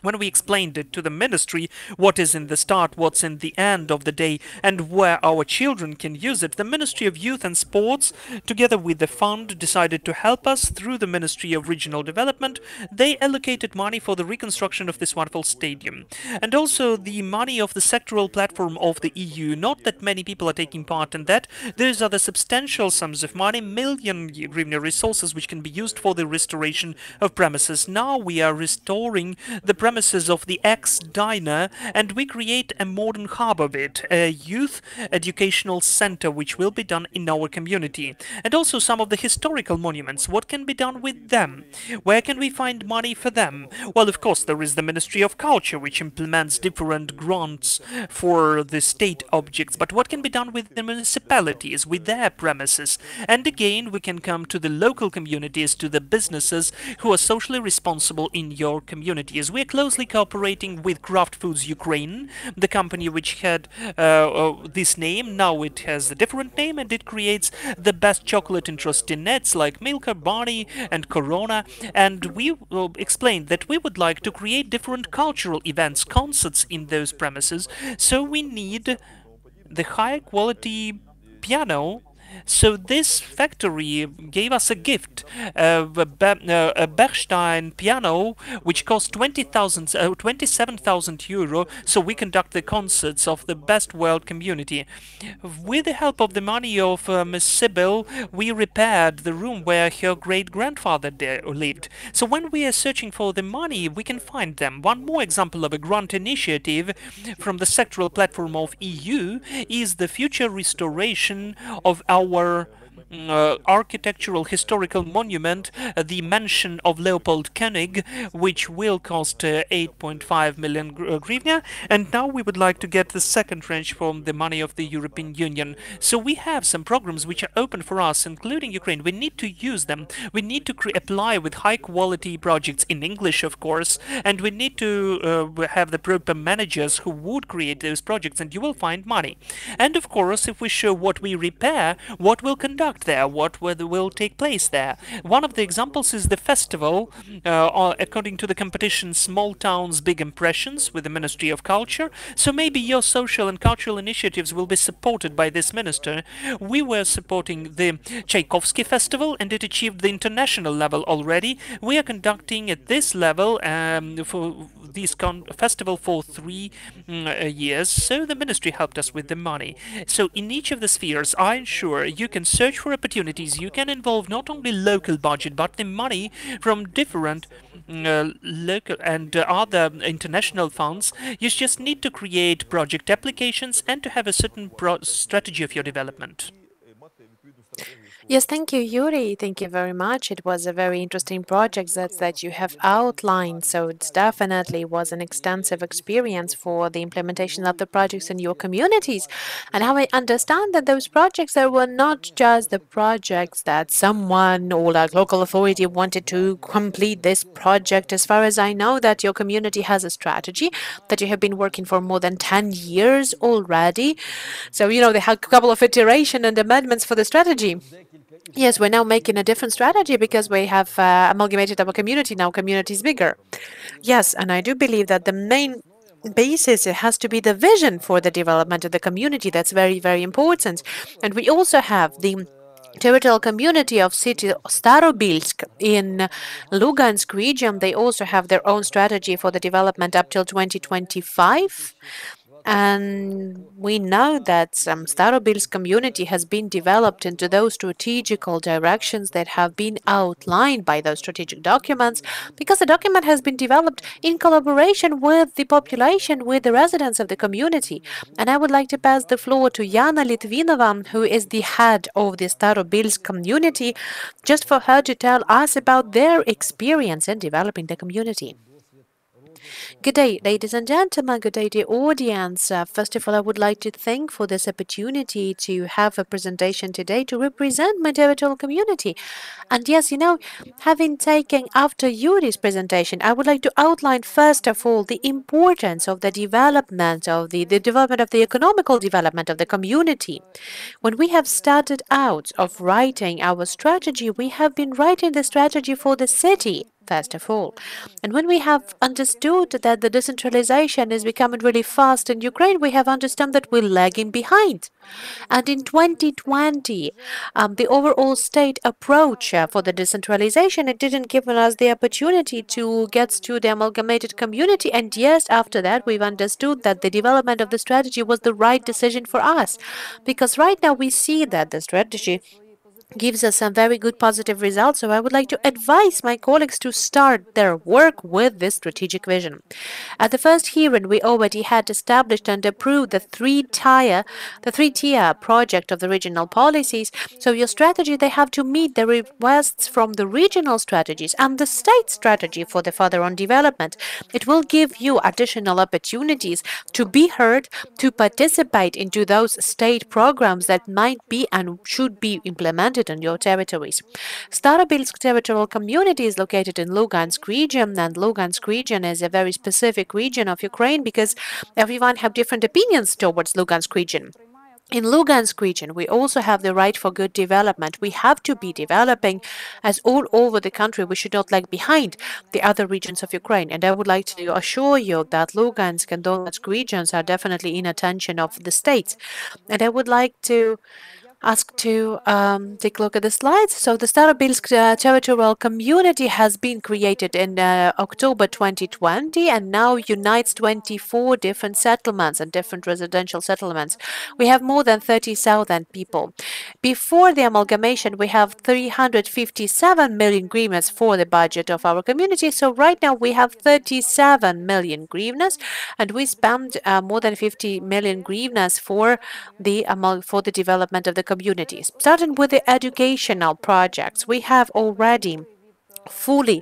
When we explained it to the ministry, what is in the start, what's in the end of the day, and where our children can use it, the Ministry of Youth and Sports, together with the fund, decided to help us through the Ministry of Regional Development. They allocated money for the reconstruction of this wonderful stadium. And also the money of the sectoral platform of the EU. Not that many people are taking part in that. Those are the substantial sums of money, million hryvnia resources, which can be used for the restoration of premises. Now we are restoring the premises of the ex-diner, and we create a modern hub of it, a youth educational center, which will be done in our community. And also some of the historical monuments, what can be done with them? Where can we find money for them? Well, of course, there is the Ministry of Culture, which implements different grants for the state objects, but what can be done with the municipalities, with their premises? And again, we can come to the local communities, to the businesses who are socially responsible in your communities. We are closely cooperating with Kraft Foods Ukraine, the company which had this name. Now it has a different name, and it creates the best chocolate in Trostianets like Milka, Barney and Corona. And we explained that we would like to create different cultural events, concerts in those premises, so we need the high quality piano. So this factory gave us a gift, a Bechstein piano, which cost 27,000 euro, so we conduct the concerts of the best world community. With the help of the money of Miss Sibyl, we repaired the room where her great-grandfather lived. So when we are searching for the money, we can find them. One more example of a grant initiative from the sectoral platform of EU is the future restoration of our architectural historical monument, the mansion of Leopold Koenig, which will cost 8.5 million hryvnia, and now we would like to get the second tranche from the money of the European Union. So we have some programs which are open for us, including Ukraine. We need to use them. We need to apply with high quality projects in English, of course, and we need to have the proper managers who would create those projects, and you will find money. And of course, if we show what we repair, what will conduct there, what will take place there. One of the examples is the festival, according to the competition Small Towns, Big Impressions with the Ministry of Culture. So maybe your social and cultural initiatives will be supported by this minister. We were supporting the Tchaikovsky Festival, and it achieved the international level already. We are conducting at this level for this festival for 3 years, so the ministry helped us with the money. So in each of the spheres, I'm sure you can search search for opportunities, you can involve not only local budget, but the money from different local and other international funds. You just need to create project applications and to have a certain strategy of your development. Yes, thank you, Yuri. Thank you very much. It was a very interesting project that you have outlined. So it definitely was an extensive experience for the implementation of the projects in your communities. And how I understand that those projects, they were not just the projects that someone or like local authority wanted to complete this project. As far as I know, that your community has a strategy that you have been working for more than 10 years already. So, you know, they had a couple of iteration and amendments for the strategy. Yes, we're now making a different strategy because we have amalgamated our community. Now community is bigger. Yes, and I do believe that the main basis, it has to be the vision for the development of the community. That's very, very important. And we also have the territorial community of city Starobilsk in Lugansk region. They also have their own strategy for the development up till 2025. And we know that Starobilsk community has been developed into those strategical directions that have been outlined by those strategic documents, because the document has been developed in collaboration with the population, with the residents of the community. And I would like to pass the floor to Yana Litvinova, who is the head of the Starobilsk community, just for her to tell us about their experience in developing the community. Good day, ladies and gentlemen. Good day, dear audience. First of all, I would like to thank for this opportunity to have a presentation today to represent my territorial community. And yes, you know, having taken after Yuri's presentation, I would like to outline first of all the importance of the development of the development of the economical development of the community. When we have started out of writing our strategy, we have been writing the strategy for the city, first of all. And when we have understood that the decentralization is becoming really fast in Ukraine, we have understood that we're lagging behind. And in 2020, the overall state approach for the decentralization, it didn't give us the opportunity to get to the amalgamated community. And yes, after that, we've understood that the development of the strategy was the right decision for us. Because right now we see that the strategy gives us some very good positive results. So I would like to advise my colleagues to start their work with this strategic vision. At the first hearing, we already had established and approved the three-tier project of the regional policies. So your strategy, they have to meet the requests from the regional strategies and the state strategy for the further on development. It will give you additional opportunities to be heard, to participate into those state programs that might be and should be implemented on your territories. Starobilsk territorial community is located in Lugansk region, and Lugansk region is a very specific region of Ukraine because everyone have different opinions towards Lugansk region. In Lugansk region, we also have the right for good development. We have to be developing as all over the country. We should not lag behind the other regions of Ukraine. And I would like to assure you that Lugansk and Donetsk regions are definitely in attention of the states. And I would like to ask to take a look at the slides. So the Starobilsk territorial community has been created in October 2020 and now unites 24 different settlements and different residential settlements. We have more than 30,000 people. Before the amalgamation, we have 357 million hryvnias for the budget of our community. So right now we have 37 million hryvnias, and we spend more than 50 million hryvnias for the development of the communities. Starting with the educational projects, we have already fully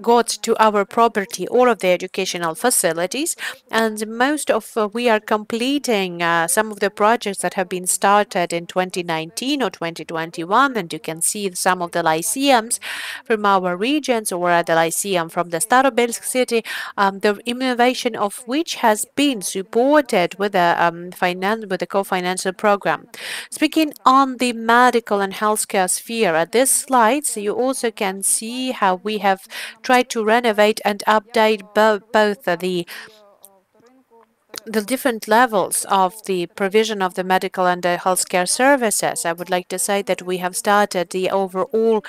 got to our property all of the educational facilities, and most of we are completing some of the projects that have been started in 2019 or 2021, and you can see some of the lyceums from our regions or the lyceum from the Starobilsk city, the innovation of which has been supported with a co-financial program. Speaking on the medical and healthcare sphere, at this slide, so you also can see how we have tried to renovate and update both the the different levels of the provision of the medical and the healthcare services. I would like to say that we have started the overall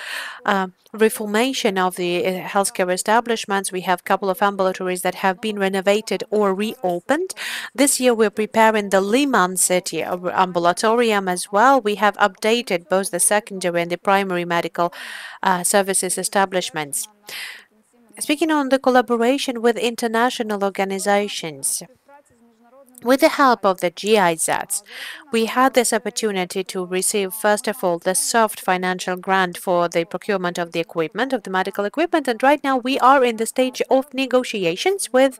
reformation of the healthcare establishments. We have a couple of ambulatories that have been renovated or reopened. This year we're preparing the Liman City ambulatorium as well. We have updated both the secondary and the primary medical services establishments. Speaking on the collaboration with international organizations, with the help of the GIZ, we had this opportunity to receive, first of all, the soft financial grant for the procurement of the equipment, of the medical equipment, and right now we are in the stage of negotiations with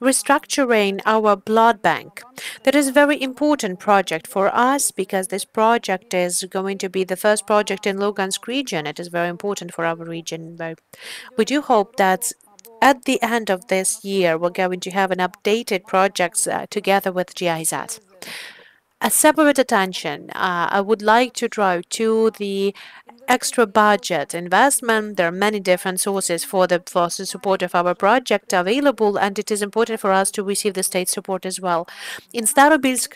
restructuring our blood bank. That is a very important project for us because this project is going to be the first project in Lugansk region. It is very important for our region. We do hope that at the end of this year, we're going to have an updated project together with GIZ. A separate attention I would like to draw to the extra budget investment. There are many different sources for the support of our project available, and it is important for us to receive the state support as well. In Starobilsk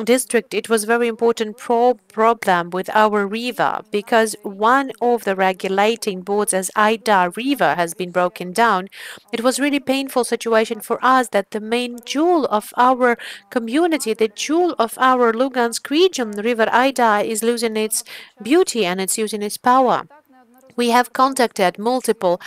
district, it was very important problem with our river because one of the regulating boards as Aida River has been broken down. It was really painful situation for us that the main jewel of our community, the jewel of our Lugansk region, River Aida, is losing its beauty and it's using its power. We have contacted multiple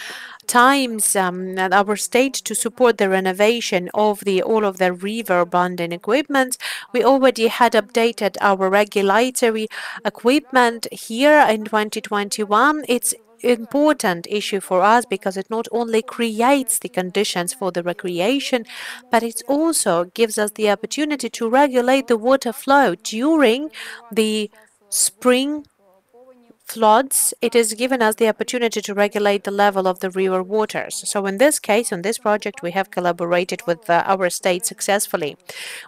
times our state to support the renovation of all of the river bonding equipment. We already had updated our regulatory equipment here in 2021. It's important issue for us because it not only creates the conditions for the recreation, but it also gives us the opportunity to regulate the water flow during the spring floods. It has given us the opportunity to regulate the level of the river waters. So in this case, on this project, we have collaborated with our state successfully.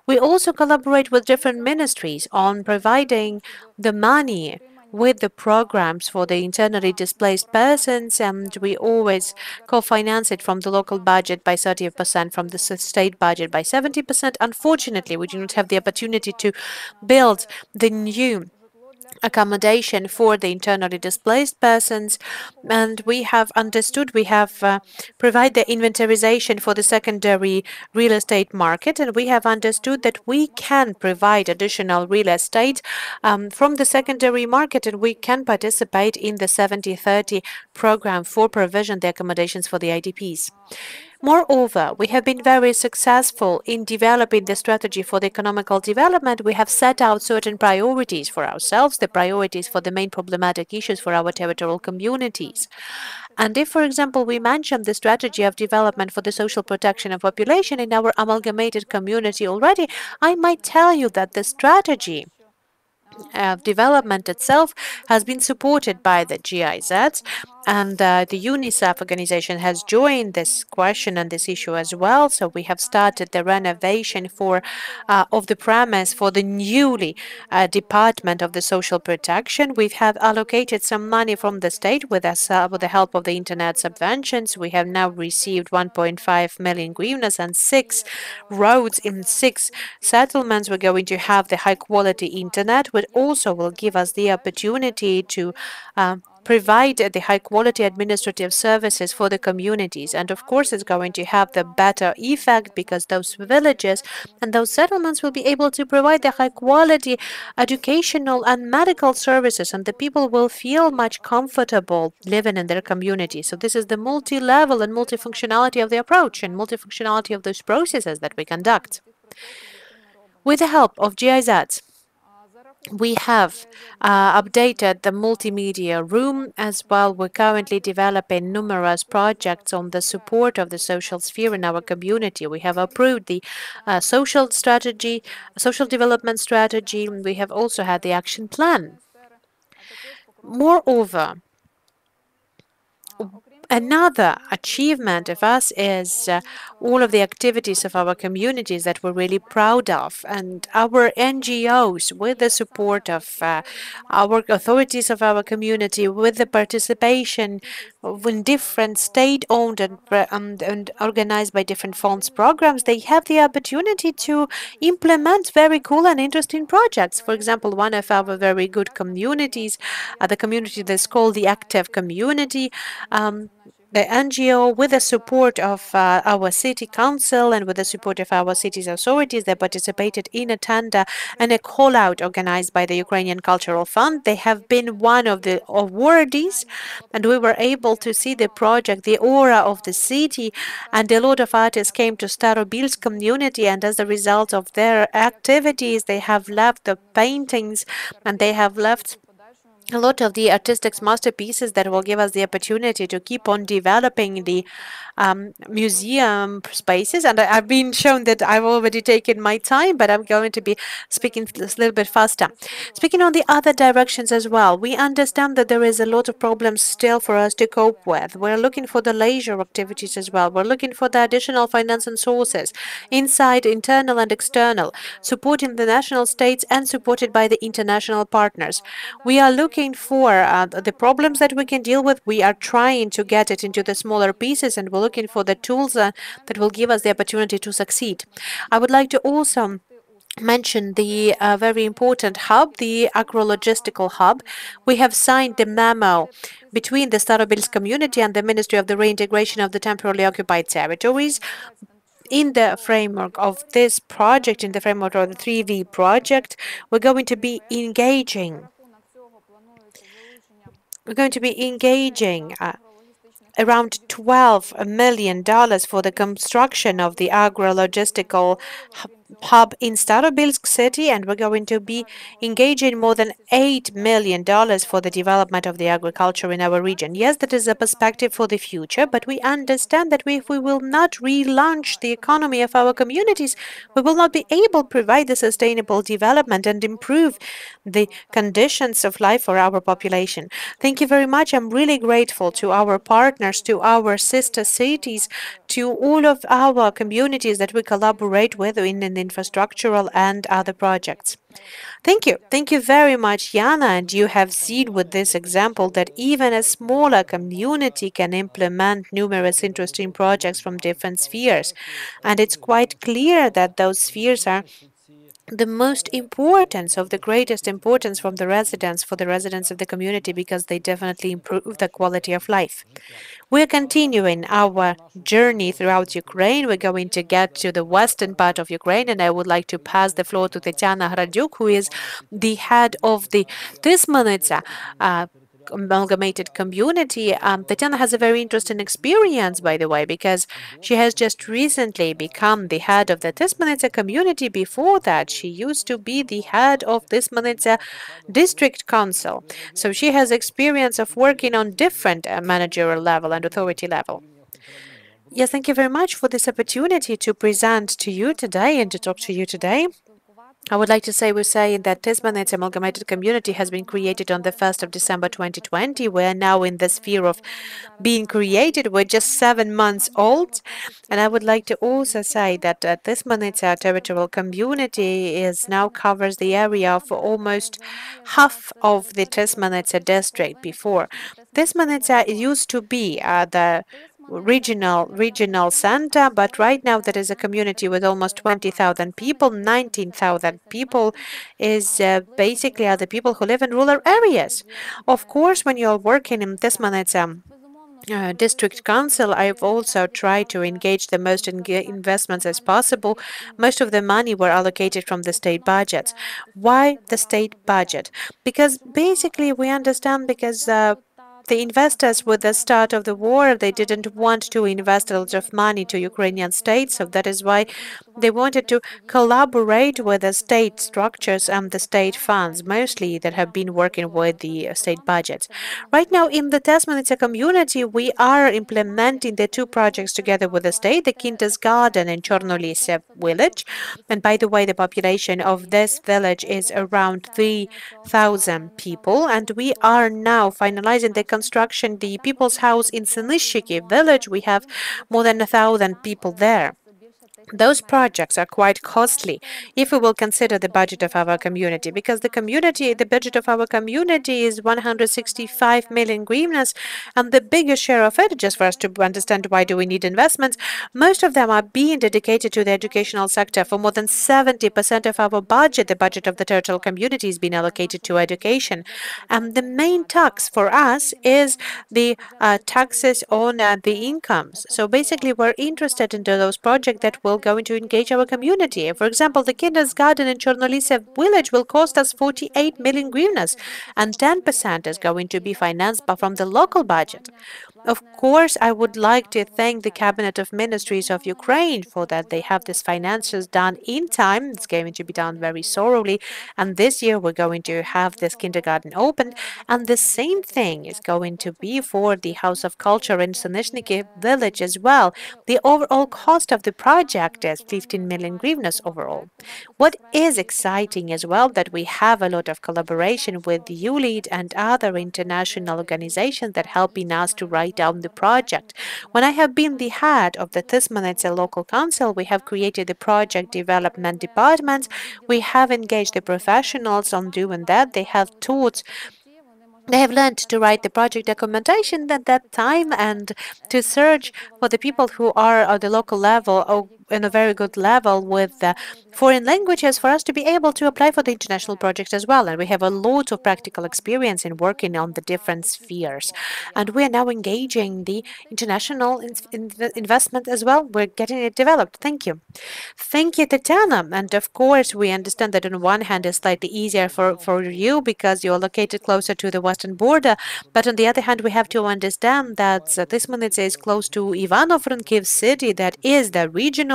We also collaborate with different ministries on providing the money with the programs for the internally displaced persons, and we always co-finance it from the local budget by 30%, from the state budget by 70%. Unfortunately, we do not have the opportunity to build the new accommodation for the internally displaced persons, and we have understood, we have provided the inventarization for the secondary real estate market, and we have understood that we can provide additional real estate from the secondary market, and we can participate in the 70-30 program for provision the accommodations for the IDPs. Moreover, we have been very successful in developing the strategy for the economical development. We have set out certain priorities for ourselves, the priorities for the main problematic issues for our territorial communities. And if, for example, we mention the strategy of development for the social protection of population in our amalgamated community already, I might tell you that the strategy development itself has been supported by the GIZ, and the UNICEF organization has joined this question and this issue as well. So we have started the renovation of the premise for the newly Department of the Social Protection. We have allocated some money from the state with the help of the internet subventions. We have now received 1.5 million hryvnias and 6 roads in 6 settlements. We're going to have the high quality internet, which also will give us the opportunity to provide the high-quality administrative services for the communities. And of course, it's going to have the better effect because those villages and those settlements will be able to provide the high-quality educational and medical services, and the people will feel much comfortable living in their community. So this is the multi-level and multifunctionality of the approach and multifunctionality of those processes that we conduct. With the help of GIZ, we have updated the multimedia room as well. We're currently developing numerous projects on the support of the social sphere in our community. We have approved the social development strategy. We have also had the action plan. Moreover, another achievement of us is all of the activities of our communities that we're really proud of, and our NGOs, with the support of our authorities of our community, with the participation when different state-owned and organized by different funds programs, they have the opportunity to implement very cool and interesting projects. For example, one of our very good communities, the community that's called the Active Community, the NGO, with the support of our city council and with the support of our city's authorities, they participated in a tender and a call-out organized by the Ukrainian Cultural Fund. They have been one of the awardees, and we were able to see the project, the aura of the city, and a lot of artists came to Starobilsk community, and as a result of their activities, they have left the paintings and they have left a lot of the artistic masterpieces that will give us the opportunity to keep on developing the museum spaces. And I've been shown that I've already taken my time, but I'm going to be speaking a little bit faster. Speaking on the other directions as well, we understand that there is a lot of problems still for us to cope with. We're looking for the leisure activities as well. We're looking for the additional financing sources, inside, internal and external, supporting the national states and supported by the international partners. We are looking for the problems that we can deal with. We are trying to get it into the smaller pieces, and we're looking for the tools that will give us the opportunity to succeed. I would like to also mention the very important hub, the agro-logistical hub. We have signed the memo between the Starobilsk community and the Ministry of the Reintegration of the Temporarily Occupied Territories. In the framework of this project, in the framework of the 3V project, we're going to be engaging around $12 million for the construction of the agro-logistical hub in Starobilsk city, and we're going to be engaging more than $8 million for the development of the agriculture in our region. Yes, that is a perspective for the future, but we understand that if we will not relaunch the economy of our communities, we will not be able to provide the sustainable development and improve the conditions of life for our population. Thank you very much. I'm really grateful to our partners, to our sister cities, to all of our communities that we collaborate with in infrastructural and other projects. Thank you. Thank you very much, Jana. And you have seen with this example that even a smaller community can implement numerous interesting projects from different spheres. And it's quite clear that those spheres are the most importance of the greatest importance from the residents, for the residents of the community, because they definitely improve the quality of life. We're continuing our journey throughout Ukraine. We're going to get to the western part of Ukraine, and I would like to pass the floor to Tetiana Hradyuk, who is the head of the Tismanitsa amalgamated community. Tatiana has a very interesting experience, by the way, because she has just recently become the head of the Tismanitsa community. Before that, she used to be the head of Tismanitsa district council. So she has experience of working on different managerial level and authority level. Yes, thank you very much for this opportunity to present to you today and to talk to you today. I would like to say we're saying that Tismanitsa amalgamated community has been created on the 1st of December 2020. We're now in the sphere of being created. We're just 7 months old. And I would like to also say that Tismanitsa territorial community now covers the area of almost half of the Tismanitsa district before. Tismanitsa used to be the regional center, but right now there is a community with almost 20,000 people. 19,000 people is basically are the people who live in rural areas. Of course, when you're working in Tismanitsa district council, I've also tried to engage the most investments as possible. Most of the money were allocated from the state budgets. Why the state budget? Because basically we understand because the investors, with the start of the war, they didn't want to invest a lot of money to Ukrainian states, so that is why they wanted to collaborate with the state structures and the state funds, mostly that have been working with the state budgets. Right now, in the Tismanitsa community, we are implementing the two projects together with the state, the Kintas Garden and Chornolise village. And by the way, the population of this village is around 3,000 people, and we are now finalizing the construction, the People's House in Sinishiki village. We have more than 1,000 people there. those projects are quite costly if we will consider the budget of our community, because the budget of our community is 165 million hryvnias, and the biggest share of it, just for us to understand why do we need investments, most of them are being dedicated to the educational sector. For more than 70% of our budget, the budget of the territorial community is being allocated to education. And the main tax for us is the taxes on the incomes. So basically, we're interested in those projects that will going to engage our community. For example, the kindergarten in Chornolise village will cost us 48 million hryvnias, and 10% is going to be financed from the local budget. Of course, I would like to thank the Cabinet of Ministries of Ukraine for that. They have this finances done in time. It's going to be done very thoroughly. And this year, we're going to have this kindergarten opened. And the same thing is going to be for the House of Culture in Sonechniki village as well. The overall cost of the project is 15 million hryvnias overall. What is exciting as well that we have a lot of collaboration with ULEAD and other international organizations that helping us to write down the project. When I have been the head of the Tismanets local council, we have created the project development department. We have engaged the professionals on doing that. They have learned to write the project documentation at that time and to search for the people who are at the local level or in a very good level with foreign languages for us to be able to apply for the international projects as well. And we have a lot of practical experience in working on the different spheres. And we are now engaging the international investment as well. We're getting it developed. Thank you. Thank you, Tatiana. And of course, we understand that on one hand, it's slightly easier for you because you're located closer to the western border. But on the other hand, we have to understand that Tismanets is close to Ivano-Frankivsk city, that is the regional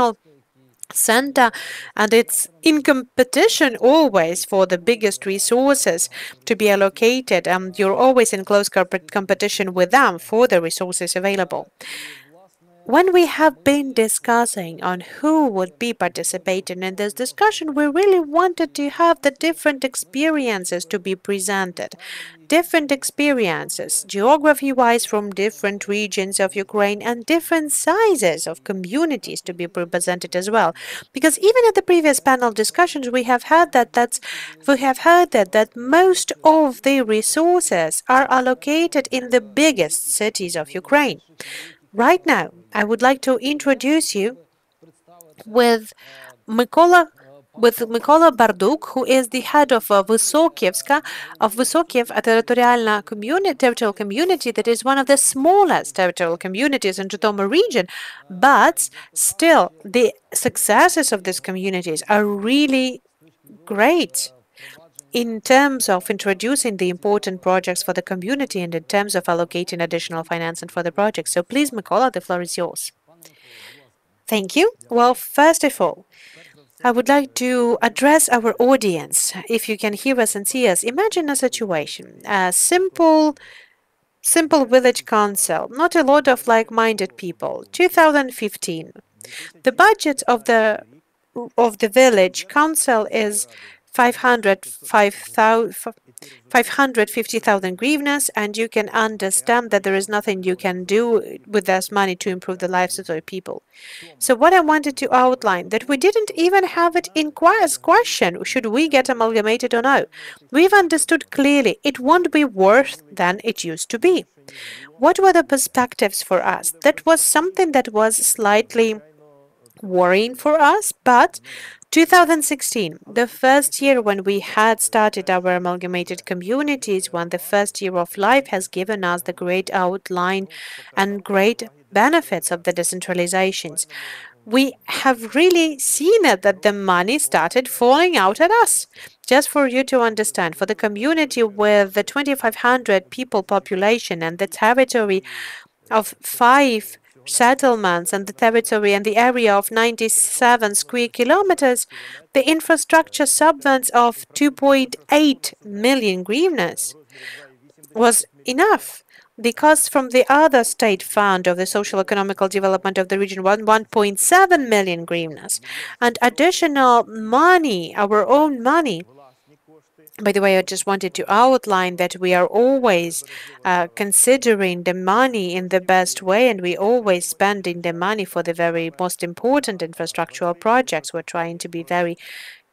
center, and it's in competition always for the biggest resources to be allocated. You're always in close competition with them for the resources available. When we have been discussing on who would be participating in this discussion, we really wanted to have the different experiences to be presented. Different experiences, geography-wise, from different regions of Ukraine, and different sizes of communities to be represented as well. Because even at the previous panel discussions, we have heard that most of the resources are allocated in the biggest cities of Ukraine. Right now, I would like to introduce you with Mykola Barduk, who is the head of Vysokivka, a territorial community that is one of the smallest territorial communities in Zhytomyr region. But still, the successes of these communities are really great in terms of introducing the important projects for the community and in terms of allocating additional financing for the project. So please, Mykola, the floor is yours. Thank you. Well, first of all, I would like to address our audience. If you can hear us and see us, imagine a situation, a simple village council, not a lot of like-minded people. 2015. The budget of the village council is 550,000 hryvnias, and you can understand that there is nothing you can do with this money to improve the lives of the people. So what I wanted to outline, that we didn't even have it in question, should we get amalgamated or no. We've understood clearly it won't be worse than it used to be. What were the perspectives for us? That was something that was slightly worrying for us, but 2016, the first year when we had started our amalgamated communities, when the first year of life has given us the great outline and great benefits of the decentralizations. We have really seen it that the money started falling out at us. Just for you to understand, for the community with the 2,500 people population and the territory of 5 settlements and the territory and the area of 97 square kilometers, the infrastructure subvents of 2.8 million hryvnias was enough, because from the other state fund of the social economical development of the region 1.7 million hryvnias, and additional money, our own money, By the way, I just wanted to outline that we are always considering the money in the best way, and we always spending the money for the very most important infrastructural projects. We're trying to be very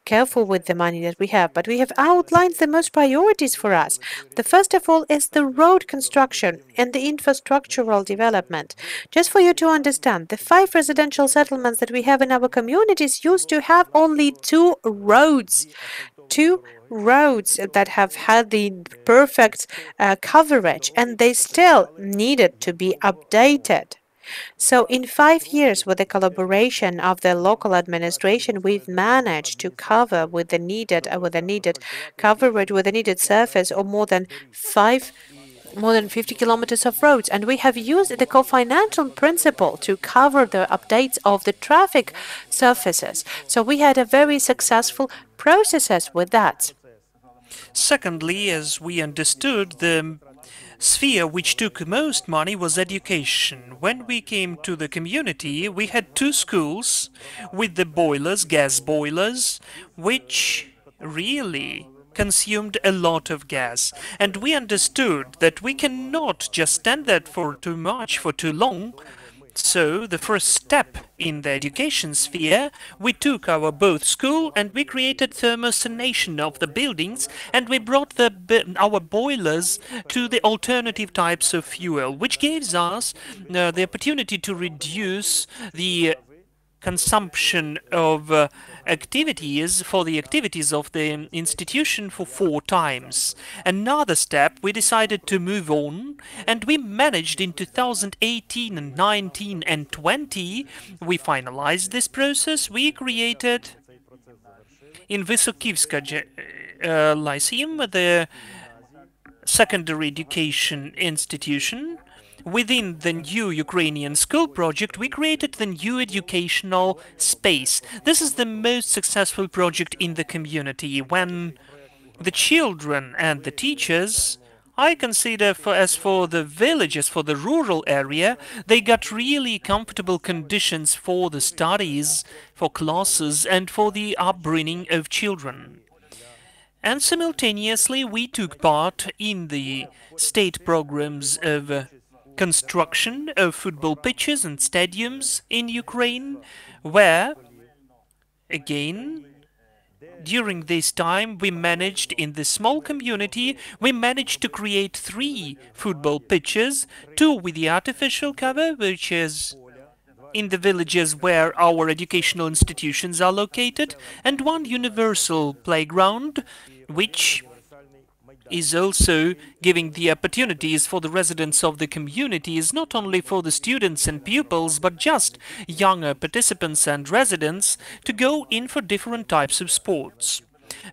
careful with the money that we have, but we have outlined the most priorities for us. The first of all is the road construction and the infrastructural development. Just for you to understand, the 5 residential settlements that we have in our communities used to have only 2 roads. 2 roads that have had the perfect coverage, and they still needed to be updated. So in 5 years, with the collaboration of the local administration, we've managed to cover with the needed coverage, with the needed surface, or more than 50 kilometers of roads, and we have used the co-financial principle to cover the updates of the traffic surfaces. So we had a very successful processes with that. Secondly, as we understood, the sphere which took most money was education. When we came to the community, we had 2 schools with the boilers, gas boilers, which really consumed a lot of gas. And we understood that we cannot just stand there for too long. So the first step in the education sphere, we took our both school and we created thermosonation of the buildings, and we brought our boilers to the alternative types of fuel, which gives us the opportunity to reduce the consumption of activities for the activities of the institution for 4 times. Another step, we decided to move on, and we managed in 2018 and 19 and 20, we finalized this process. We created in Vysokivska Lyceum, the secondary education institution. Within the new Ukrainian school project, we created the new educational space. This is the most successful project in the community, when the children and the teachers, I consider as for the villages, for the rural area, they got really comfortable conditions for the studies, for classes, and for the upbringing of children. And simultaneously, we took part in the state programs of construction of football pitches and stadiums in Ukraine, where, again, during this time, we managed, in this small community, we managed to create 3 football pitches, 2 with the artificial cover, which is in the villages where our educational institutions are located, and 1 universal playground, which is also giving the opportunities for the residents of the communities, not only for the students and pupils, but just younger participants and residents, to go in for different types of sports.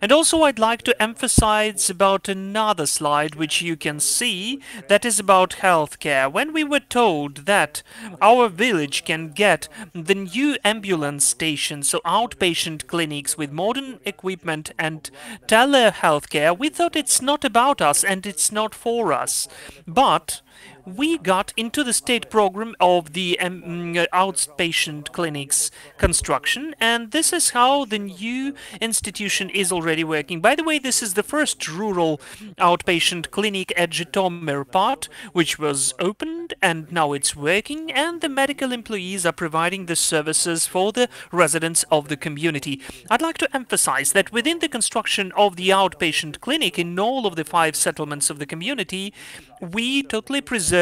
And also I'd like to emphasize about another slide which you can see, that is about healthcare. When we were told that our village can get the new ambulance stations, so outpatient clinics with modern equipment and telehealthcare, we thought it's not about us and it's not for us. But we got into the state program of the outpatient clinics construction, and this is how the new institution is already working. By the way, this is the first rural outpatient clinic at Zhytomyr part, which was opened and now it's working, and the medical employees are providing the services for the residents of the community. I'd like to emphasize that within the construction of the outpatient clinic in all of the 5 settlements of the community, we totally preserved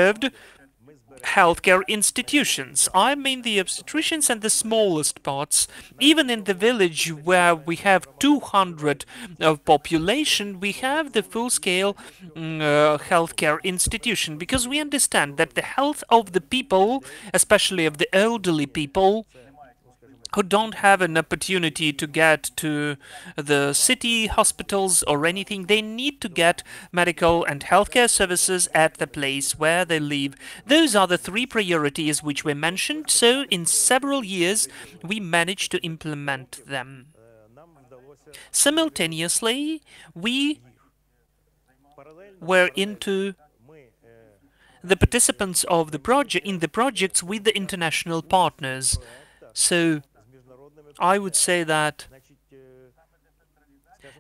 healthcare institutions. I mean the obstetricians and the smallest parts. Even in the village where we have 200 of population, we have the full-scale healthcare institution, because we understand that the health of the people, especially of the elderly people, who don't have an opportunity to get to the city hospitals or anything, they need to get medical and healthcare services at the place where they live. Those are the 3 priorities which were mentioned, so in several years we managed to implement them. Simultaneously, we were into the participants of the project in the projects with the international partners. So I would say that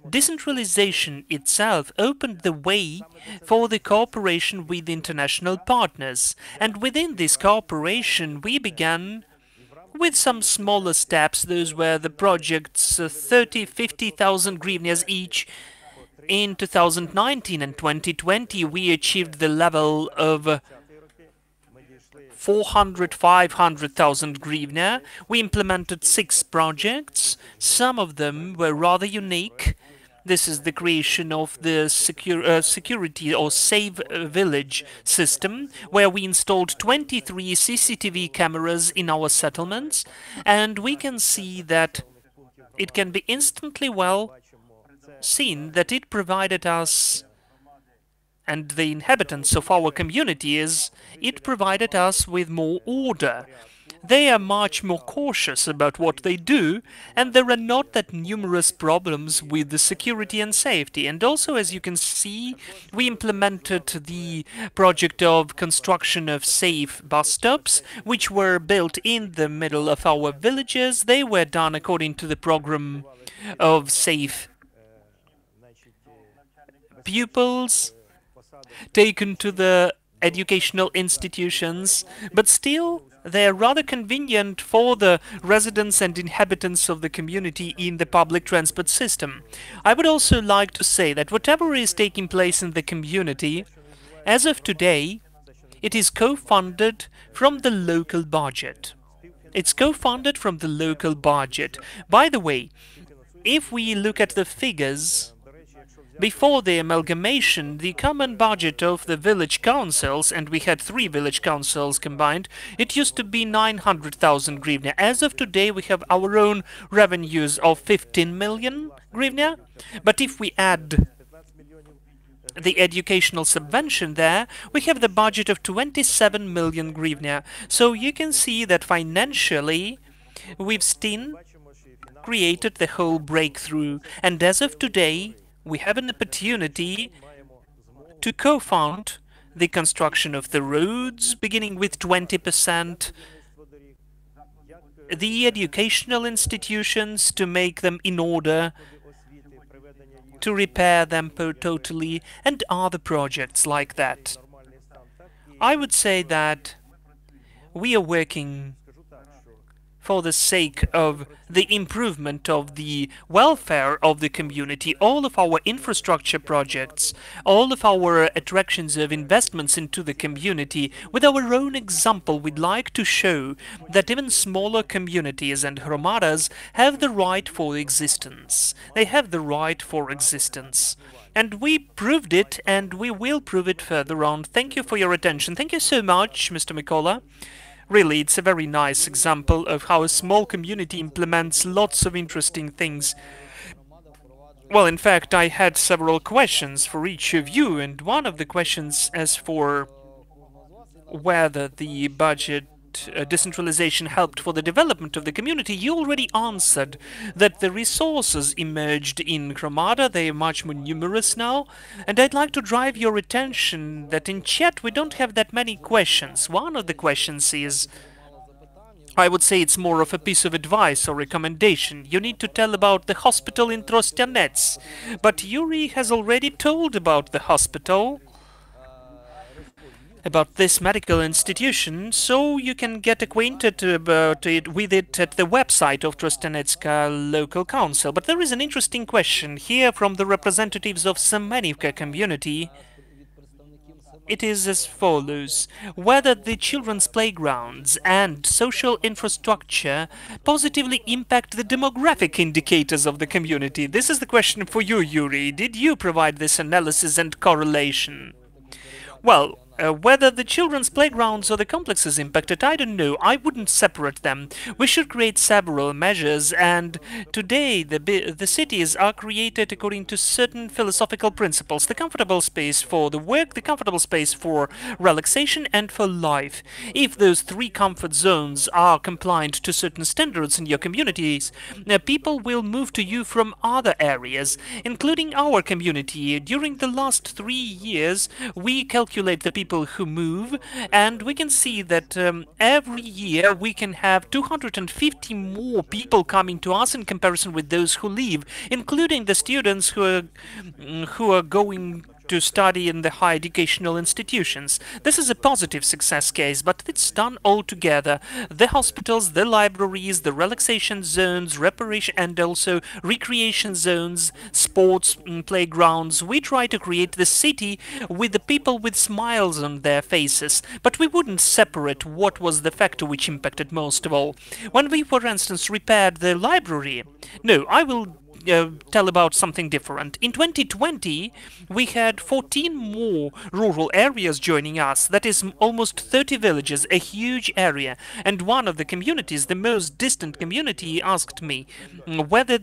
Decentralization itself opened the way for the cooperation with international partners, and within this cooperation we began with some smaller steps. Those were the projects 50,000 hryvnias each. In 2019 and 2020 we achieved the level of 500,000 hryvnia. We implemented 6 projects. Some of them were rather unique. This is the creation of the security or Safe Village system, where we installed 23 CCTV cameras in our settlements, and we can see that it can be instantly seen that it provided us and the inhabitants of our communities, it provided us with more order. They are much more cautious about what they do, and there are not that numerous problems with the security and safety. And also, as you can see, we implemented the project of construction of safe bus stops, which were built in the middle of our villages. They were done according to the program of safe pupils taken to the educational institutions, but still they are rather convenient for the residents and inhabitants of the community in the public transport system. I would also like to say that whatever is taking place in the community, as of today, it is co-funded from the local budget. It's co-funded from the local budget. By the way, if we look at the figures, before the amalgamation, the common budget of the village councils, and we had 3 village councils combined, it used to be 900,000 hryvnia. As of today, we have our own revenues of 15 million hryvnia. But if we add the educational subvention there, we have the budget of 27 million hryvnia. So you can see that financially, we've still created the whole breakthrough. And as of today, we have an opportunity to co-fund the construction of the roads, beginning with 20%, the educational institutions to make them in order, to repair them totally, and other projects like that. I would say that we are working for the sake of the improvement of the welfare of the community. All of our infrastructure projects, all of our attractions of investments into the community, with our own example, we'd like to show that even smaller communities and hromadas have the right for existence. They have the right for existence. And we proved it, and we will prove it further on. Thank you for your attention. Thank you so much, Mr. Mykola. Really, it's a very nice example of how a small community implements lots of interesting things. Well, in fact, I had several questions for each of you, and one of the questions as for whether the budget decentralization helped for the development of the community, you already answered that the resources emerged in Hromada. They are much more numerous now, and I'd like to drive your attention that in chat we don't have that many questions. One of the questions is, I would say it's more of a piece of advice or recommendation. You need to tell about the hospital in Trostianets, but Yuri has already told about the hospital, about this medical institution, so you can get acquainted with it at the website of Trostianetska local council. But there is an interesting question here from the representatives of Semenivka community. It is as follows: whether the children's playgrounds and social infrastructure positively impact the demographic indicators of the community. This is the question for you, Yuri. Did you provide this analysis and correlation? Well, whether the children's playgrounds or the complexes impacted, I don't know. I wouldn't separate them. We should create several measures, and today the cities are created according to certain philosophical principles. The comfortable space for the work, the comfortable space for relaxation, and for life. If those 3 comfort zones are compliant to certain standards in your communities, people will move to you from other areas, including our community. During the last 3 years, we calculate the people people who move, and we can see that every year we can have 250 more people coming to us in comparison with those who leave, including the students who are going to study in the higher educational institutions. This is a positive success case, but it's done all together. The hospitals, the libraries, the relaxation zones, reparation and also recreation zones, sports playgrounds. We try to create the city with the people with smiles on their faces, but we wouldn't separate what was the factor which impacted most of all. When we, for instance, repaired the library, no, I will tell about something different. In 2020, we had 14 more rural areas joining us. That is almost 30 villages, a huge area. And one of the communities, the most distant community, asked me whether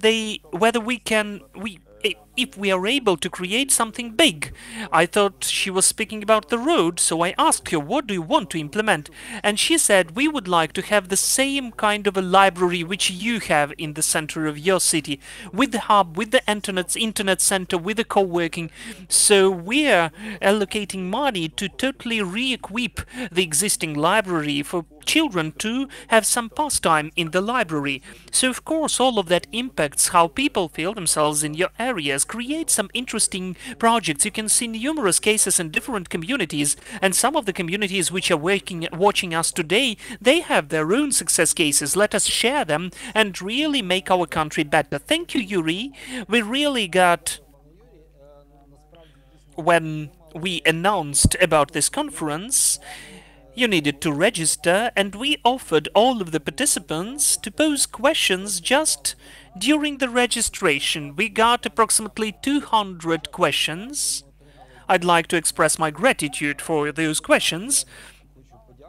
if we are able to create something big. I thought she was speaking about the road, so I asked her, what do you want to implement? And she said, we would like to have the same kind of a library which you have in the center of your city, with the hub, with the internet center, with the co-working. So we're allocating money to totally re-equip the existing library for children to have some pastime in the library. So of course all of that impacts how people feel themselves in your areas, create some interesting projects. You can see numerous cases in different communities, and some of the communities which are watching us today, they have their own success cases. Let us share them and really make our country better. Thank you, Yuri. We really got, when we announced about this conference, you needed to register, and we offered all of the participants to pose questions just during the registration. We got approximately 200 questions. I'd like to express my gratitude for those questions.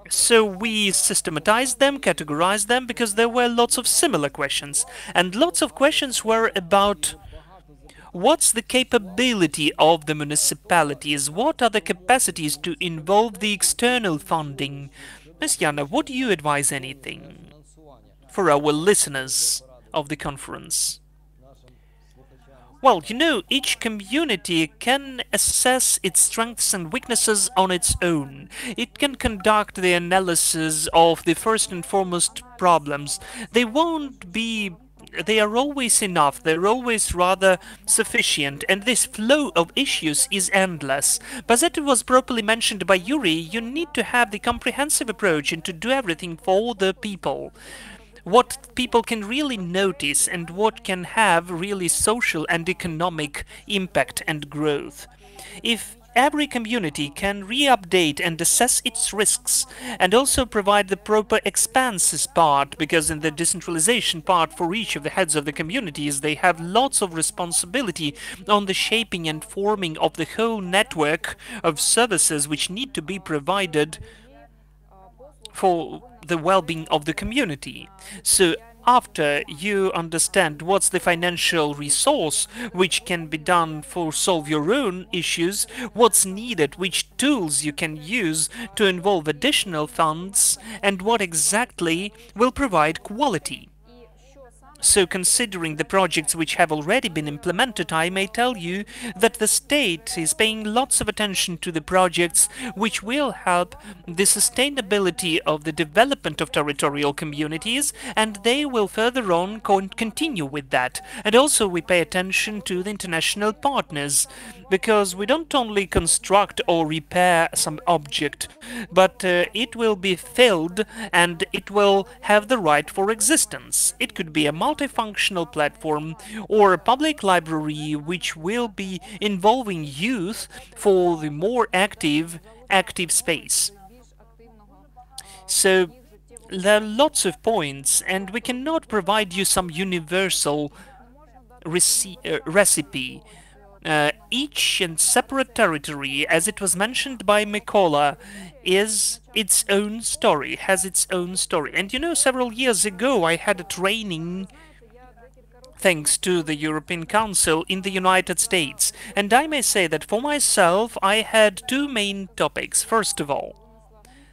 So we systematized them, categorized them, because there were lots of similar questions. And lots of questions were about what's the capability of the municipalities? What are the capacities to involve the external funding? Ms. Yana, would you advise anything for our listeners of the conference? Well, you know, each community can assess its strengths and weaknesses on its own. It can conduct the analysis of the first and foremost problems. They are always enough, they're always rather sufficient, and this flow of issues is endless. But as it was properly mentioned by Yuri, you need to have the comprehensive approach and to do everything for the people. What people can really notice and what can have really social and economic impact and growth. If every community can re-update and assess its risks and also provide the proper expenses part, because in the decentralization part for each of the heads of the communities, they have lots of responsibility on the shaping and forming of the whole network of services which need to be provided for the well-being of the community. So after you understand what's the financial resource which can be done for solve your own issues, what's needed, which tools you can use to involve additional funds, and what exactly will provide quality. So considering the projects which have already been implemented, I may tell you that the state is paying lots of attention to the projects which will help the sustainability of the development of territorial communities, and they will further on continue with that. And also we pay attention to the international partners, because we don't only construct or repair some object, but it will be filled and it will have the right for existence. It could be a multifunctional platform or a public library which will be involving youth for the more active space. So there are lots of points, and we cannot provide you some universal recipe. Each and separate territory, as it was mentioned by Mykola, is its own story, has its own story. And you know, several years ago I had a training, thanks to the European Council, in the United States. And I may say that for myself I had two main topics. First of all,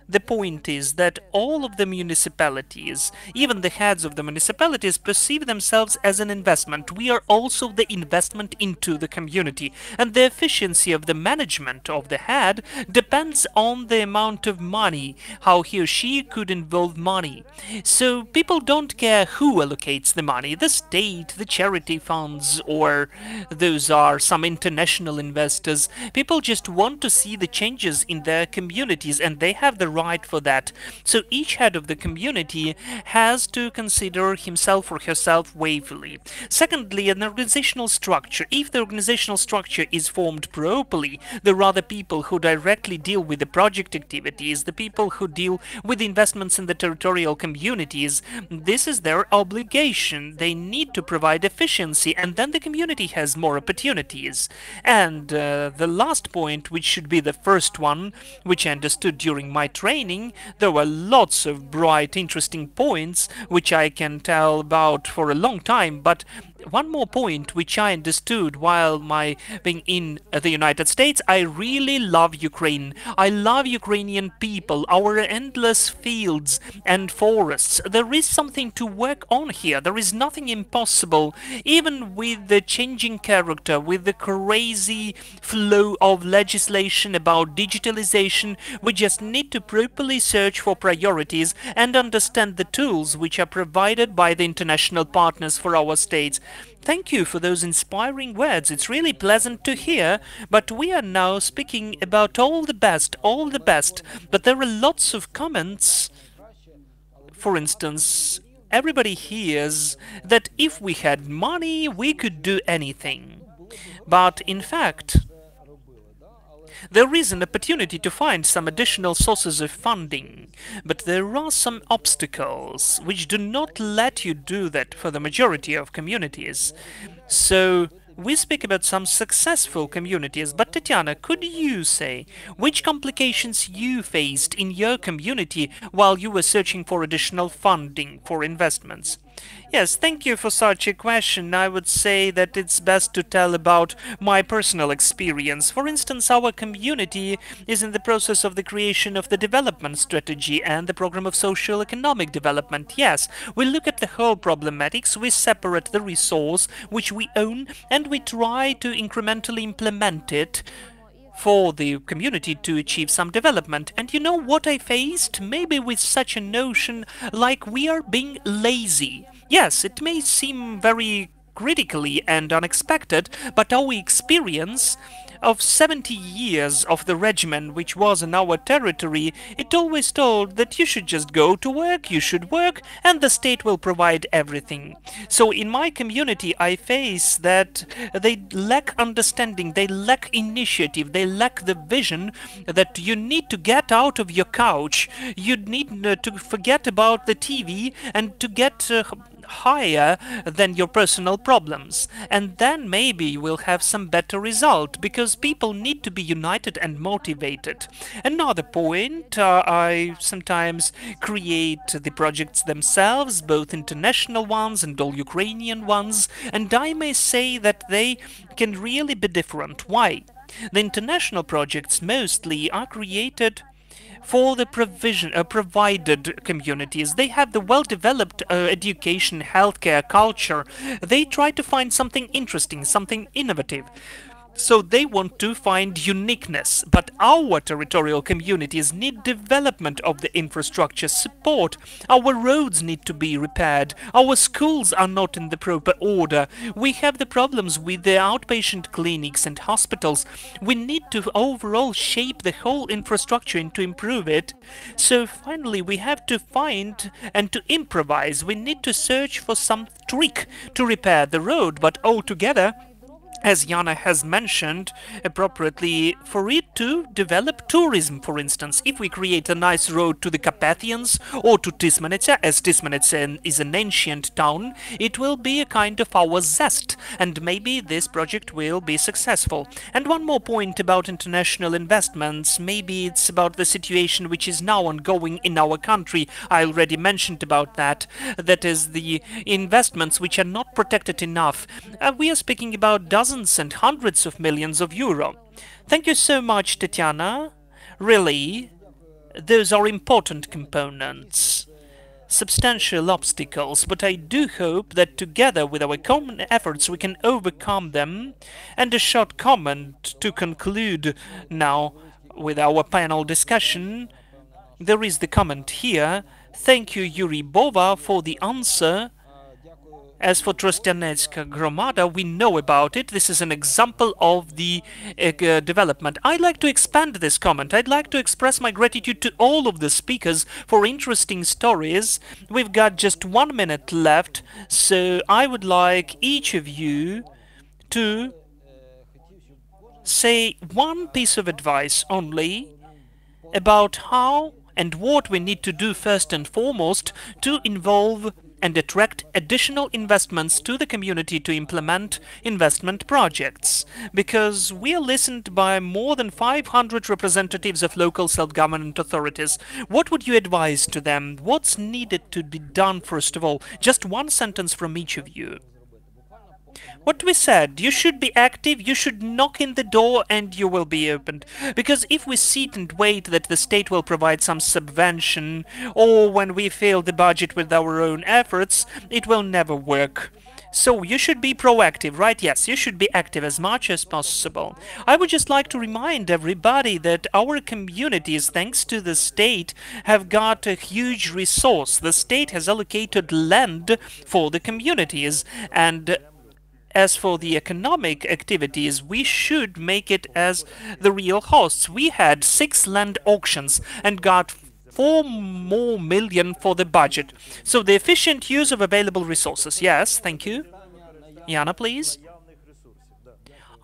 the point is that all of the municipalities, even the heads of the municipalities, perceive themselves as an investment. We are also the investment into the community, and the efficiency of the management of the head depends on the amount of money, how he or she could involve money. So people don't care who allocates the money, the state, the charity funds, or those are some international investors. People just want to see the changes in their communities, and they have the right for that. So each head of the community has to consider himself or herself waivily. Secondly, an organizational structure. If the organizational structure is formed properly, there are the people who directly deal with the project activities, the people who deal with investments in the territorial communities. This is their obligation. They need to provide efficiency, and then the community has more opportunities. And the last point, which should be the first one, which I understood during my training, there were lots of bright, interesting points which I can tell about for a long time, but one more point which I understood while my being in the United States: I really love Ukraine. I love Ukrainian people, our endless fields and forests. There is something to work on here. There is nothing impossible, even with the changing character, with the crazy flow of legislation about digitalization. We just need to properly search for priorities and understand the tools which are provided by the international partners for our states. Thank you for those inspiring words. It's really pleasant to hear, but we are now speaking about all the best, but there are lots of comments. For instance, everybody hears that if we had money, we could do anything. But in fact, there is an opportunity to find some additional sources of funding, but there are some obstacles which do not let you do that for the majority of communities. So we speak about some successful communities, but Tatiana, could you say which complications you faced in your community while you were searching for additional funding for investments? Yes, thank you for such a question. I would say that it's best to tell about my personal experience. For instance, our community is in the process of the creation of the development strategy and the program of social economic development. Yes, we look at the whole problematics, we separate the resource which we own, and we try to incrementally implement it for the community to achieve some development. And you know what I faced? Maybe with such a notion like we are being lazy. Yes, it may seem very critically and unexpected, but our experience of 70 years of the regimen which was in our territory, it always told that you should just go to work, you should work, and the state will provide everything. So in my community, I face that they lack understanding, they lack initiative, they lack the vision that you need to get out of your couch, you need to forget about the TV and to get higher than your personal problems, and then maybe you will have some better result, because people need to be united and motivated. Another point, I sometimes create the projects themselves, both international ones and all Ukrainian ones, and I may say that they can really be different. Why? The international projects mostly are created for the provided communities. They have the well-developed education, healthcare, culture. They try to find something interesting, something innovative. So they want to find uniqueness, but our territorial communities need development of the infrastructure support. Our roads need to be repaired. Our schools are not in the proper order. We have the problems with the outpatient clinics and hospitals. We need to overall shape the whole infrastructure and to improve it. So finally we have to find and to improvise. We need to search for some trick to repair the road, but altogether, as Jana has mentioned appropriately, for it to develop tourism, for instance. If we create a nice road to the Carpathians or to Tismanetsa, as Tismanetsa is an ancient town, it will be a kind of our zest, and maybe this project will be successful. And one more point about international investments, maybe it's about the situation which is now ongoing in our country. I already mentioned about that. That is the investments which are not protected enough. We are speaking about dozens and hundreds of millions of euro. Thank you so much, Tatiana. Really, those are important components, substantial obstacles, but I do hope that together with our common efforts we can overcome them. And a short comment to conclude now with our panel discussion. There is the comment here. Thank you, Yuri Bova, for the answer. As for Trostianetska Gromada, we know about it. This is an example of the development. I'd like to expand this comment. I'd like to express my gratitude to all of the speakers for interesting stories. We've got just 1 minute left, so I would like each of you to say one piece of advice only about how and what we need to do first and foremost to involve and attract additional investments to the community to implement investment projects. Because we are listened by more than 500 representatives of local self-government authorities. What would you advise to them? What's needed to be done first of all? Just one sentence from each of you. What we said, you should be active, you should knock in the door and you will be opened. Because if we sit and wait that the state will provide some subvention, or when we fill the budget with our own efforts, it will never work. So you should be proactive, right? Yes, you should be active as much as possible. I would just like to remind everybody that our communities, thanks to the state, have got a huge resource. The state has allocated land for the communities, and as for the economic activities, we should make it as the real hosts. We had 6 land auctions and got 4 more million for the budget. So the efficient use of available resources. Yes, thank you. Yana, please.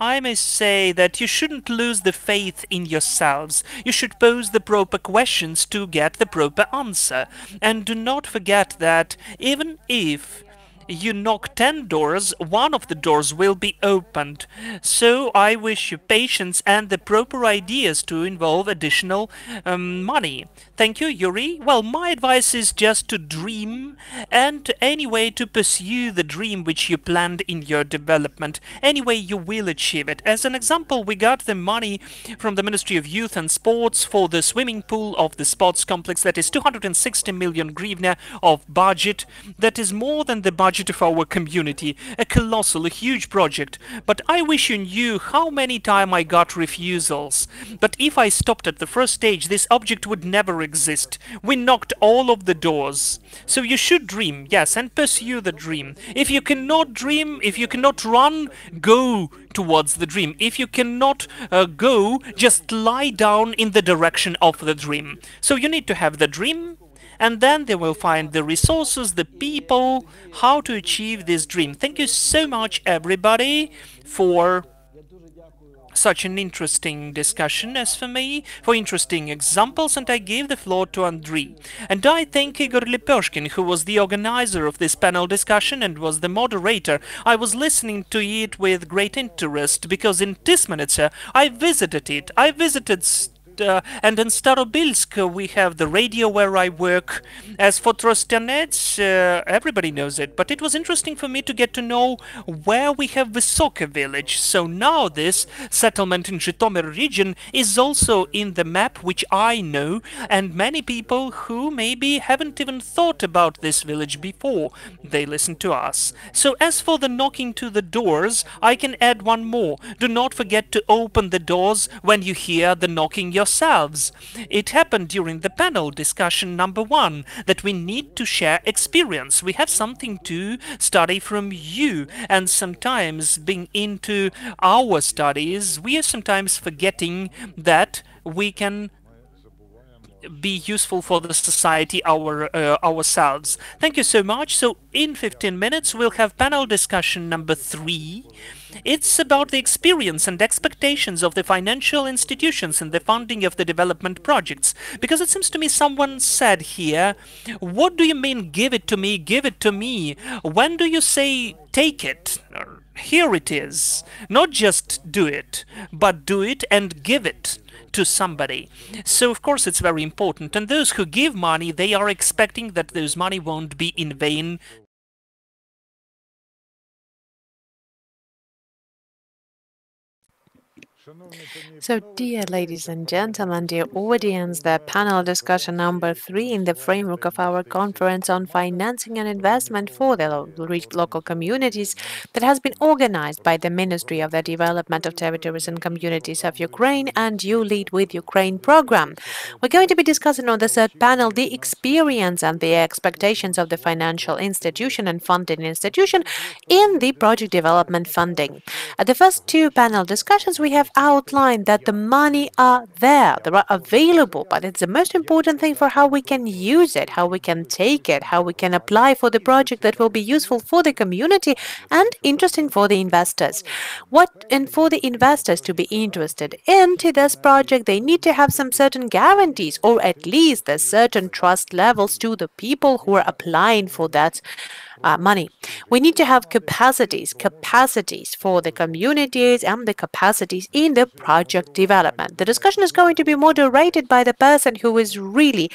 I may say that you shouldn't lose the faith in yourselves. You should pose the proper questions to get the proper answer. And do not forget that even if you knock 10 doors, one of the doors will be opened. So I wish you patience and the proper ideas to involve additional money. Thank you, Yuri. Well, my advice is just to dream and anyway to pursue the dream which you planned in your development. Anyway, you will achieve it. As an example, we got the money from the Ministry of Youth and Sports for the swimming pool of the sports complex. That is 260 million hryvnia of budget. That is more than the budget of our community. A colossal, a huge project. But I wish you knew how many times I got refusals. But if I stopped at the first stage, this object would never exist. We knocked all of the doors. So you should dream, yes, and pursue the dream. If you cannot dream, if you cannot run, go towards the dream. If you cannot go, just lie down in the direction of the dream. So you need to have the dream, and then they will find the resources, the people, how to achieve this dream. Thank you so much, everybody, for such an interesting discussion as for me, for interesting examples, and I give the floor to Andriy. And I thank Igor Lepeshkin, who was the organizer of this panel discussion and was the moderator. I was listening to it with great interest, because in Tismanitsa I visited it. I visited and in Starobilsk we have the radio where I work. As for Trostianets, everybody knows it, but it was interesting for me to get to know where we have Vysoka village. So now this settlement in Zhytomyr region is also in the map which I know, and many people who maybe haven't even thought about this village before they listen to us. So as for the knocking to the doors, I can add one more. Do not forget to open the doors when you hear the knocking yourselves. It happened during the panel discussion number 1 that we need to share experience. We have something to study from you, and sometimes being into our studies, we are sometimes forgetting that we can be useful for the society ourselves. Thank you so much. So in 15 minutes we'll have panel discussion number 3. It's about the experience and expectations of the financial institutions in the funding of the development projects. Because it seems to me someone said here, what do you mean give it to me, give it to me? When do you say take it? Here it is. Not just do it, but do it and give it to somebody. So of course it's very important, and those who give money, they are expecting that those money won't be in vain. So, dear ladies and gentlemen, dear audience, the panel discussion number 3 in the framework of our conference on financing and investment for the local communities that has been organized by the Ministry of the Development of Territories and Communities of Ukraine and You Lead with Ukraine program. We're going to be discussing on the third panel the experience and the expectations of the financial institution and funding institution in the project development funding. At the first two panel discussions, we have outlined that the money are there, they are available, but it's the most important thing for how we can use it, how we can take it, how we can apply for the project that will be useful for the community and interesting for the investors. And for the investors to be interested into this project, they need to have some certain guarantees, or at least a certain trust levels to the people who are applying for that money. We need to have capacities for the communities and the capacities in the project development. The discussion is going to be moderated by the person who is really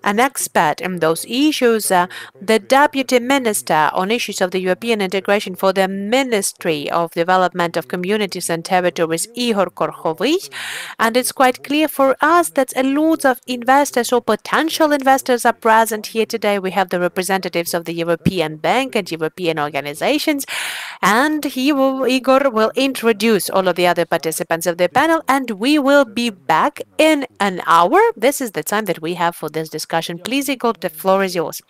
an expert in those issues, the Deputy Minister on issues of the European integration for the Ministry of Development of Communities and Territories, Ihor Korchovy. And it's quite clear for us that a lot of investors or potential investors are present here today. We have the representatives of the European Bank and European organizations, and Igor will introduce all of the other participants of the panel, and we will be back in an hour. This is the time that we have for this discussion. Please, Igor, the floor is yours.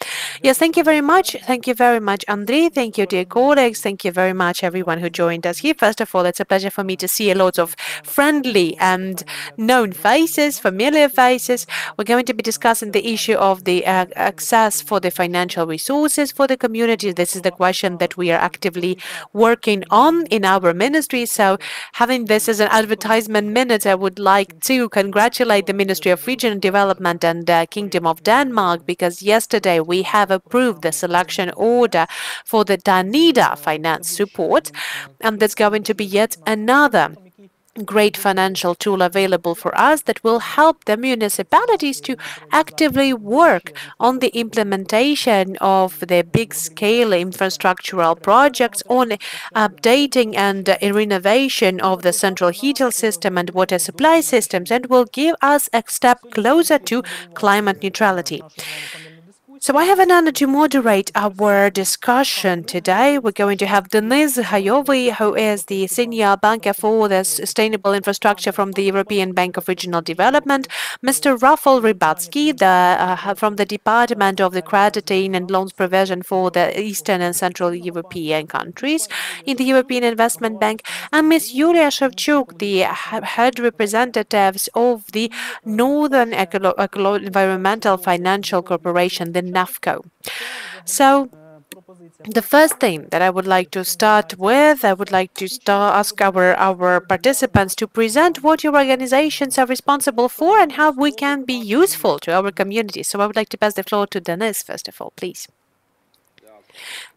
Yes, thank you very much. Thank you very much, Andrei. Thank you, dear colleagues. Thank you very much, everyone who joined us here. First of all, it's a pleasure for me to see a lot of friendly and known faces, familiar faces. We're going to be discussing the issue of the access for the financial resources for the community. This is the question that we are actively working on in our ministry. So having this as an advertisement minute, I would like to congratulate the Ministry of Regional Development and Kingdom of Denmark, because yesterday we have approved the selection order for the Danida finance support, and there's going to be yet another great financial tool available for us that will help the municipalities to actively work on the implementation of the big-scale infrastructural projects, on updating and renovation of the central heating system and water supply systems, and will give us a step closer to climate neutrality. So I have an honor to moderate our discussion today. We're going to have Denis Hayovy, who is the Senior Banker for the Sustainable Infrastructure from the European Bank of Regional Development, Mr. Rafał Rybatsky, from the Department of the Crediting and Loans Provision for the Eastern and Central European countries in the European Investment Bank, and Ms. Yulia Shevchuk, the head representatives of the Northern Environmental Financial Corporation, the NAFCO. So, the first thing that I would like to start with, I would like to ask our participants to present what your organizations are responsible for and how we can be useful to our community. So I would like to pass the floor to Denis, first of all, please.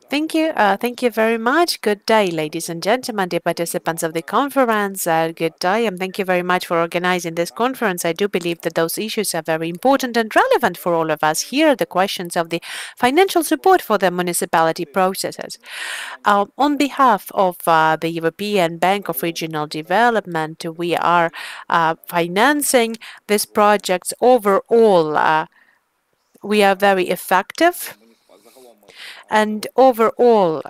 Thank you. Thank you very much. Good day, ladies and gentlemen, the participants of the conference. Good day, and thank you very much for organizing this conference. I do believe that those issues are very important and relevant for all of us. Here, the questions of the financial support for the municipality processes. On behalf of the European Bank of Regional Development, we are financing these projects overall. We are very effective. And overall,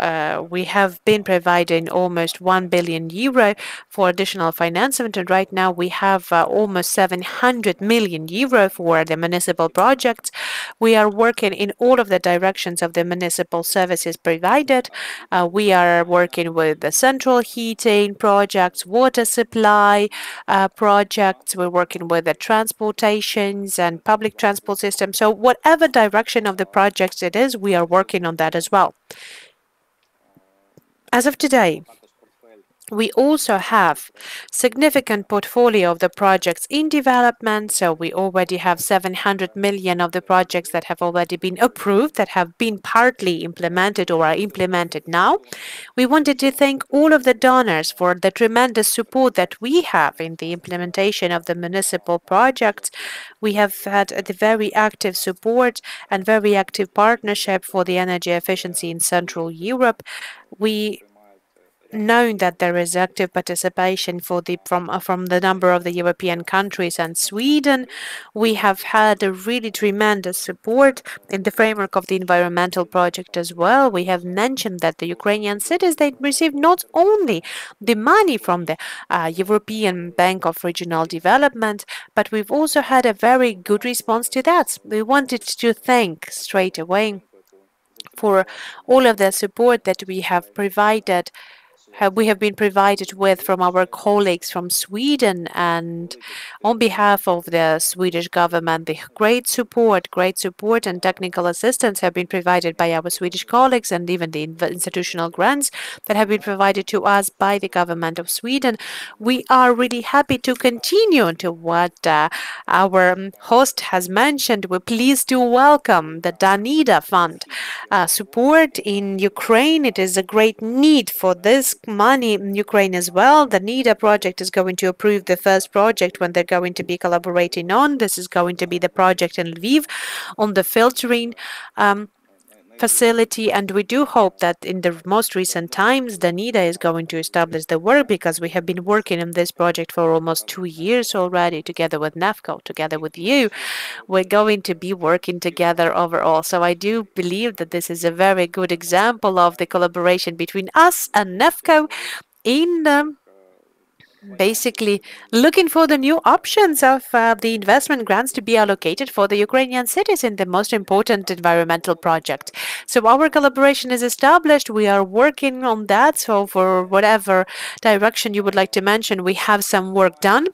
we have been providing almost 1 billion euro for additional financing, and right now we have almost 700 million euro for the municipal projects. We are working in all of the directions of the municipal services provided. We are working with the central heating projects, water supply projects. We're working with the transportations and public transport systems. So whatever direction of the projects it is, we are working on that as well. As of today, we also have significant portfolio of the projects in development, so we already have 700 million of the projects that have already been approved, that have been partly implemented or are implemented now. We wanted to thank all of the donors for the tremendous support that we have in the implementation of the municipal projects. We have had a very active support and very active partnership for the energy efficiency in Central Europe. We known that there is active participation from the number of the European countries and Sweden. We have had a really tremendous support in the framework of the environmental project as well. We have mentioned that the Ukrainian cities, they receive not only the money from the European Bank of Regional Development, but we've also had a very good response to that. We wanted to thank straight away for all of the support that we have been provided with from our colleagues from Sweden, and on behalf of the Swedish government, the great support and technical assistance have been provided by our Swedish colleagues, and even the institutional grants that have been provided to us by the government of Sweden. We are really happy to continue to what our host has mentioned. We're pleased to welcome the Danida Fund support in Ukraine. It is a great need for this money in Ukraine as well. The NIDA project is going to approve the first project when they're going to be collaborating on. This is going to be the project in Lviv on the filtering facility, and we do hope that in the most recent times the NIDA is going to establish the work, because we have been working on this project for almost 2 years already together with NEFCO, together with you. We're going to be working together overall. So I do believe that this is a very good example of the collaboration between us and NEFCO in basically looking for the new options of the investment grants to be allocated for the Ukrainian cities in the most important environmental project. So our collaboration is established. We are working on that. So for whatever direction you would like to mention, we have some work done.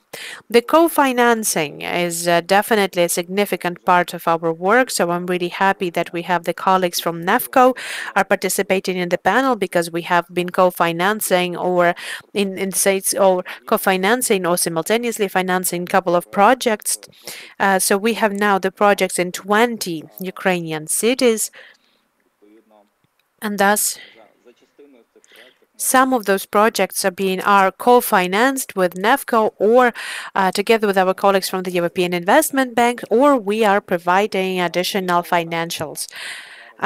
The co-financing is definitely a significant part of our work. So I'm really happy that we have the colleagues from NEFCO are participating in the panel, because we have been co-financing or in states or co-financing or simultaneously financing a couple of projects. So we have now the projects in 20 Ukrainian cities, and thus some of those projects are co-financed with NEFCO or together with our colleagues from the European Investment Bank, or we are providing additional financials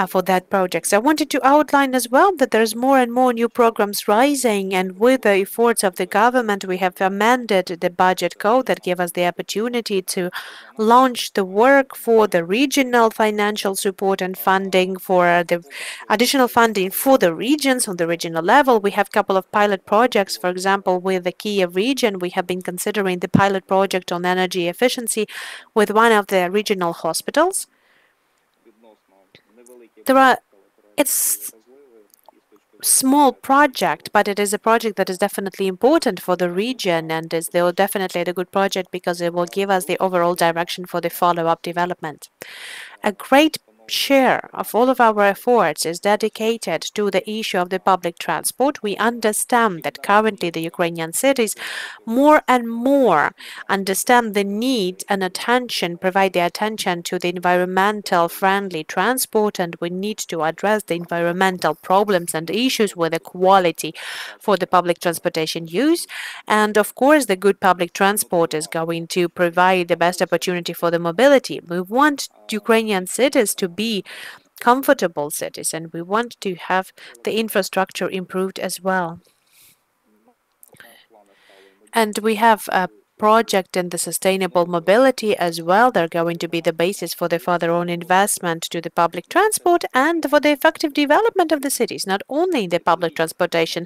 for that project. So I wanted to outline as well that there's more and more new programs rising, and with the efforts of the government, we have amended the budget code that give us the opportunity to launch the work for the regional financial support and funding, for the additional funding for the regions on the regional level. We have a couple of pilot projects. For example, with the Kiev region, we have been considering the pilot project on energy efficiency with one of the regional hospitals. It's small project, but it is a project that is definitely important for the region, and is definitely a good project because it will give us the overall direction for the follow-up development. A great share of all of our efforts is dedicated to the issue of the public transport. We understand that currently the Ukrainian cities more and more understand the need and provide the attention to the environmental friendly transport, and we need to address the environmental problems and issues with the quality for the public transportation use. And of course, the good public transport is going to provide the best opportunity for the mobility. We want Ukrainian cities to be comfortable cities, and we want to have the infrastructure improved as well. And we have a project in the sustainable mobility as well. They're going to be the basis for the further own investment to the public transport and for the effective development of the cities, not only in the public transportation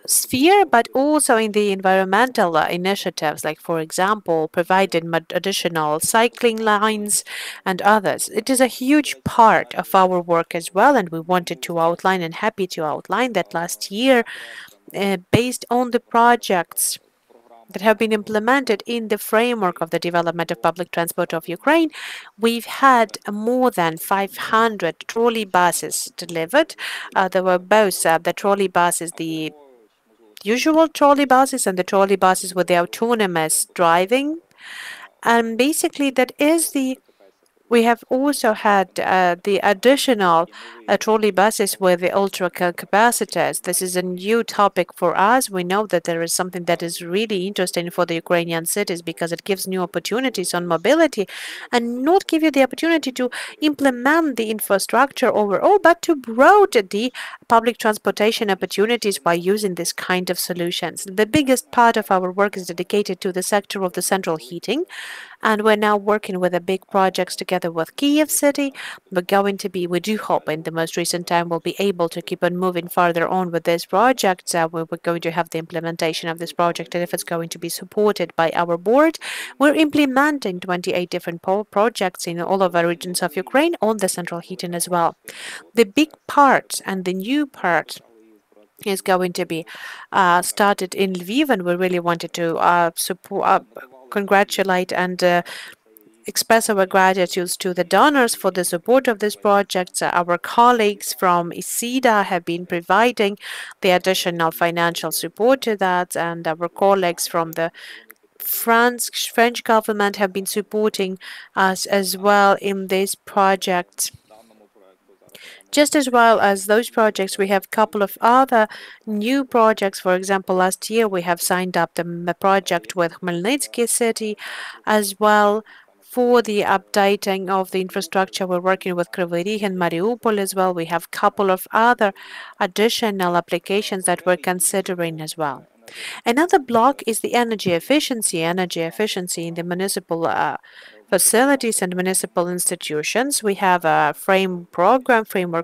sphere, but also in the environmental initiatives, like, for example, providing additional cycling lines and others. It is a huge part of our work as well, and we wanted to outline, and happy to outline, that last year, based on the projects that have been implemented in the framework of the development of public transport of Ukraine, we've had more than 500 trolley buses delivered. There were both the trolley buses, the usual trolley buses, and the trolley buses with the autonomous driving. And basically that is the We have also had the additional trolley buses with the ultra capacitors. This is a new topic for us. We know that there is something that is really interesting for the Ukrainian cities because it gives new opportunities on mobility and not give you the opportunity to implement the infrastructure overall, but to broaden the public transportation opportunities by using this kind of solutions. The biggest part of our work is dedicated to the sector of the central heating, and we're now working with the big projects together with Kiev City. We're going to be, we do hope in the most recent time, we'll be able to keep on moving further on with this project. We're going to have the implementation of this project, and if it's going to be supported by our board, we're implementing 28 different projects in all of our regions of Ukraine on the central heating as well. The big part and the new part is going to be started in Lviv, and we really wanted to support, congratulate and express our gratitude to the donors for the support of this project. Our colleagues from ISIDA have been providing the additional financial support to that, and our colleagues from the French government have been supporting us as well in this project. Just as well as those projects, we have a couple of other new projects. For example, last year we have signed up the project with Khmelnytsky City as well for the updating of the infrastructure. We're working with Kryvyi Rih and Mariupol as well. We have a couple of other additional applications that we're considering as well. Another block is the energy efficiency in the municipal facilities and municipal institutions. We have a framework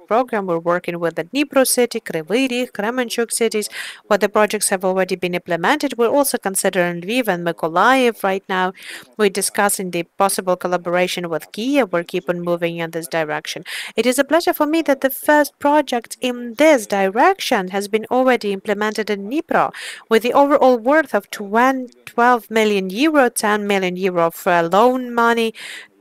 program. We're working with the Dnipro city, Kryvyi Rih, Kremenchuk cities, where the projects have already been implemented. We're also considering Lviv and Mykolaiv right now. We're discussing the possible collaboration with Kiev. We're keeping moving in this direction. It is a pleasure for me that the first project in this direction has been already implemented in Dnipro, with the overall worth of 12 million euro, 10 million euro for loan money,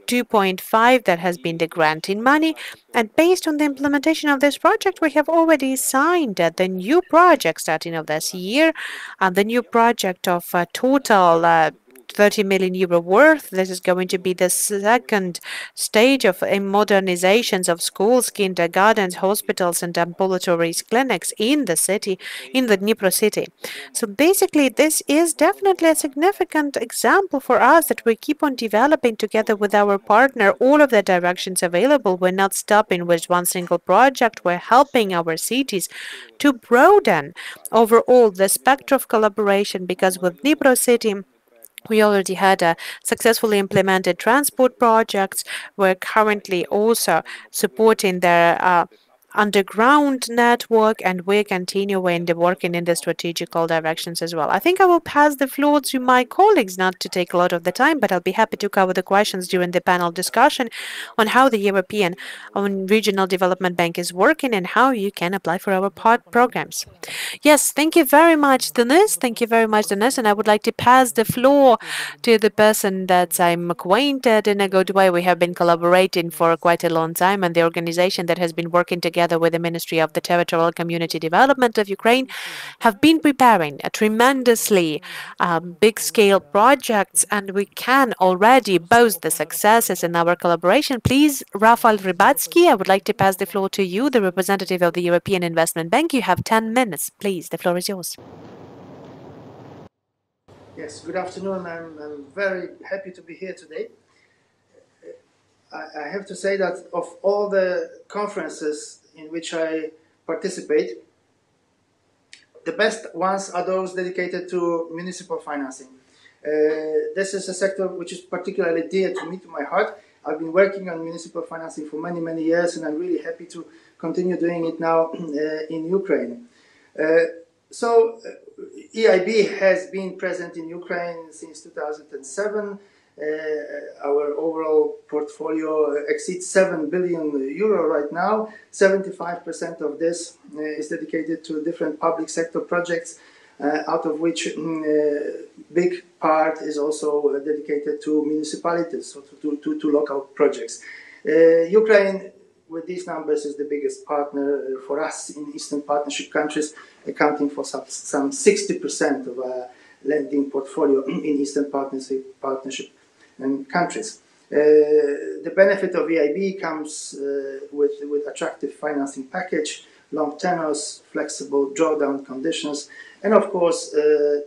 2.5 that has been the granting money. And based on the implementation of this project, we have already signed the new project starting of this year, the new project of total 30 million euro worth. This is going to be the second stage of modernizations of schools, kindergartens, hospitals, and ambulatory clinics in the city, in the Dnipro city. So basically, this is definitely a significant example for us that we keep on developing together with our partner all of the directions available. We're not stopping with one single project. We're helping our cities to broaden overall the spectrum of collaboration, because with Dnipro city, we already had a successfully implemented transport projects. We're currently also supporting their underground network, and we're continuing the working in the strategical directions as well. I think I will pass the floor to my colleagues, not to take a lot of the time, but I'll be happy to cover the questions during the panel discussion on how the European Regional Development Bank is working and how you can apply for our programs. Yes, thank you very much, Denise. Thank you very much, Denise. And I would like to pass the floor to the person that I'm acquainted in a good way. We have been collaborating for quite a long time, and the organization that has been working together with the Ministry of the Territorial Community Development of Ukraine have been preparing a tremendously big-scale projects, and we can already boast the successes in our collaboration. Please, Rafal Rybatsky, I would like to pass the floor to you, the representative of the European Investment Bank. You have 10 minutes. Please, the floor is yours. Yes, good afternoon. I'm very happy to be here today. I have to say that of all the conferences in which I participate, the best ones are those dedicated to municipal financing. This is a sector which is particularly dear to me, to my heart. I've been working on municipal financing for many, many years, and I'm really happy to continue doing it now in Ukraine. EIB has been present in Ukraine since 2007. Our overall portfolio exceeds 7 billion euro right now. 75% of this is dedicated to different public sector projects, out of which big part is also dedicated to municipalities, so to local projects. Ukraine, with these numbers, is the biggest partner for us in Eastern Partnership countries, accounting for some 60% of our lending portfolio in Eastern Partnership countries. The benefit of EIB comes with attractive financing package, long tenors, flexible drawdown conditions, and of course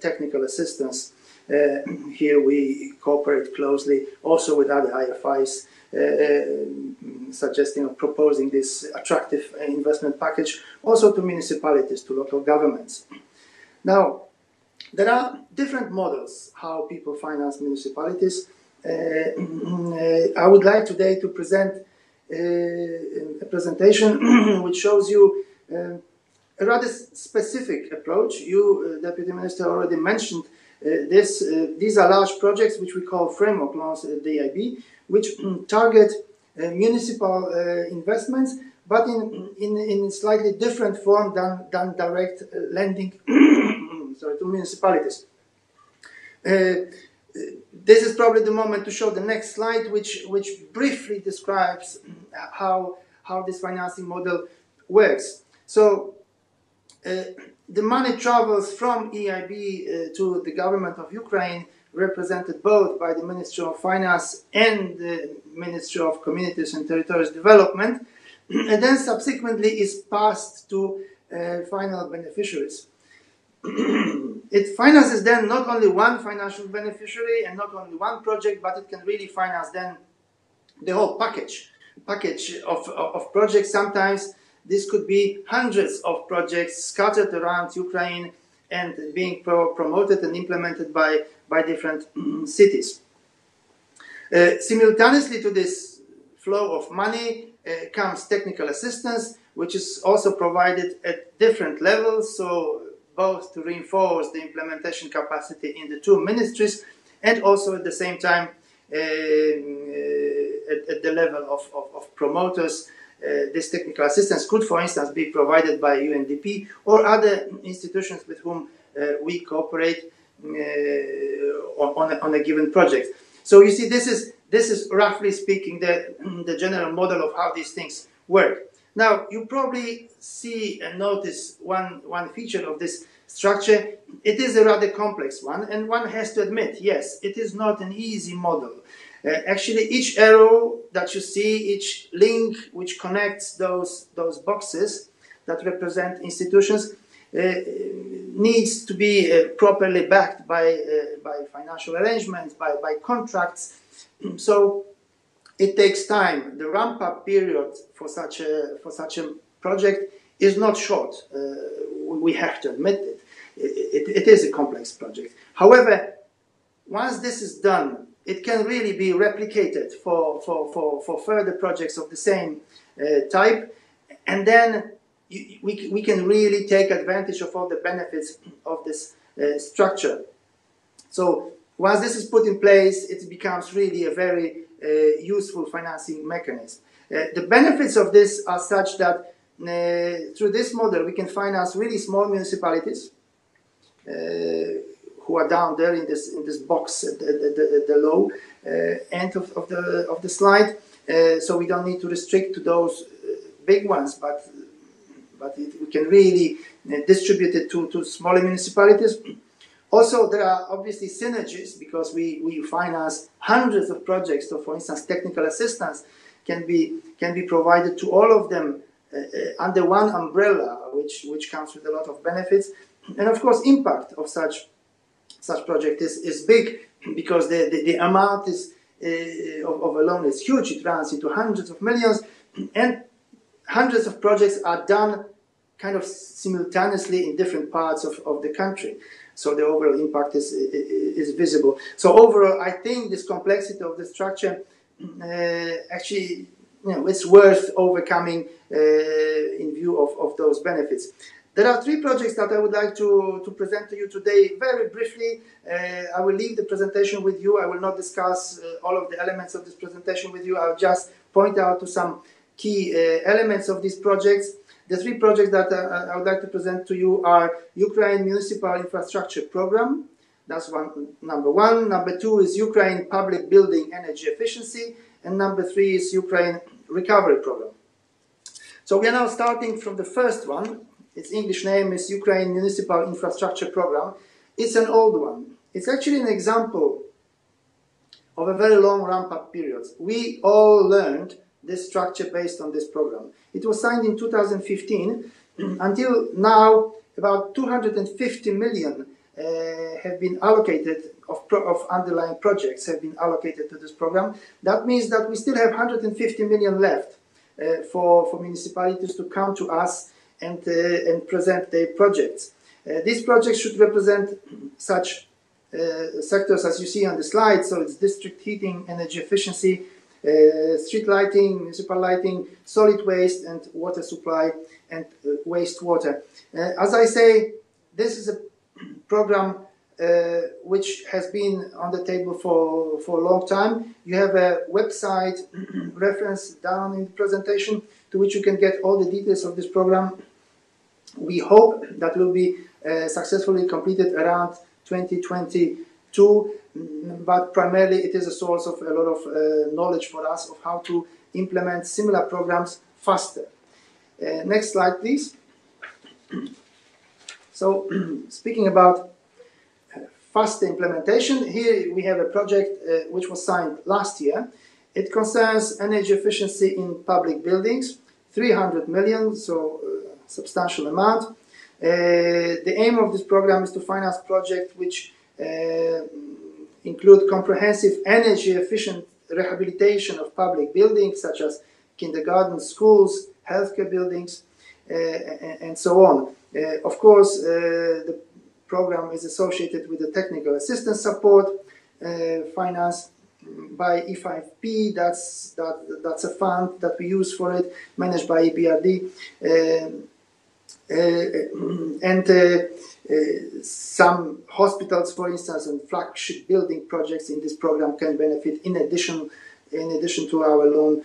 technical assistance. Here we cooperate closely also with other IFIs, suggesting or proposing this attractive investment package also to municipalities, to local governments. Now, there are different models how people finance municipalities. I would like today to present a presentation which shows you a rather specific approach. You, Deputy Minister, already mentioned this. These are large projects which we call framework loans at the EIB, which target municipal investments, but in slightly different form than direct lending sorry, to municipalities. This is probably the moment to show the next slide, which briefly describes how this financing model works. So the money travels from EIB to the government of Ukraine, represented both by the Ministry of Finance and the Ministry of Communities and Territorial Development, and then subsequently is passed to final beneficiaries. It finances then not only one financial beneficiary and not only one project, but it can really finance then the whole package of projects. Sometimes this could be hundreds of projects scattered around Ukraine and being promoted and implemented by different cities. Simultaneously to this flow of money comes technical assistance, which is also provided at different levels, so both to reinforce the implementation capacity in the two ministries and also at the same time at the level of promoters. This technical assistance could, for instance, be provided by UNDP or other institutions with whom we cooperate on a given project. So you see, this is roughly speaking the general model of how these things work. Now, you probably see and notice one feature of this structure. It is a rather complex one, and one has to admit, yes, it is not an easy model. Actually, each arrow that you see, each link which connects those boxes that represent institutions, needs to be properly backed by financial arrangements, by contracts. So it takes time. The ramp-up period for such a project is not short. We have to admit it. It is a complex project. However, once this is done, it can really be replicated for further projects of the same type, and then we can really take advantage of all the benefits of this structure. So once this is put in place, it becomes really a very useful financing mechanism. The benefits of this are such that through this model we can finance really small municipalities who are down there in this box at the low end of the slide. So we don't need to restrict to those big ones, but we can really distribute it to smaller municipalities. Also, there are obviously synergies because we finance hundreds of projects. So, for instance, technical assistance can be provided to all of them under one umbrella, which comes with a lot of benefits. And of course, impact of such project is big because the amount of a loan is huge. It runs into hundreds of millions, and hundreds of projects are done kind of simultaneously in different parts of the country. So the overall impact is visible. So overall, I think this complexity of the structure actually, it's worth overcoming in view of those benefits. There are three projects that I would like to present to you today very briefly. I will leave the presentation with you. I will not discuss all of the elements of this presentation with you. I'll just point out to some key elements of these projects. The three projects that I would like to present to you are Ukraine Municipal Infrastructure Program. That's number one. Number two is Ukraine Public Building Energy Efficiency. And number three is Ukraine Recovery Program. So we are now starting from the first one. Its English name is Ukraine Municipal Infrastructure Program. It's an old one. It's actually an example of a very long ramp-up period. We all learned this structure based on this program. It was signed in 2015. Until now, about 250 million have been allocated of underlying projects have been allocated to this program. That means that we still have 150 million left for municipalities to come to us and present their projects. These projects should represent such sectors as you see on the slide. So it's district heating, energy efficiency, street lighting, municipal lighting, solid waste and water supply and wastewater. As I say, this is a program which has been on the table for a long time. You have a website reference down in the presentation to which you can get all the details of this program. We hope that will be successfully completed around 2022, but primarily it is a source of a lot of knowledge for us of how to implement similar programs faster. Next slide, please. So, speaking about faster implementation, here we have a project which was signed last year. It concerns energy efficiency in public buildings, 300 million, so substantial amount. The aim of this program is to finance projects which include comprehensive energy efficient rehabilitation of public buildings such as kindergartens, schools, healthcare buildings, and so on. Of course, the program is associated with the technical assistance support financed by E5P. That's a fund that we use for it, managed by EBRD. Some hospitals, for instance, and flagship building projects in this program can benefit in addition to our loan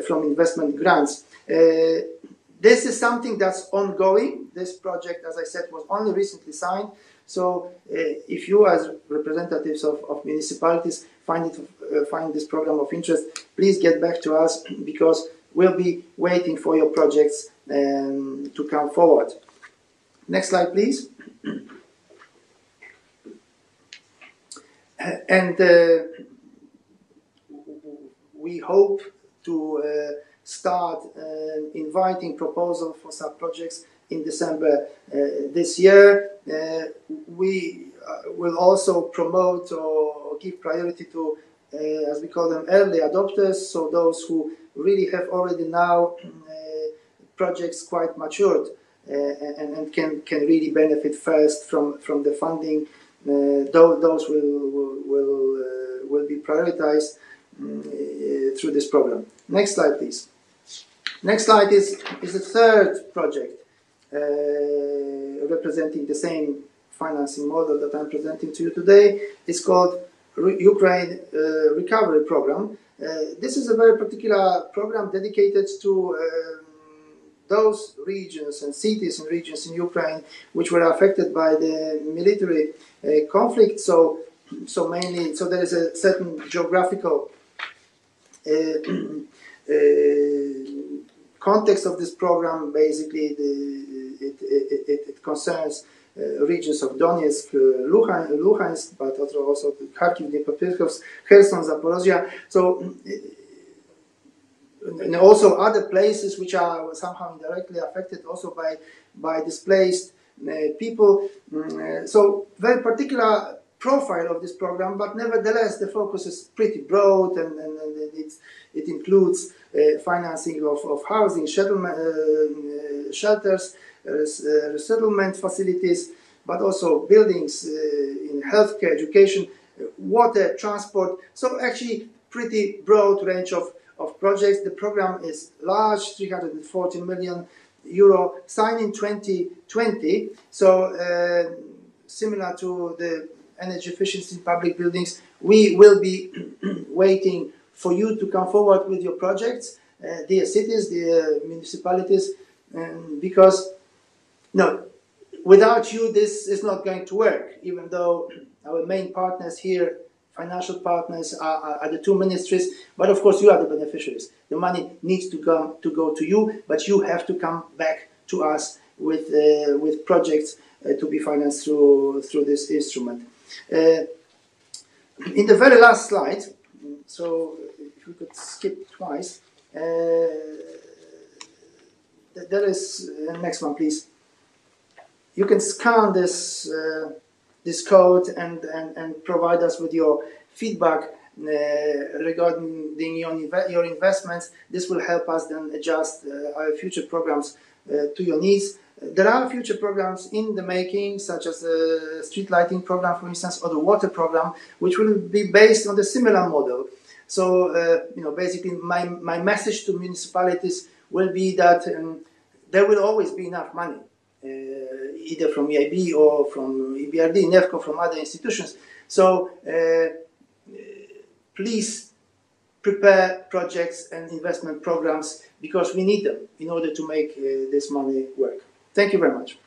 from investment grants. This is something that's ongoing. This project, as I said, was only recently signed. So if you as representatives of municipalities find this program of interest, please get back to us because we'll be waiting for your projects to come forward. Next slide, please. And we hope to start inviting proposals for such projects in December this year. We will also promote or give priority to, as we call them, early adopters, so those who really have already now projects quite matured and can really benefit first from the funding. Those will be prioritized through this program. Next slide, please. Next slide is the third project representing the same financing model that I'm presenting to you today. It's called Ukraine Recovery Program. This is a very particular program dedicated to those regions and cities and regions in Ukraine which were affected by the military conflict. So there is a certain geographical context of this program. Basically, it concerns regions of Donetsk, Luhansk, but also Kharkiv, Dnipropetrovsk, Kherson, Zaporozhye. So, and also other places which are somehow indirectly affected also by displaced people. So, very particular profile of this program, but nevertheless the focus is pretty broad and it includes financing of housing, shelters, resettlement facilities, but also buildings in healthcare, education, water, transport. So actually pretty broad range of projects. The program is large, 340 million euro, signed in 2020. So similar to the energy efficiency in public buildings, we will be waiting for you to come forward with your projects, dear cities, dear municipalities, because no, without you this is not going to work, even though our main partners here, financial partners, are the two ministries, but of course you are the beneficiaries. The money needs to go to you, but you have to come back to us with projects to be financed through this instrument. In the very last slide, So if we could skip twice. There is next one, please. You can scan this this code and provide us with your feedback regarding your investments. This will help us then adjust our future programs to your needs. There are future programs in the making, such as the street lighting program, for instance, or the water program, which will be based on the similar model. So, basically, my message to municipalities will be that there will always be enough money, either from EIB or from EBRD, NEFCO, from other institutions. So, please prepare projects and investment programs because we need them in order to make this money work. Thank you very much.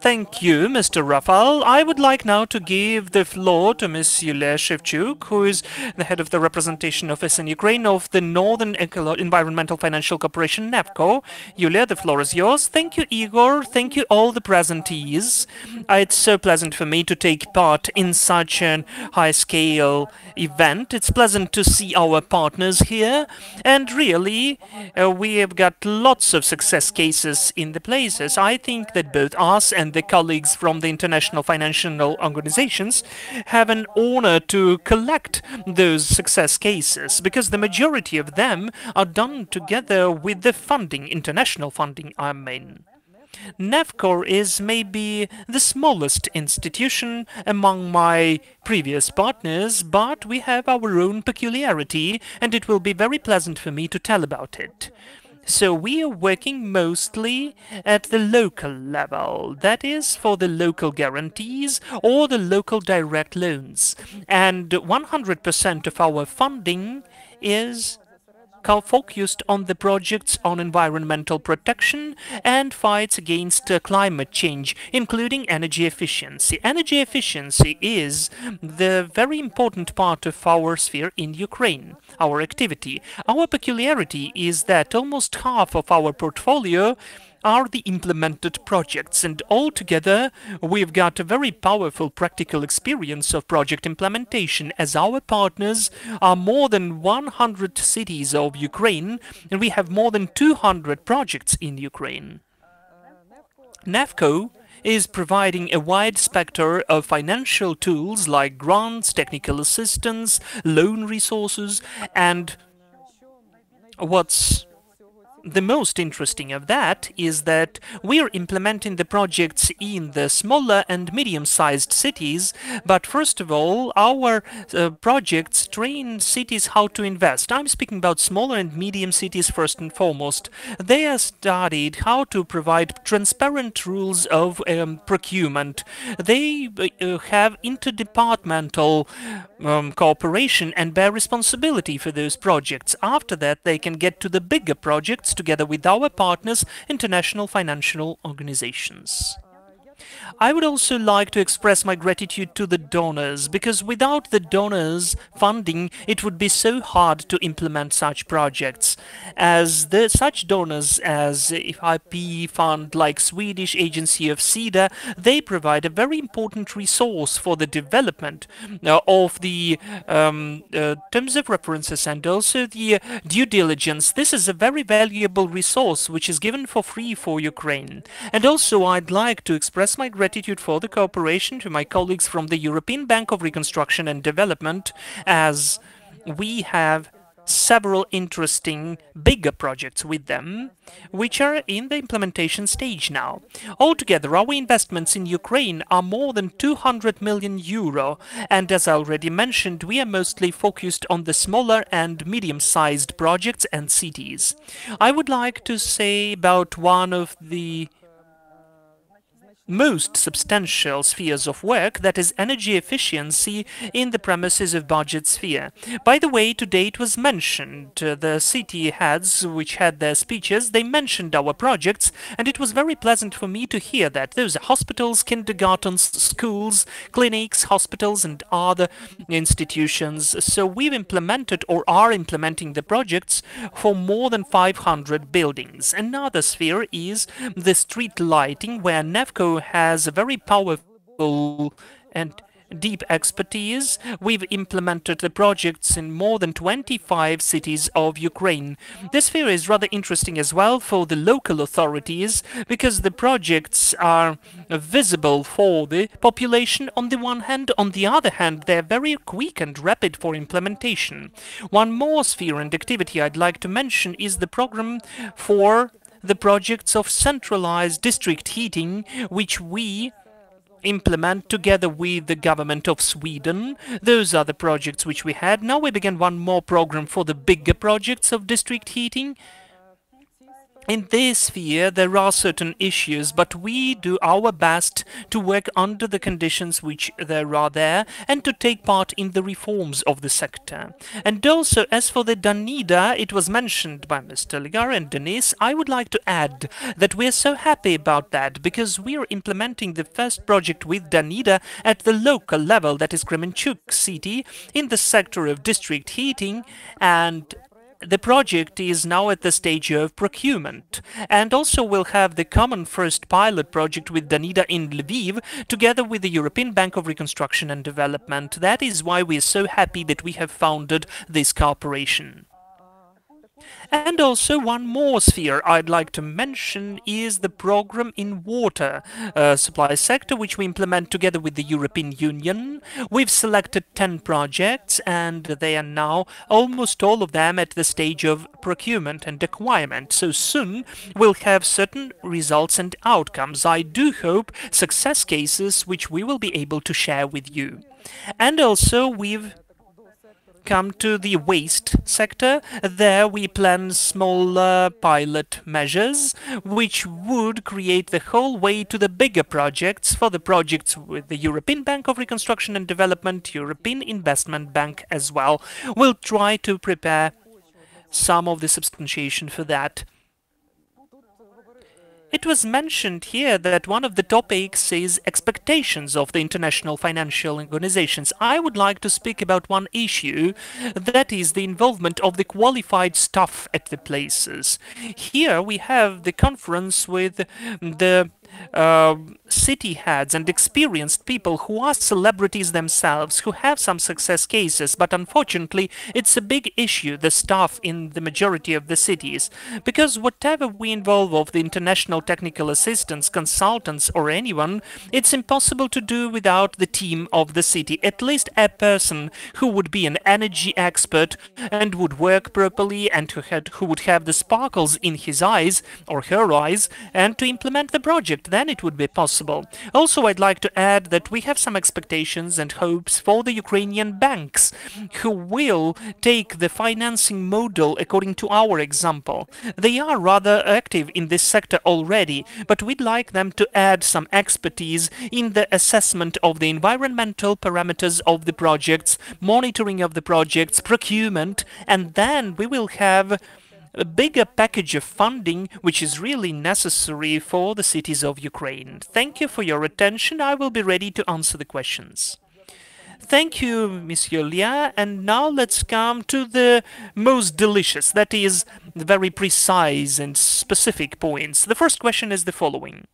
Thank you, Mr. Rafal. I would like now to give the floor to Ms. Yulia Shevchuk, who is the head of the representation of SN Ukraine of the Northern Environmental Financial Corporation, NEFCO. Yulia, the floor is yours. Thank you, Igor. Thank you, all the presentees. It's so pleasant for me to take part in such a high-scale event. It's pleasant to see our partners here. And really, we have got lots of success cases in the places. I think that both us and the colleagues from the international financial organizations have an honor to collect those success cases, because the majority of them are done together with the funding, international funding, I mean. NEFCO is maybe the smallest institution among my previous partners, but we have our own peculiarity, and it will be very pleasant for me to tell about it. So we are working mostly at the local level, that is for the local guarantees or the local direct loans. And 100% of our funding is focused on the projects on environmental protection and fights against climate change, including energy efficiency. Energy efficiency is the very important part of our sphere in Ukraine, our activity. Our peculiarity is that almost half of our portfolio are the implemented projects, and altogether we've got a very powerful practical experience of project implementation, as our partners are more than 100 cities of Ukraine, and we have more than 200 projects in Ukraine. NEFCO is providing a wide spectrum of financial tools like grants, technical assistance, loan resources, and what's the most interesting of that is that we are implementing the projects in the smaller and medium-sized cities, but first of all, our projects train cities how to invest. I'm speaking about smaller and medium cities first and foremost. They are studied how to provide transparent rules of procurement. They have interdepartmental cooperation and bear responsibility for those projects. After that, they can get to the bigger projects together with our partners, international financial organizations. I would also like to express my gratitude to the donors, because without the donors' funding, it would be so hard to implement such projects. As such donors as IP Fund, like Swedish agency of SIDA, they provide a very important resource for the development of the terms of references and also the due diligence. This is a very valuable resource which is given for free for Ukraine. And also I'd like to express my gratitude for the cooperation to my colleagues from the European Bank of Reconstruction and Development, as we have several interesting bigger projects with them, which are in the implementation stage now. Altogether, our investments in Ukraine are more than 200 million euro, and as I already mentioned, we are mostly focused on the smaller and medium-sized projects and cities. I would like to say about one of the most substantial spheres of work, that is energy efficiency in the premises of budget sphere. By the way, today it was mentioned, the city heads which had their speeches, they mentioned our projects, and it was very pleasant for me to hear that. Those are hospitals, kindergartens, schools, clinics, hospitals and other institutions. So we've implemented or are implementing the projects for more than 500 buildings. Another sphere is the street lighting, where NEFCO has a very powerful and deep expertise. We've implemented the projects in more than 25 cities of Ukraine. This sphere is rather interesting as well for the local authorities because the projects are visible for the population on the one hand. On the other hand, they're very quick and rapid for implementation. One more sphere and activity I'd like to mention is the program for the projects of centralized district heating, which we implement together with the government of Sweden. Those are the projects which we had. Now we begin one more program for the bigger projects of district heating. In this sphere, there are certain issues, but we do our best to work under the conditions which there are there and to take part in the reforms of the sector. And also, as for the Danida, it was mentioned by Mr. Ligar and Denis, I would like to add that we are so happy about that because we are implementing the first project with Danida at the local level, that is Kremenchuk city, in the sector of district heating, and the project is now at the stage of procurement. And also we'll have the common first pilot project with Danida in Lviv, together with the European Bank of Reconstruction and Development. That is why we are so happy that we have founded this cooperation. And also one more sphere I'd like to mention is the program in water supply sector, which we implement together with the European Union. We've selected 10 projects and they are now almost all of them at the stage of procurement and acquirement. So soon we'll have certain results and outcomes. I do hope success cases which we will be able to share with you. And also we've come to the waste sector. There we plan small pilot measures which would create the whole way to the bigger projects for the projects with the European Bank of Reconstruction and Development, European Investment Bank as well. We'll try to prepare some of the substantiation for that. It was mentioned here that one of the topics is expectations of the international financial organizations. I would like to speak about one issue, that is the involvement of the qualified staff at the places. Here we have the conference with the city heads and experienced people who are celebrities themselves, who have some success cases, but unfortunately it's a big issue, the staff in the majority of the cities, because whatever we involve of the international technical assistants, consultants or anyone, it's impossible to do without the team of the city, at least a person who would be an energy expert and would work properly and who would have the sparkles in his eyes or her eyes and to implement the project. Then it would be possible. Also, I'd like to add that we have some expectations and hopes for the Ukrainian banks who will take the financing model according to our example. They are rather active in this sector already, but we'd like them to add some expertise in the assessment of the environmental parameters of the projects, monitoring of the projects, procurement, and then we will have a bigger package of funding which is really necessary for the cities of Ukraine. Thank you for your attention. I will be ready to answer the questions. Thank you, Monsieur Lia. And now let's come to the most delicious, that is, the very precise and specific points. The first question is the following.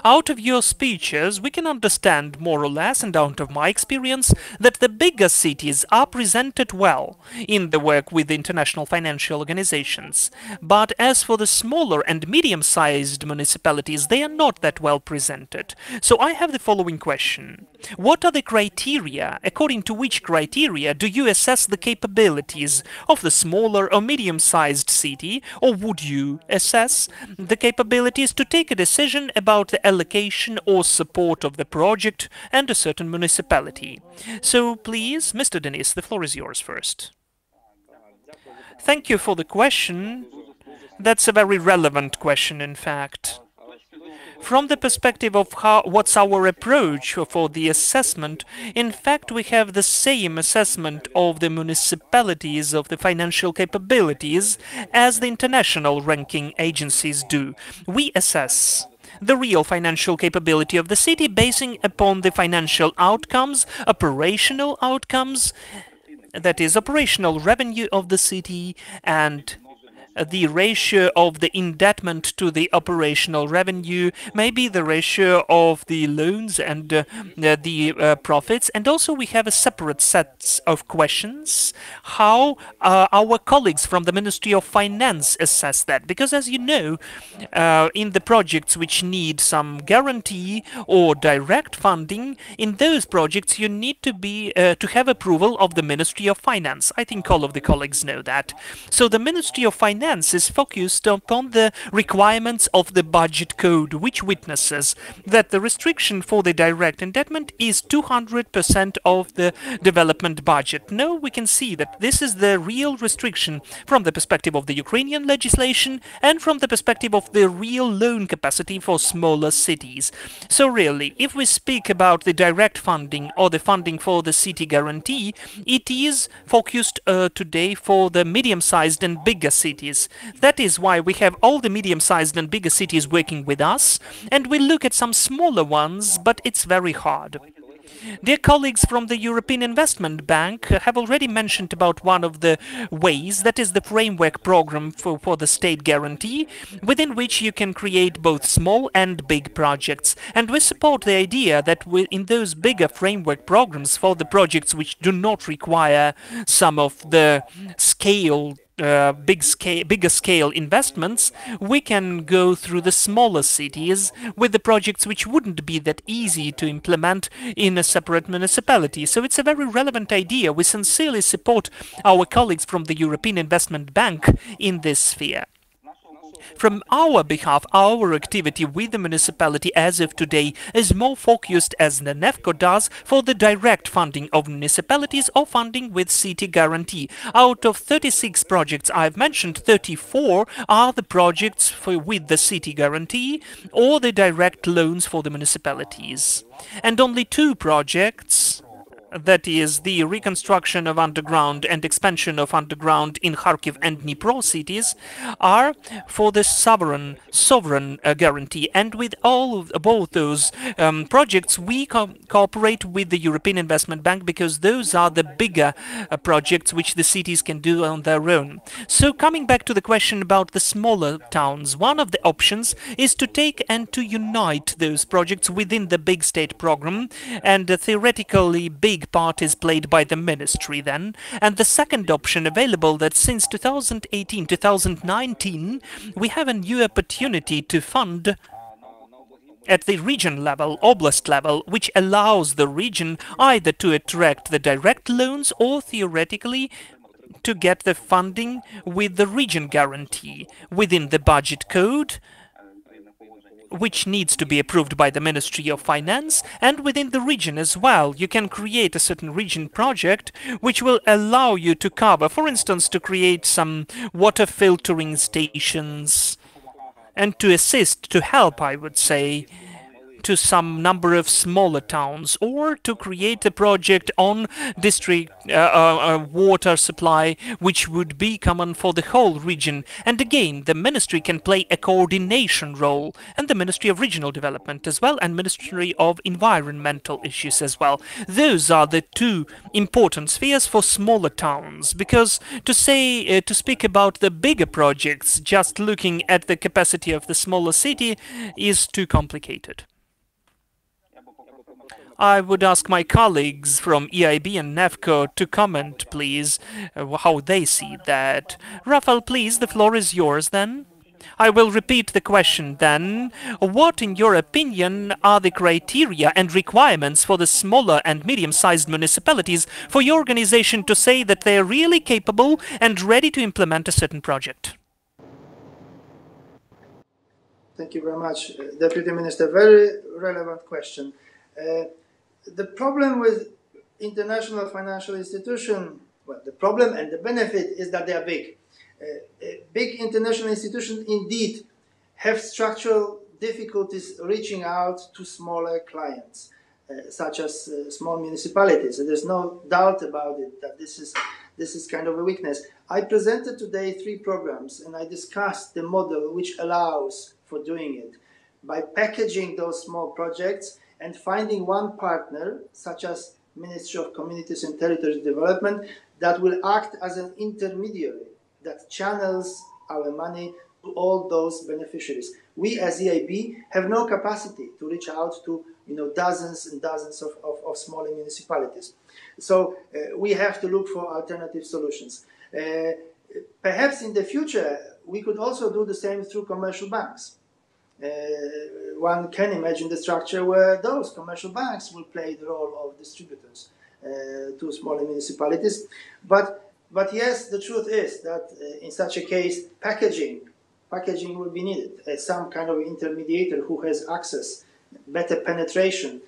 Out of your speeches, we can understand more or less, and out of my experience, that the bigger cities are presented well in the work with international financial organizations. But as for the smaller and medium-sized municipalities, they are not that well presented. So I have the following question. What are the criteria, according to which criteria do you assess the capabilities of the smaller or medium-sized city, or would you assess the capabilities to take a decision about the allocation or support of the project and a certain municipality? So please, Mr. Denis, the floor is yours first. Thank you for the question. That's a very relevant question, in fact. From the perspective of what's our approach for the assessment, in fact we have the same assessment of the municipalities of the financial capabilities as the international ranking agencies do. We assess the real financial capability of the city basing upon the financial outcomes, operational outcomes, that is operational revenue of the city, and the ratio of the indebtment to the operational revenue, maybe the ratio of the loans and the profits. And also we have a separate set of questions, how our colleagues from the Ministry of Finance assess that. Because as you know, in the projects which need some guarantee or direct funding, in those projects you need to have approval of the Ministry of Finance. I think all of the colleagues know that. So the Ministry of Finance is focused upon the requirements of the budget code, which witnesses that the restriction for the direct indebtment is 200% of the development budget. Now we can see that this is the real restriction from the perspective of the Ukrainian legislation and from the perspective of the real loan capacity for smaller cities. So really, if we speak about the direct funding or the funding for the city guarantee, it is focused today for the medium-sized and bigger cities. That is why we have all the medium-sized and bigger cities working with us, and we look at some smaller ones, but it's very hard. Dear colleagues from the European Investment Bank have already mentioned about one of the ways, that is the framework program for the state guarantee, within which you can create both small and big projects. And we support the idea that in those bigger framework programs for the projects which do not require some of the bigger scale investments, we can go through the smaller cities with the projects which wouldn't be that easy to implement in a separate municipality. So it's a very relevant idea. We sincerely support our colleagues from the European Investment Bank in this sphere. From our behalf, our activity with the municipality as of today is more focused, as the NEFCO does, for the direct funding of municipalities or funding with city guarantee. Out of 36 projects I've mentioned, 34 are the projects with the city guarantee or the direct loans for the municipalities. And only 2 projects, that is the reconstruction of underground and expansion of underground in Kharkiv and Dnipro cities, are for the sovereign guarantee. And with both those projects, we cooperate with the European Investment Bank, because those are the bigger projects which the cities can do on their own. So coming back to the question about the smaller towns, one of the options is to take and to unite those projects within the big state program, and theoretically big part is played by the ministry then. And the second option available, that since 2018-2019 we have a new opportunity to fund at the region level, oblast level, which allows the region either to attract the direct loans or theoretically to get the funding with the region guarantee within the budget code, which needs to be approved by the Ministry of Finance, and within the region as well. You can create a certain region project which will allow you to cover, for instance, to create some water filtering stations and to assist, to help, I would say, to some number of smaller towns, or to create a project on district water supply which would be common for the whole region. And again, the ministry can play a coordination role, and the Ministry of Regional Development as well, and Ministry of Environmental Issues as well. Those are the 2 important spheres for smaller towns, because to speak about the bigger projects just looking at the capacity of the smaller city is too complicated. I would ask my colleagues from EIB and NEFCO to comment, please, how they see that. Rafael, please, the floor is yours then. I will repeat the question then. What, in your opinion, are the criteria and requirements for the smaller and medium-sized municipalities for your organization to say that they are really capable and ready to implement a certain project? Thank you very much, Deputy Minister. Very relevant question. The problem with international financial institutions, well, the problem and the benefit is that they are big. Big international institutions indeed have structural difficulties reaching out to smaller clients, such as small municipalities. So there's no doubt about it that this is kind of a weakness. I presented today 3 programs, and I discussed the model which allows for doing it by packaging those small projects and finding one partner, such as Ministry of Communities and Territories Development, that will act as an intermediary that channels our money to all those beneficiaries. We as EIB have no capacity to reach out to dozens and dozens of smaller municipalities. So we have to look for alternative solutions. Perhaps in the future we could also do the same through commercial banks. One can imagine the structure where those commercial banks will play the role of distributors to smaller municipalities. But yes, the truth is that in such a case, packaging will be needed. Some kind of intermediator who has access, better penetration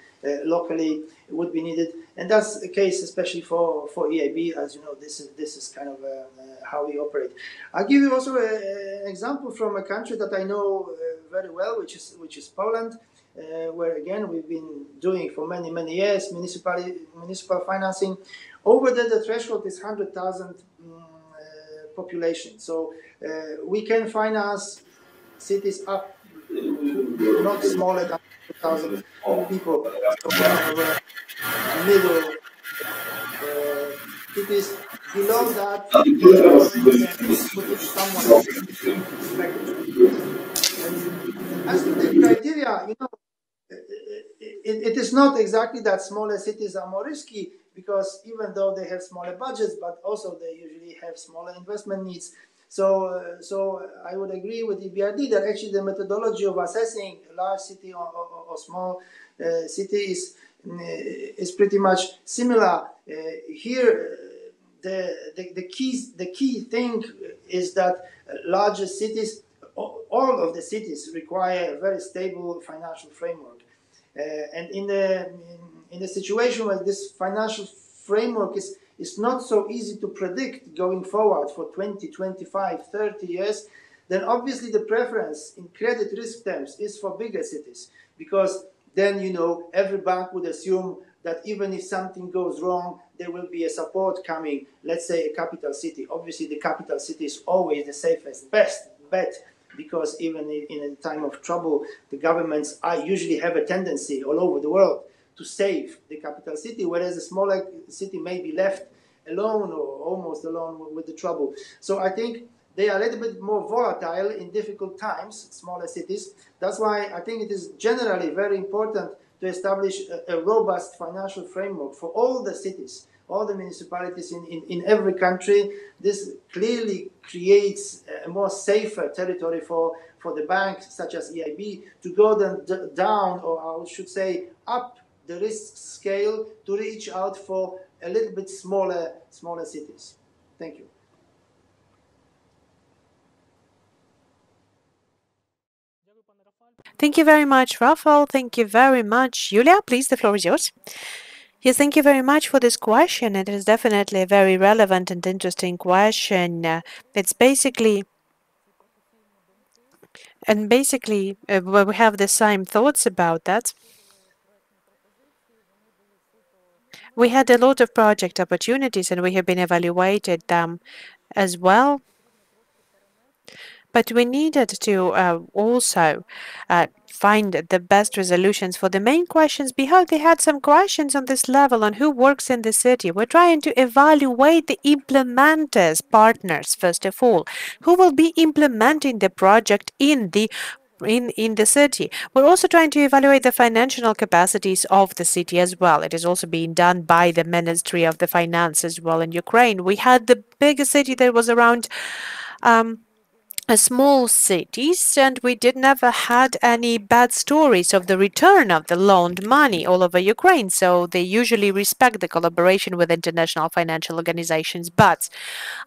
locally would be needed, and that's the case especially for EIB. As you know, this is kind of how we operate. I'll give you also an example from a country that I know very well, which is Poland, where again we've been doing for many years municipal financing. Over there, the threshold is 100,000 population, so we can finance cities up not smaller than 1,000 people. So middle cities below that, someone. As to the criteria, it is not exactly that smaller cities are more risky, because even though they have smaller budgets, but also they usually have smaller investment needs. So I would agree with EBRD that actually the methodology of assessing a large city or small city is pretty much similar. Here, the key thing is that larger cities, all of the cities require a very stable financial framework, and in the situation where this financial framework is not so easy to predict going forward for 20, 25, 30 years, then obviously the preference in credit risk terms is for bigger cities, because then every bank would assume that even if something goes wrong, there will be a support coming. Let's say a capital city. Obviously, the capital city is always the safest, best bet, because even in a time of trouble, the governments usually have a tendency all over the world to save the capital city, whereas a smaller city may be left alone or almost alone with the trouble. So I think they are a little bit more volatile in difficult times, smaller cities. That's why I think it is generally very important to establish a robust financial framework for all the cities, all the municipalities in every country. This clearly creates a more safer territory for the banks, such as EIB, to go down, or I should say up the risk scale, to reach out for a little bit smaller cities. Thank you. Thank you very much, Rafał. Thank you very much. Julia, please, the floor is yours. Yes, thank you very much for this question. It is definitely a very relevant and interesting question. It's basically, we have the same thoughts about that. We had a lot of project opportunities and we have been evaluated them as well. But we needed to also find the best resolutions for the main questions, because they had some questions on this level on who works in the city. We're trying to evaluate the implementers, partners, first of all, who will be implementing the project in the city. We're also trying to evaluate the financial capacities of the city as well. It is also being done by the Ministry of the Finance as well in Ukraine. We had the biggest city that was around small cities, and we never had any bad stories of the return of the loaned money all over Ukraine. So they usually respect the collaboration with international financial organizations. But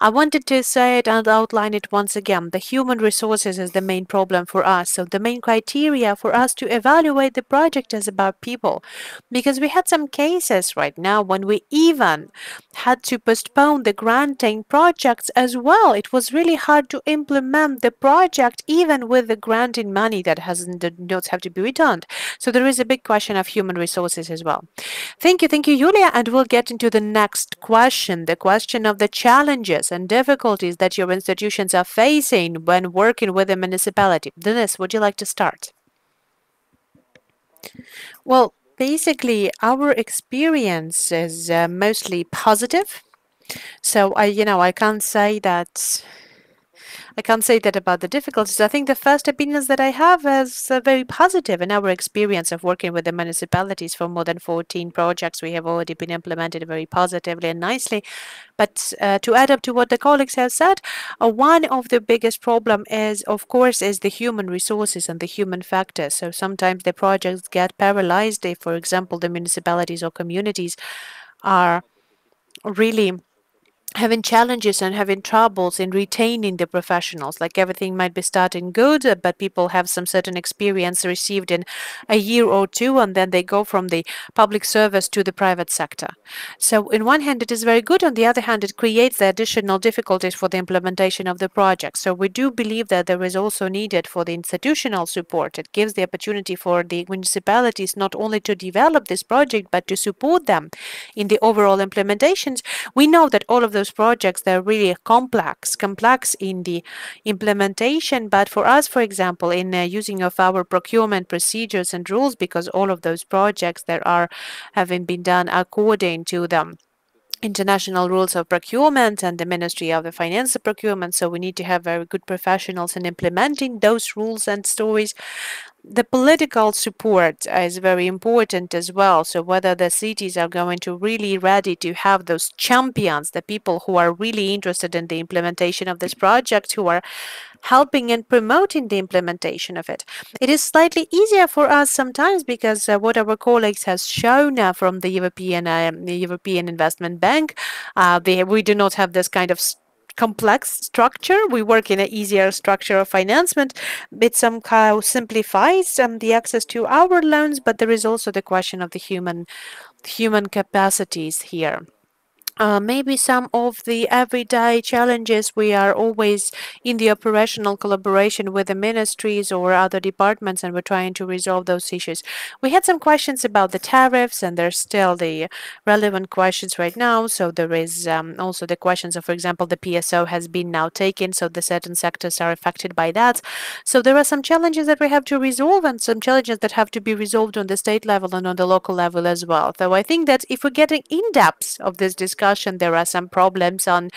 I wanted to say it and outline it once again. The human resources is the main problem for us. So the main criteria for us to evaluate the project is about people, because we had some cases right now when we even had to postpone the granting projects as well. It was really hard to implement the project even with the granting money that the notes have to be returned. So there is a big question of human resources as well. Thank you, Julia, and we'll get into the next question, the question of the challenges and difficulties that your institutions are facing when working with a municipality. Denis, would you like to start? Well, basically, our experience is mostly positive. So I can't say that I can't say that about the difficulties. I think the first opinions that I have is very positive. In our experience of working with the municipalities for more than 14 projects, we have already been implemented very positively and nicely. But to add up to what the colleagues have said, one of the biggest problem is, of course, is the human resources and the human factor. So sometimes the projects get paralyzed if, for example, the municipalities or communities are really having challenges and having troubles in retaining the professionals. Like everything might be starting good, but people have some certain experience received in a year or two, and then they go from the public service to the private sector. So in one hand, it is very good. On the other hand, it creates the additional difficulties for the implementation of the project. So we do believe that there is also needed for the institutional support. It gives the opportunity for the municipalities not only to develop this project, but to support them in the overall implementations. We know that all of those projects, they're really complex in the implementation. But for us, for example, in using of our procurement procedures and rules, because all of those projects that are having been done according to the international rules of procurement and the Ministry of the Finance of Procurement, so we need to have very good professionals in implementing those rules and stories. The political support is very important as well. So whether the cities are going to really ready to have those champions, the people who are really interested in the implementation of this project, who are helping and promoting the implementation of it. It is slightly easier for us sometimes because what our colleagues has shown from the European Investment Bank, we do not have this kind of complex structure. We work in an easier structure of financement. It somehow simplifies the access to our loans, but there is also the question of the human capacities here. Maybe some of the everyday challenges, we are always in the operational collaboration with the ministries or other departments, and we're trying to resolve those issues. We had some questions about the tariffs, and there's still the relevant questions right now. So there is also the questions of, for example, the PSO has been now taken, so the certain sectors are affected by that. So there are some challenges that we have to resolve, and some challenges that have to be resolved on the state level and on the local level as well. So I think that if we're getting in depth of this discussion, there are some problems on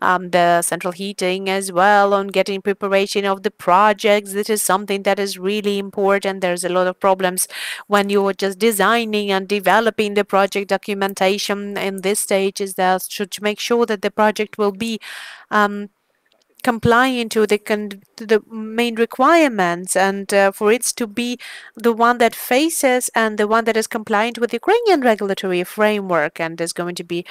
the central heating as well, on getting preparation of the projects. This is something that is really important. There's a lot of problems when you're just designing and developing the project documentation in this stage, is that should make sure that the project will be compliant to the main requirements, and for it to be the one that faces and the one that is compliant with the Ukrainian regulatory framework and is going to be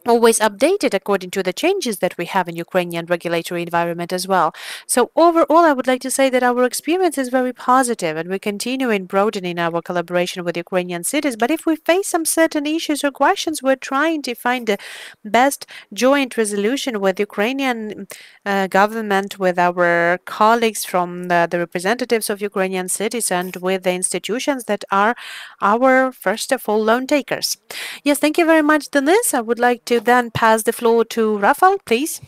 always updated according to the changes that we have in Ukrainian regulatory environment as well. So overall, I would like to say that our experience is very positive, and we continue in broadening our collaboration with Ukrainian cities. But if we face some certain issues or questions, we're trying to find the best joint resolution with Ukrainian government, with our colleagues from the representatives of Ukrainian cities, and with the institutions that are our, first of all, loan takers. Yes, thank you very much, Denis. I would like to then pass the floor to Rafał, please.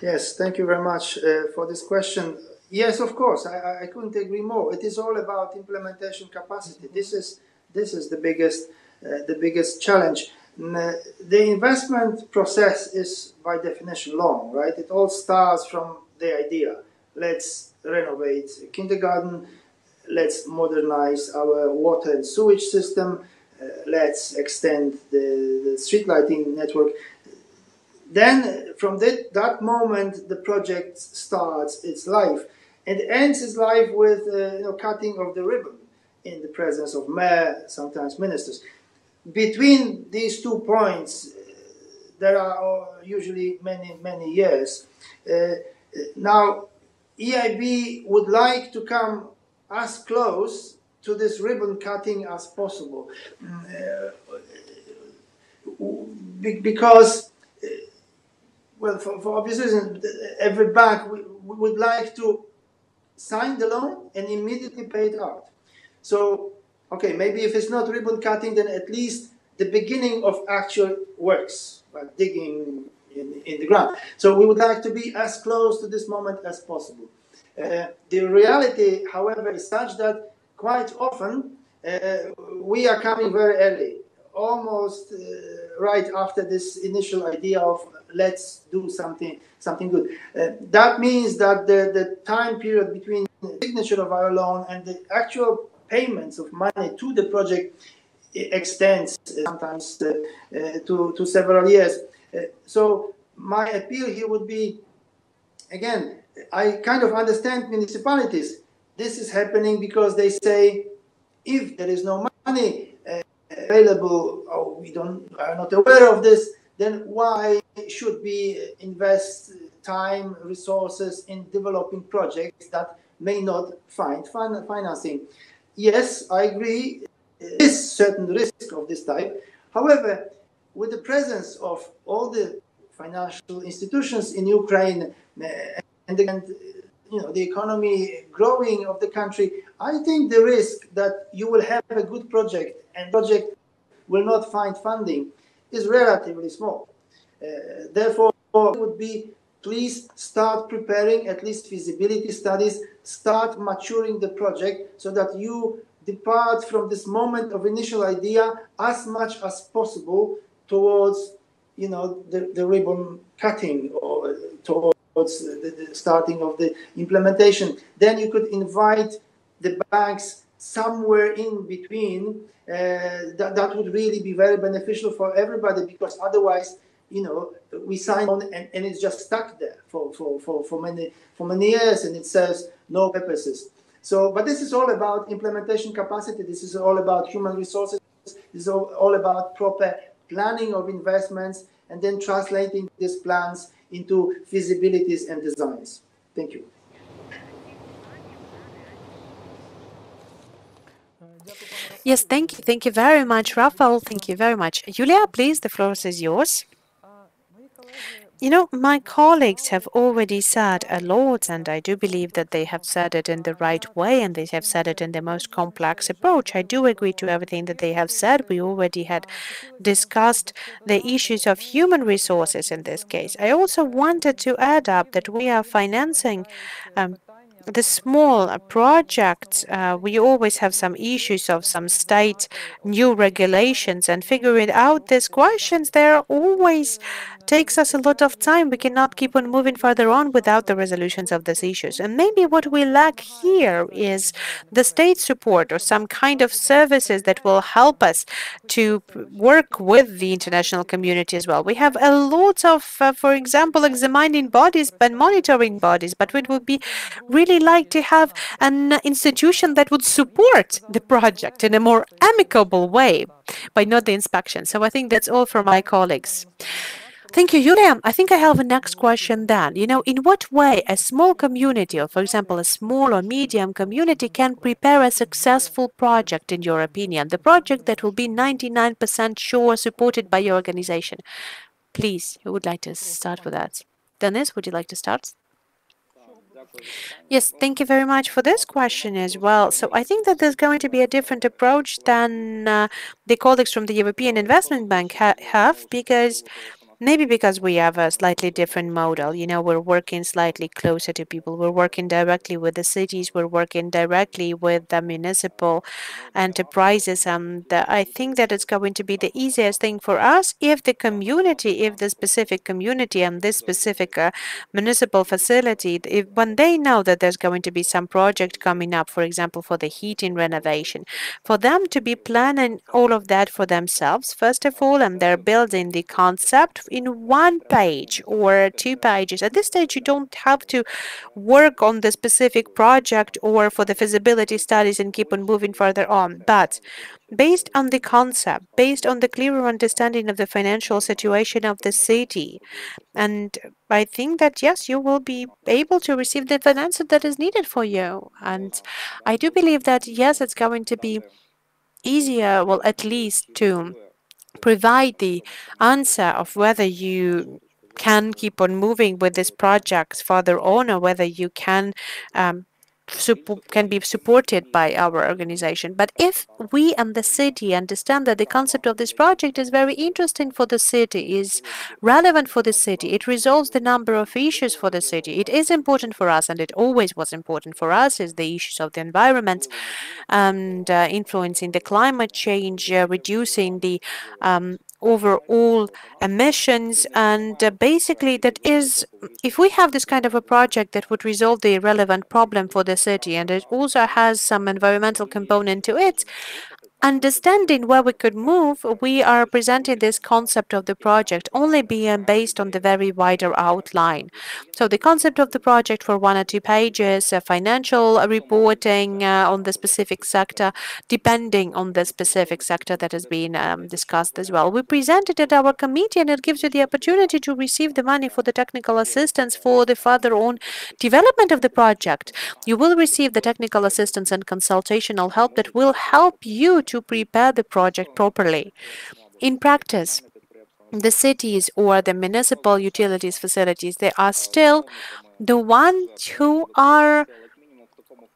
Yes, thank you very much for this question. Yes, of course, I couldn't agree more. It is all about implementation capacity. This is the biggest challenge. The investment process is by definition long, right? It all starts from the idea. Let's renovate a kindergarten. Let's modernize our water and sewage system. Let's extend the street lighting network. Then, from that moment, the project starts its life and ends its life with cutting of the ribbon in the presence of mayor, sometimes ministers. Between these 2 points, there are usually many years. Now, EIB would like to come as close to this ribbon cutting as possible, because, well, for obvious reasons, every bank would like to sign the loan and immediately pay it out. So, okay, maybe if it's not ribbon cutting, then at least the beginning of actual works, like digging in the ground. So we would like to be as close to this moment as possible. The reality, however, is such that quite often we are coming very early, almost right after this initial idea of let's do something good. That means that the time period between the signature of our loan and the actual payments of money to the project extends sometimes to several years. So my appeal here would be, again, I kind of understand municipalities. This is happening because they say, if there is no money available, or we are not aware of this, then why should we invest time, resources in developing projects that may not find financing? Yes, I agree, there is certain risk of this type. However, with the presence of all the financial institutions in Ukraine and the economy growing of the country, I think the risk that you will have a good project and project will not find funding is relatively small. Therefore, it would be, please start preparing at least feasibility studies, start maturing the project so that you depart from this moment of initial idea as much as possible towards the ribbon cutting or towards the starting of the implementation. Then you could invite the banks somewhere in between. That would really be very beneficial for everybody, because otherwise, we sign on and it's just stuck there for many years, and it serves no purposes. So, but this is all about implementation capacity. This is all about human resources. This is all about proper planning of investments and then translating these plans into feasibilities and designs. Thank you. Yes, thank you. Thank you very much, Rafael. Thank you very much. Julia, please, the floor is yours. My colleagues have already said a lot, and I do believe that they have said it in the right way, and they have said it in the most complex approach. I do agree to everything that they have said. We already had discussed the issues of human resources in this case. I also wanted to add up that we are financing the small projects. We always have some issues of some state new regulations, and figuring out these questions there always takes us a lot of time. We cannot keep on moving further on without the resolutions of these issues. And maybe what we lack here is the state support or some kind of services that will help us to work with the international community as well. We have a lot of, for example, examining bodies and monitoring bodies, but we would be really like to have an institution that would support the project in a more amicable way, but not the inspection. So I think that's all from my colleagues. Thank you, Julia. I think I have a next question then. In what way a small community, or for example, a small or medium community, can prepare a successful project, in your opinion? The project that will be 99% sure supported by your organization. Please, who would like to start with that? Dennis, would you like to start? Yes, thank you very much for this question as well. So I think that there's going to be a different approach than the colleagues from the European Investment Bank have, because we have a slightly different model. We're working slightly closer to people. We're working directly with the cities. We're working directly with the municipal enterprises. And I think that it's going to be the easiest thing for us if the specific community and this specific municipal facility, when they know that there's going to be some project coming up, for example, for the heating renovation, for them to be planning all of that for themselves, first of all, and they're building the concept in one page or 2 pages. At this stage, you don't have to work on the specific project or for the feasibility studies and keep on moving further on. But based on the concept, based on the clearer understanding of the financial situation of the city, and I think that, yes, you will be able to receive the financing that is needed for you. And I do believe that, yes, it's going to be easier, well, at least to provide the answer of whether you can keep on moving with this project further on, or whether you can be supported by our organization. But if we and the city understand that the concept of this project is very interesting for the city, is relevant for the city, it resolves the number of issues for the city, it is important for us, and it always was important for us, is the issues of the environment and influencing the climate change, reducing the overall emissions. And basically that is, if we have this kind of a project that would resolve the relevant problem for the city, and it also has some environmental component to it, understanding where we could move, we are presenting this concept of the project only being based on the very wider outline. So the concept of the project for 1 or 2 pages, financial reporting on the specific sector, depending on the specific sector that has been discussed as well. We presented it at our committee, and it gives you the opportunity to receive the money for the technical assistance for the further on development of the project. You will receive the technical assistance and consultational help that will help you to prepare the project properly. In practice, the cities or the municipal utilities facilities, they are still the ones who are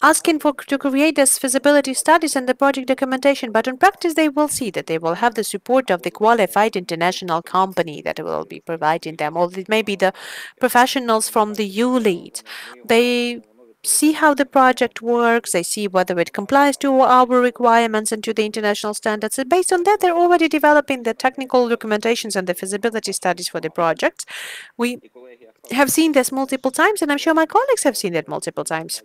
asking to create this feasibility studies and the project documentation, but in practice they will see that they will have the support of the qualified international company that will be providing them, or it may be the professionals from the ULEAD. They see how the project works, they see whether it complies to our requirements and to the international standards, and based on that they're already developing the technical documentations and the feasibility studies for the project. We have seen this multiple times, and I'm sure my colleagues have seen it multiple times.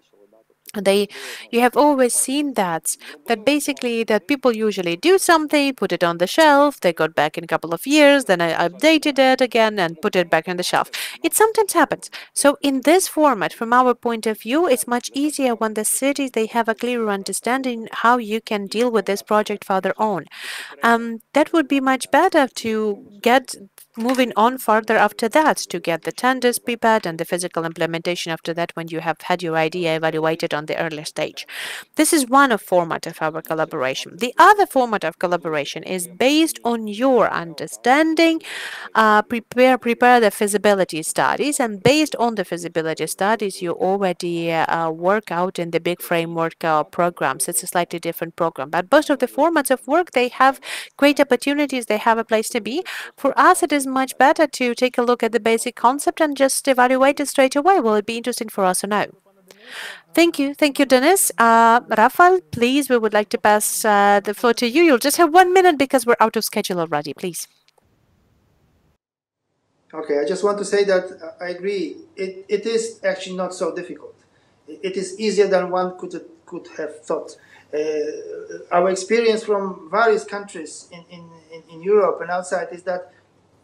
You have always seen that basically that people usually do something, put it on the shelf, they got back in a couple of years, then I updated it again and put it back on the shelf. It sometimes happens. So in this format, from our point of view, it's much easier when the cities, they have a clearer understanding how you can deal with this project further on. That would be much better to get moving on further after that, to get the tenders prepared and the physical implementation after that when you have had your idea evaluated on the earlier stage. This is one format of our collaboration. The other format of collaboration is based on your understanding, prepare the feasibility studies, and based on the feasibility studies you already work out in the big framework programs. It's a slightly different program, but both of the formats of work, they have great opportunities, they have a place to be. For us it is much better to take a look at the basic concept and just evaluate it straight away. Will it be interesting for us or no? Thank you, Denis. Rafal, please, we would like to pass the floor to you. You'll just have 1 minute because we're out of schedule already, please. Okay, I just want to say that I agree. It is actually not so difficult. It is easier than one could have thought. Our experience from various countries in Europe and outside is that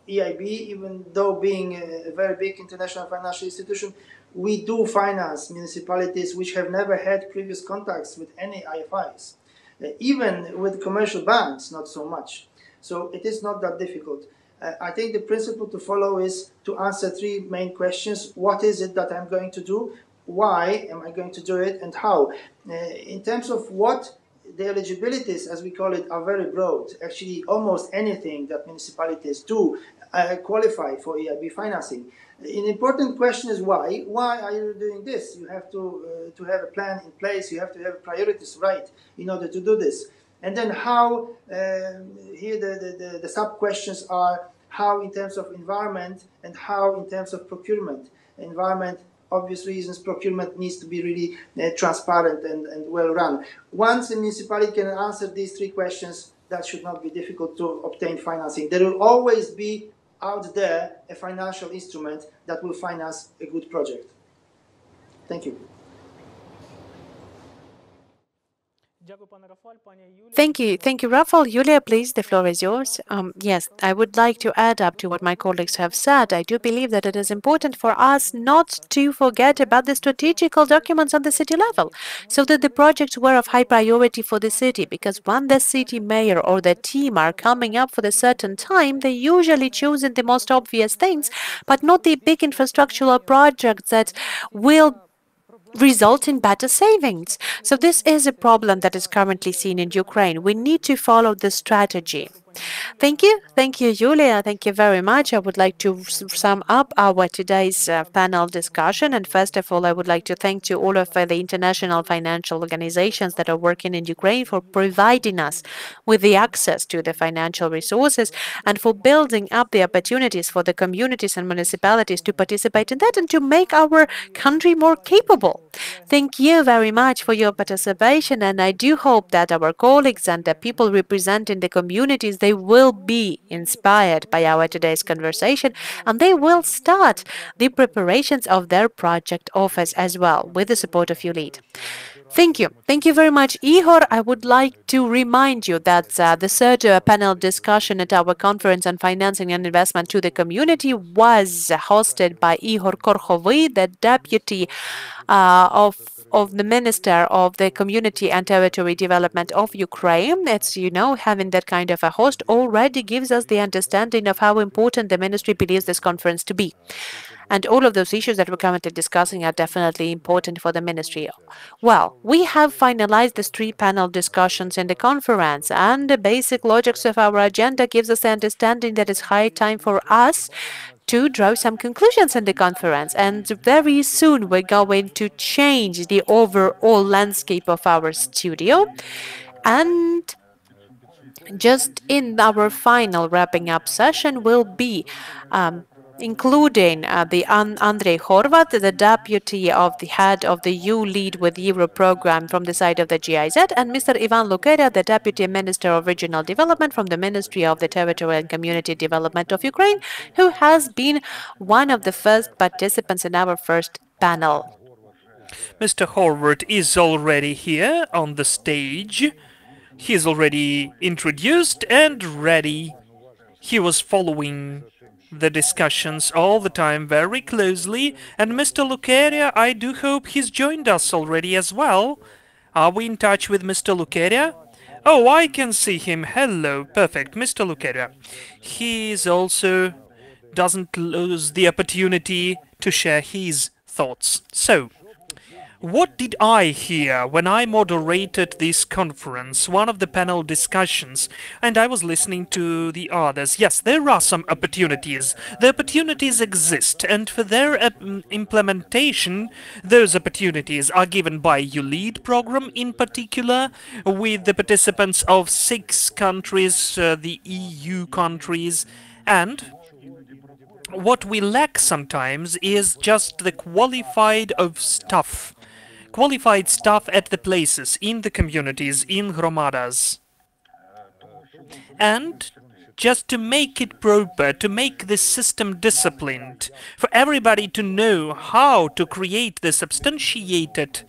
EIB, even though being a very big international financial institution, we do finance municipalities which have never had previous contacts with any IFIs. Even with commercial banks, not so much. So it is not that difficult. I think the principle to follow is to answer 3 main questions. What is it that I'm going to do? Why am I going to do it? And how? In terms of what, the eligibilities, as we call it, are very broad. Actually, almost anything that municipalities do qualify for EIB financing. An important question is why. Why are you doing this? You have to have a plan in place. You have to have priorities right in order to do this. And then how, here the sub-questions are how in terms of environment and how in terms of procurement. Environment, obvious reasons, procurement needs to be really transparent and well run. Once a municipality can answer these 3 questions, that should not be difficult to obtain financing. There will always be out there a financial instrument that will finance a good project. Thank you. Thank you, Rafal. Yulia, please, the floor is yours. Yes, I would like to add up to what my colleagues have said. I do believe that it is important for us not to forget about the strategical documents on the city level, so that the projects were of high priority for the city, because when the city mayor or the team are coming up for a certain time, they usually choose the most obvious things, but not the big infrastructural projects that will result in better savings. So this is a problem that is currently seen in Ukraine. We need to follow this strategy. Thank you, Yulia. Thank you very much. I would like to sum up our today's panel discussion. And first of all, I would like to thank to all of the international financial organizations that are working in Ukraine for providing us with the access to the financial resources and for building up the opportunities for the communities and municipalities to participate in that and to make our country more capable. Thank you very much for your participation. And I do hope that our colleagues and the people representing the communities they will be inspired by our today's conversation, and they will start the preparations of their project office as well, with the support of ULEAD. Thank you. Thank you very much, Ihor. I would like to remind you that the third panel discussion at our conference on financing and investment to the community was hosted by Ihor Korchovy, the deputy of the Minister of the Community and Territory Development of Ukraine. It's, you know, having that kind of a host already gives us the understanding of how important the ministry believes this conference to be. And all of those issues that we're currently discussing are definitely important for the ministry. Well, we have finalized the 3 panel discussions in the conference, and the basic logics of our agenda gives us the understanding that it's high time for us to draw some conclusions in the conference. And very soon we're going to change the overall landscape of our studio. And just in our final wrapping up session will be including the Andrei Horvat, the deputy of the head of the ULEAD with Europe program from the side of the GIZ, and Mr. Ivan Lukeria, the deputy minister of regional development from the Ministry of the Territory and Community Development of Ukraine, who has been one of the first participants in our first panel. Mr. Horvat is already here on the stage. He is already introduced and ready. He was following the discussions all the time very closely, and Mr. Lukeria, I do hope he's joined us already as well. Are we in touch with Mr. Lukeria? Oh, I can see him. Hello, perfect, Mr. Lukeria. He is also doesn't lose the opportunity to share his thoughts. So, what did I hear when I moderated this conference, one of the panel discussions, and I was listening to the others? Yes, there are some opportunities. The opportunities exist, and for their implementation, those opportunities are given by ULEAD program in particular, with the participants of 6 countries, the EU countries, and what we lack sometimes is just the qualified staff at the places, in the communities, in hromadas. And just to make it proper, to make the system disciplined, for everybody to know how to create the substantiated,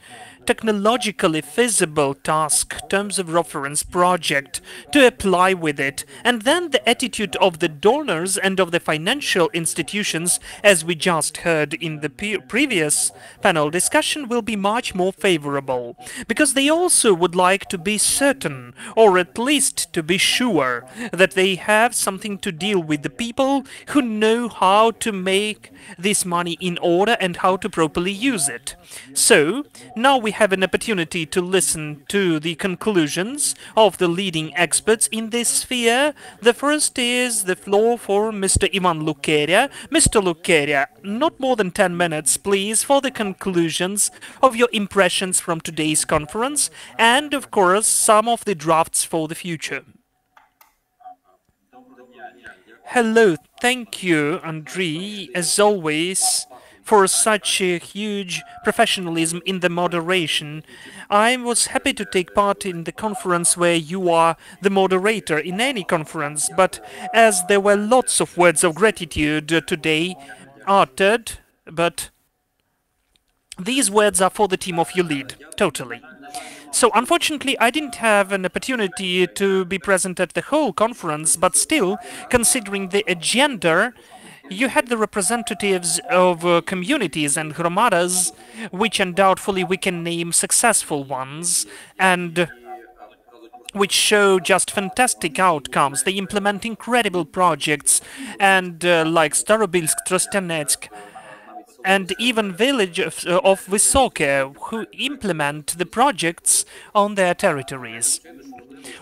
technologically feasible task, terms of reference project, to apply with it, and then the attitude of the donors and of the financial institutions, as we just heard in the previous panel discussion, will be much more favorable, because they also would like to be certain, or at least to be sure, that they have something to deal with the people who know how to make this money in order and how to properly use it. So, now we have an opportunity to listen to the conclusions of the leading experts in this sphere. The first is the floor for Mr. Ivan Lukeria. Mr. Lukeria, not more than 10 minutes, please, for the conclusions of your impressions from today's conference, and, of course, some of the drafts for the future. Hello, thank you, Andriy, as always, for such a huge professionalism in the moderation. I was happy to take part in the conference where you are the moderator in any conference, but as there were lots of words of gratitude today uttered, but these words are for the team of ULEAD, totally. So, unfortunately, I didn't have an opportunity to be present at the whole conference, but still, considering the agenda, you had the representatives of communities and hromadas, which undoubtedly we can name successful ones, and which show just fantastic outcomes. They implement incredible projects, and like Starobilsk, Trostianetsk, and even village of Vysoke, who implement the projects on their territories.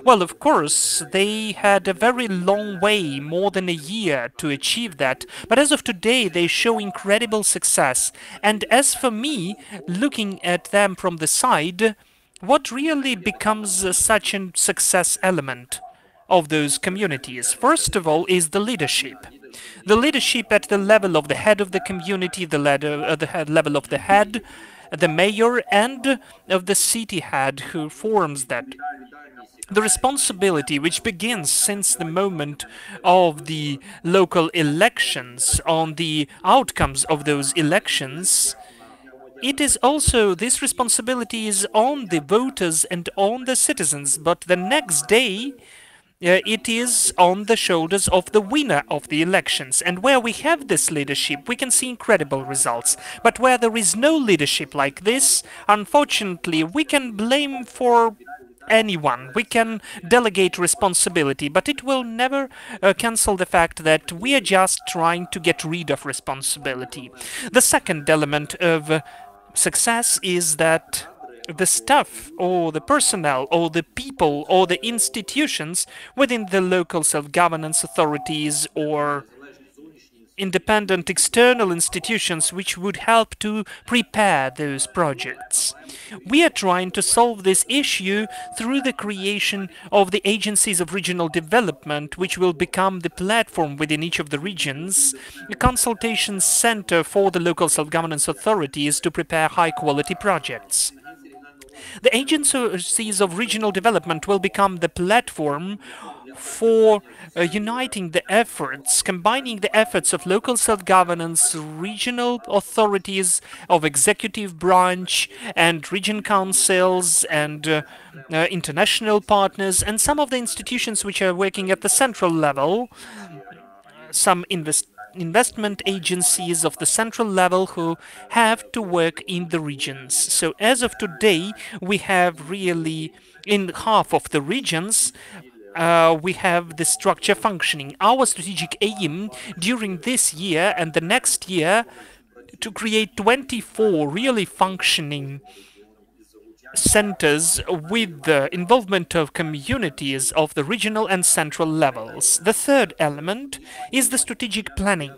Well, of course, they had a very long way, more than a year, to achieve that, but as of today, they show incredible success. And as for me, looking at them from the side, what really becomes such a success element of those communities? First of all, is the leadership. The leadership at the level of the head of the community, the level of the head, the mayor, and of the city head who forms that The responsibility which begins since the moment of the local elections on the outcomes of those elections, it is also, this responsibility is on the voters and on the citizens, but the next day it is on the shoulders of the winner of the elections. And where we have this leadership, we can see incredible results. But where there is no leadership like this, unfortunately, we can blame for anyone. We can delegate responsibility, but it will never cancel the fact that we are just trying to get rid of responsibility. The second element of success is that the staff or the personnel or the people or the institutions within the local self-governance authorities or independent external institutions which would help to prepare those projects. We are trying to solve this issue through the creation of the agencies of regional development, which will become the platform within each of the regions, a consultation center for the local self-governance authorities to prepare high-quality projects. The agencies of regional development will become the platform for uniting the efforts, combining the efforts of local self-governance, regional authorities, of executive branch and region councils and international partners and some of the institutions which are working at the central level, some investment agencies of the central level who have to work in the regions. So as of today, we have really, in half of the regions, we have the structure functioning. Our strategic aim during this year and the next year to create 24 really functioning centers with the involvement of communities of the regional and central levels. The third element is the strategic planning.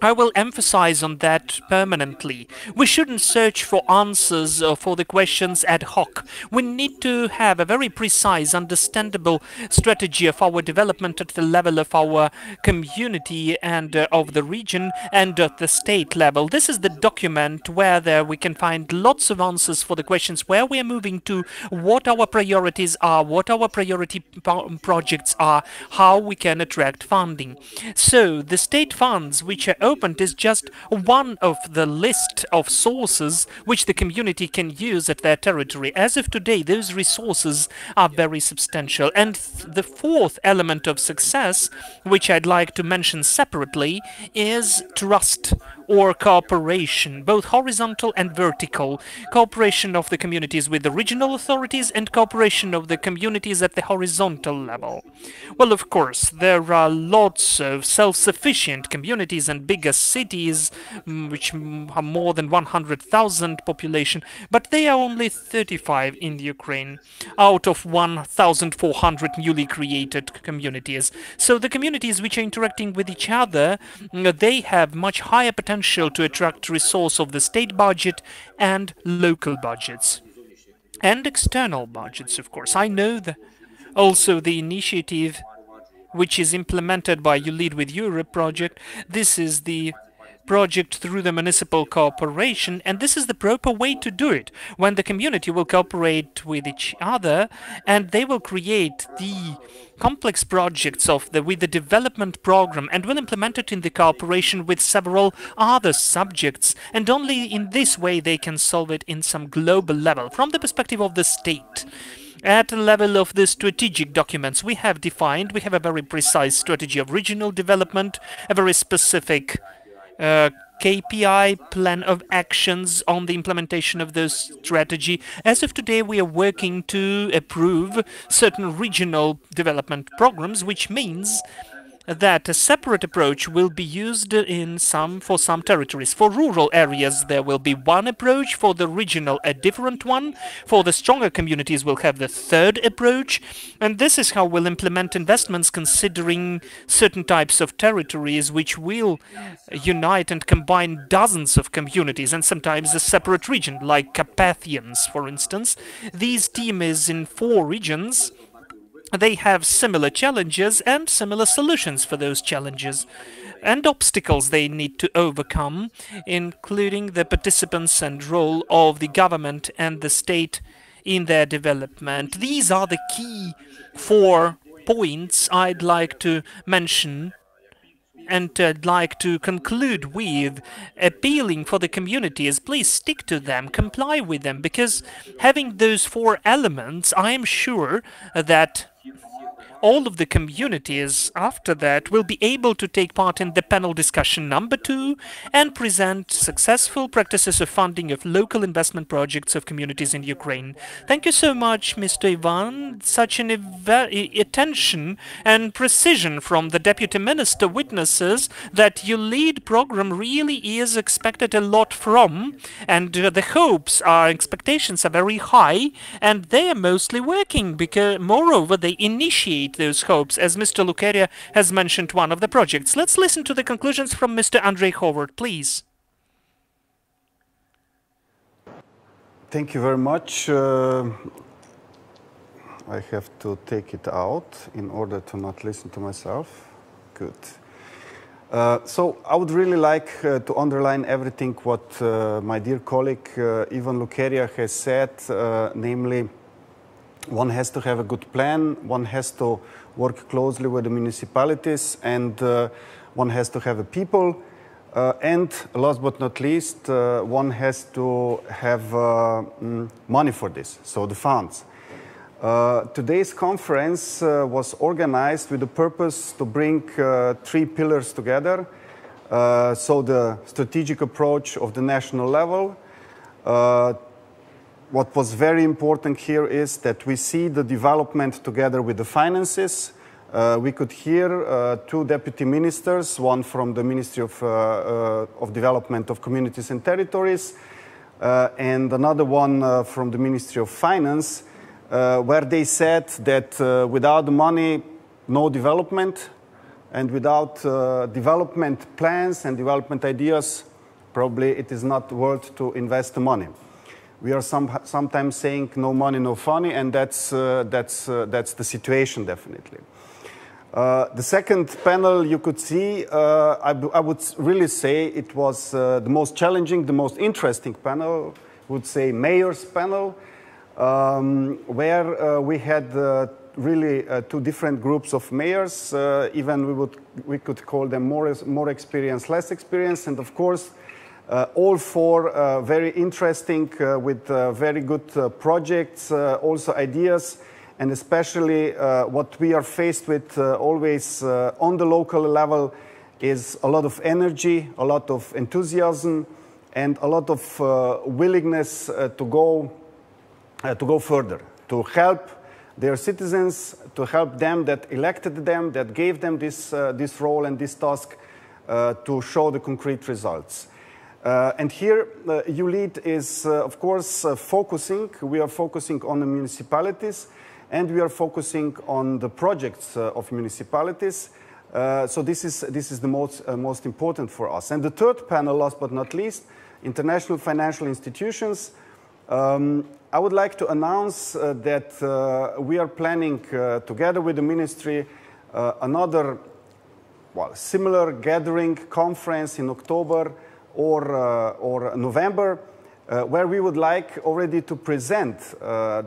I will emphasize on that permanently. We shouldn't search for answers for the questions ad hoc. We need to have a very precise, understandable strategy of our development at the level of our community and of the region and at the state level. This is the document where we can find lots of answers for the questions where we are moving to, what our priorities are, what our priority projects are, how we can attract funding. So the state funds which are opened is just one of the list of sources which the community can use at their territory. As of today, those resources are very substantial. And the fourth element of success, which I'd like to mention separately, is trust or cooperation, both horizontal and vertical. Cooperation of the communities with the regional authorities and cooperation of the communities at the horizontal level. Well, of course, there are lots of self-sufficient communities and bigger cities which have more than 100,000 population, but they are only 35 in Ukraine out of 1,400 newly created communities. So the communities which are interacting with each other, they have much higher potential to attract resource of the state budget and local budgets and external budgets, of course. I know that also the initiative which is implemented by You Lead with Europe project. This is the project through the municipal cooperation, and this is the proper way to do it, when the community will cooperate with each other and they will create the complex projects with the development program and will implement it in the cooperation with several other subjects, and only in this way they can solve it in some global level from the perspective of the state. At the level of the strategic documents we have defined, we have a very precise strategy of regional development, a very specific KPI plan of actions on the implementation of this strategy. As of today, we are working to approve certain regional development programs, which means that a separate approach will be used for some territories. For rural areas, there will be one approach, for the regional, a different one. For the stronger communities, we'll have the third approach. And this is how we'll implement investments considering certain types of territories which will unite and combine dozens of communities and sometimes a separate region, like Carpathians, for instance. This team is in 4 regions. They have similar challenges and similar solutions for those challenges and obstacles they need to overcome, including the participants and role of the government and the state in their development. These are the key 4 points I'd like to mention, and I'd like to conclude with appealing for the communities. Please stick to them, comply with them, because having those 4 elements, I am sure that all of the communities after that will be able to take part in the panel discussion number 2 and present successful practices of funding of local investment projects of communities in Ukraine. Thank you so much, Mr. Ivan. Such an attention and precision from the Deputy Minister witnesses that your lead program really is expected a lot from, and the hopes, our expectations are very high, and they are mostly working because, moreover, they initiate those hopes, as Mr. Lukeria has mentioned one of the projects. Let's listen to the conclusions from Mr. Andrei Howard, please. Thank you very much. I have to take it out in order to not listen to myself. Good. So I would really like to underline everything what my dear colleague Ivan Lukeria has said, namely, one has to have a good plan, one has to work closely with the municipalities, and one has to have a people. And last but not least, one has to have money for this, so the funds. Today's conference was organized with the purpose to bring 3 pillars together. So the strategic approach of the national level. What was very important here is that we see the development together with the finances. We could hear 2 deputy ministers, one from the Ministry of Development of Communities and Territories, and another one from the Ministry of Finance, where they said that without the money, no development, and without development plans and development ideas, probably it is not worth to invest the money. We are sometimes saying no money, no funny, and that's the situation, definitely. The second panel you could see, I would really say it was the most challenging, the most interesting panel, I would say mayor's panel, where we had really 2 different groups of mayors, even we could call them more experienced, less experienced, and of course, all 4 very interesting with very good projects, also ideas, and especially what we are faced with always on the local level is a lot of energy, a lot of enthusiasm, and a lot of willingness to go further, to help their citizens, to help them that elected them, that gave them this role and this task to show the concrete results. And here, ULEAD is, of course, focusing. We are focusing on the municipalities, and we are focusing on the projects of municipalities. So this is the most important for us. And the third panel, last but not least, international financial institutions. I would like to announce that we are planning, together with the ministry, another similar gathering conference in October or November, where we would like already to present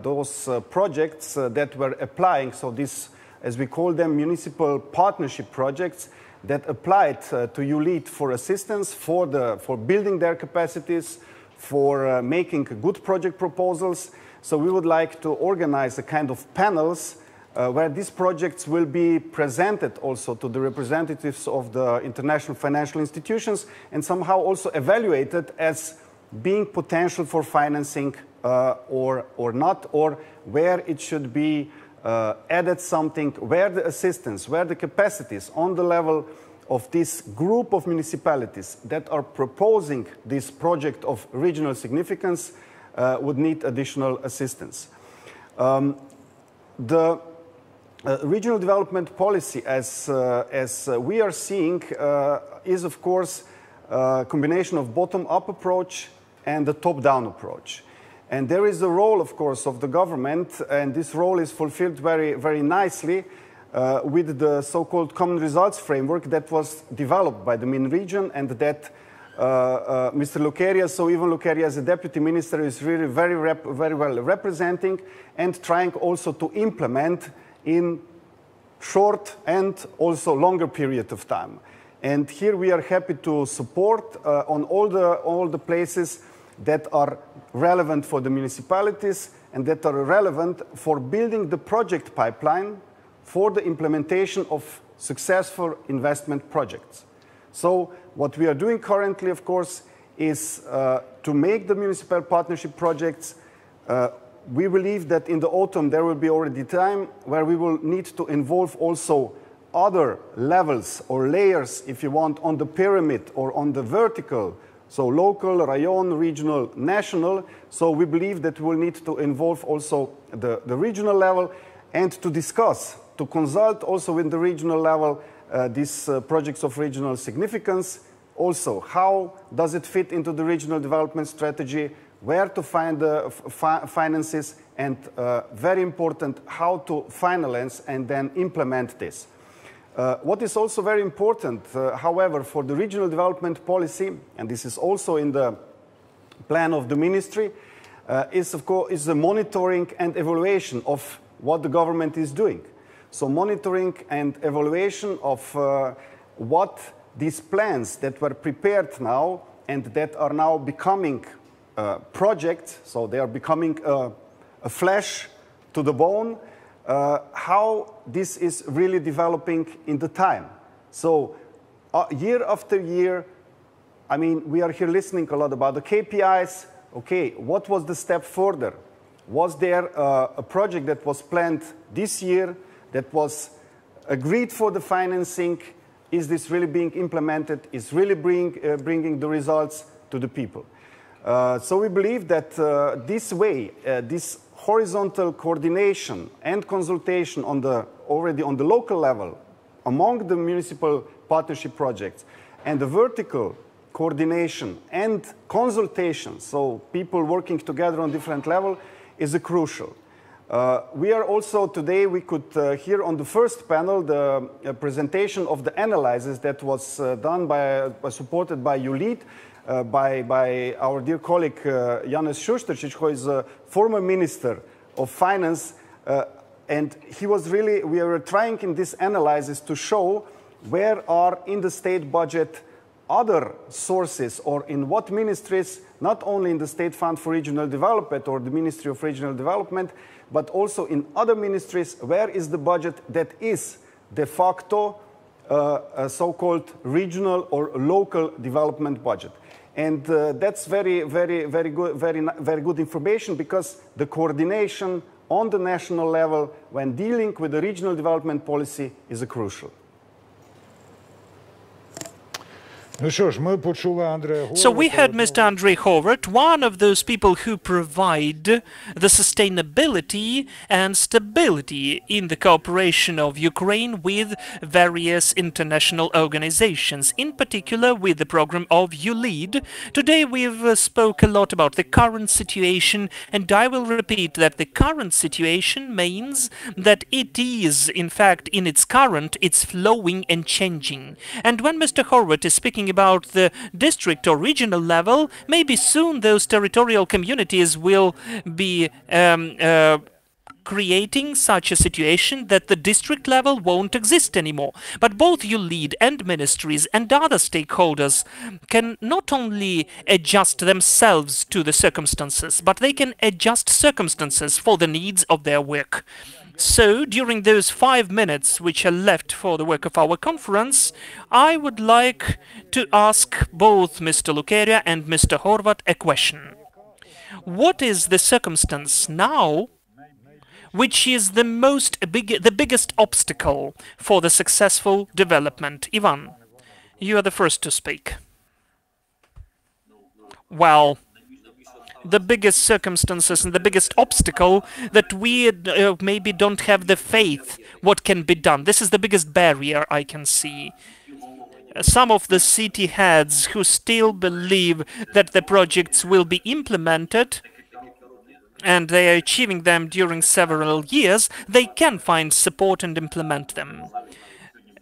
those projects that were applying, so this, as we call them, municipal partnership projects that applied to ULEAD for assistance, for building their capacities, for making good project proposals. So we would like to organize a kind of panels where these projects will be presented also to the representatives of the international financial institutions and somehow also evaluated as being potential for financing or not, or where it should be added something, where the assistance, where the capacities on the level of this group of municipalities that are proposing this project of regional significance would need additional assistance. The regional development policy, as we are seeing, is of course a combination of bottom-up approach and the top-down approach. And there is a role, of course, of the government, and this role is fulfilled very, very nicely with the so-called common results framework that was developed by the Min region and that Mr. Lukeria. So even Lukeria as a deputy minister is really very well representing and trying also to implement in short and also longer period of time. And here we are happy to support on all the places that are relevant for the municipalities and that are relevant for building the project pipeline for the implementation of successful investment projects. So what we are doing currently, of course, is to make the municipal partnership projects. We believe that in the autumn there will be already time where we will need to involve also other levels or layers, if you want, on the pyramid or on the vertical, so local, rayon, regional, national. So we believe that we will need to involve also the regional level and to discuss, to consult also with the regional level these projects of regional significance. Also, how does it fit into the regional development strategy, where to find the finances, and very important, how to finance and then implement this. What is also very important, however, for the regional development policy, and this is also in the plan of the ministry, is the monitoring and evaluation of what the government is doing. So monitoring and evaluation of what these plans that were prepared now and that are now becoming projects, so they are becoming a flesh to the bone, how this is really developing in the time. So year after year, I mean, we are here listening a lot about the KPIs. Okay, what was the step further? Was there a project that was planned this year that was agreed for the financing? Is this really being implemented? Is really bringing the results to the people? So we believe that this way, this horizontal coordination and consultation already on the local level among the municipal partnership projects, and the vertical coordination and consultation, so people working together on different levels, is crucial. We are also today, we could hear on the first panel the presentation of the analysis that was done supported by ULEAD, by our dear colleague Janez Šušteršič, who is a former Minister of Finance, and he was really, we were trying in this analysis to show where are in the state budget other sources, or in what ministries, not only in the State Fund for Regional Development or the Ministry of Regional Development, but also in other ministries, where is the budget that is de facto a so-called regional or local development budget. And that's very good information, because the coordination on the national level when dealing with the regional development policy is crucial. So we heard Mr. Andrei Horvat, one of those people who provide the sustainability and stability in the cooperation of Ukraine with various international organizations, in particular with the program of ULEAD. Today we've spoke a lot about the current situation, and I will repeat that the current situation means that it is, in fact, in its current, it's flowing and changing. And when Mr. Horvat is speaking about the district or regional level, maybe soon those territorial communities will be creating such a situation that the district level won't exist anymore. But both ULEAD and ministries and other stakeholders can not only adjust themselves to the circumstances, but they can adjust circumstances for the needs of their work. So, during those 5 minutes which are left for the work of our conference, I would like to ask both Mr. Lukeria and Mr. Horvat a question. What is the circumstance now which is the biggest obstacle for the successful development? Ivan, you are the first to speak. Well, the biggest circumstances and the biggest obstacle that we maybe don't have the faith what can be done. This is the biggest barrier I can see. Some of the city heads who still believe that the projects will be implemented and they are achieving them during several years, they can find support and implement them.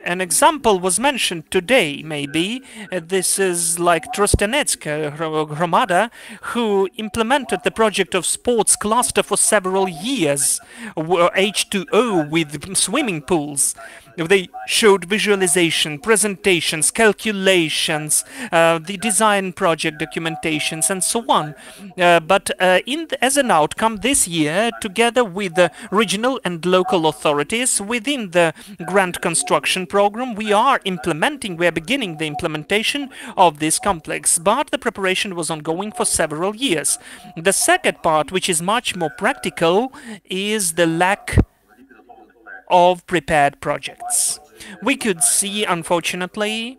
An example was mentioned today, maybe. This is like Trostenetska Hromada, who implemented the project of sports cluster for several years, H2O with swimming pools. They showed visualization, presentations, calculations, the design project documentations, and so on. As an outcome, this year, together with the regional and local authorities within the Grant Construction Program, we are beginning the implementation of this complex, but the preparation was ongoing for several years. The second part, which is much more practical, is the lack of prepared projects. We could see, unfortunately,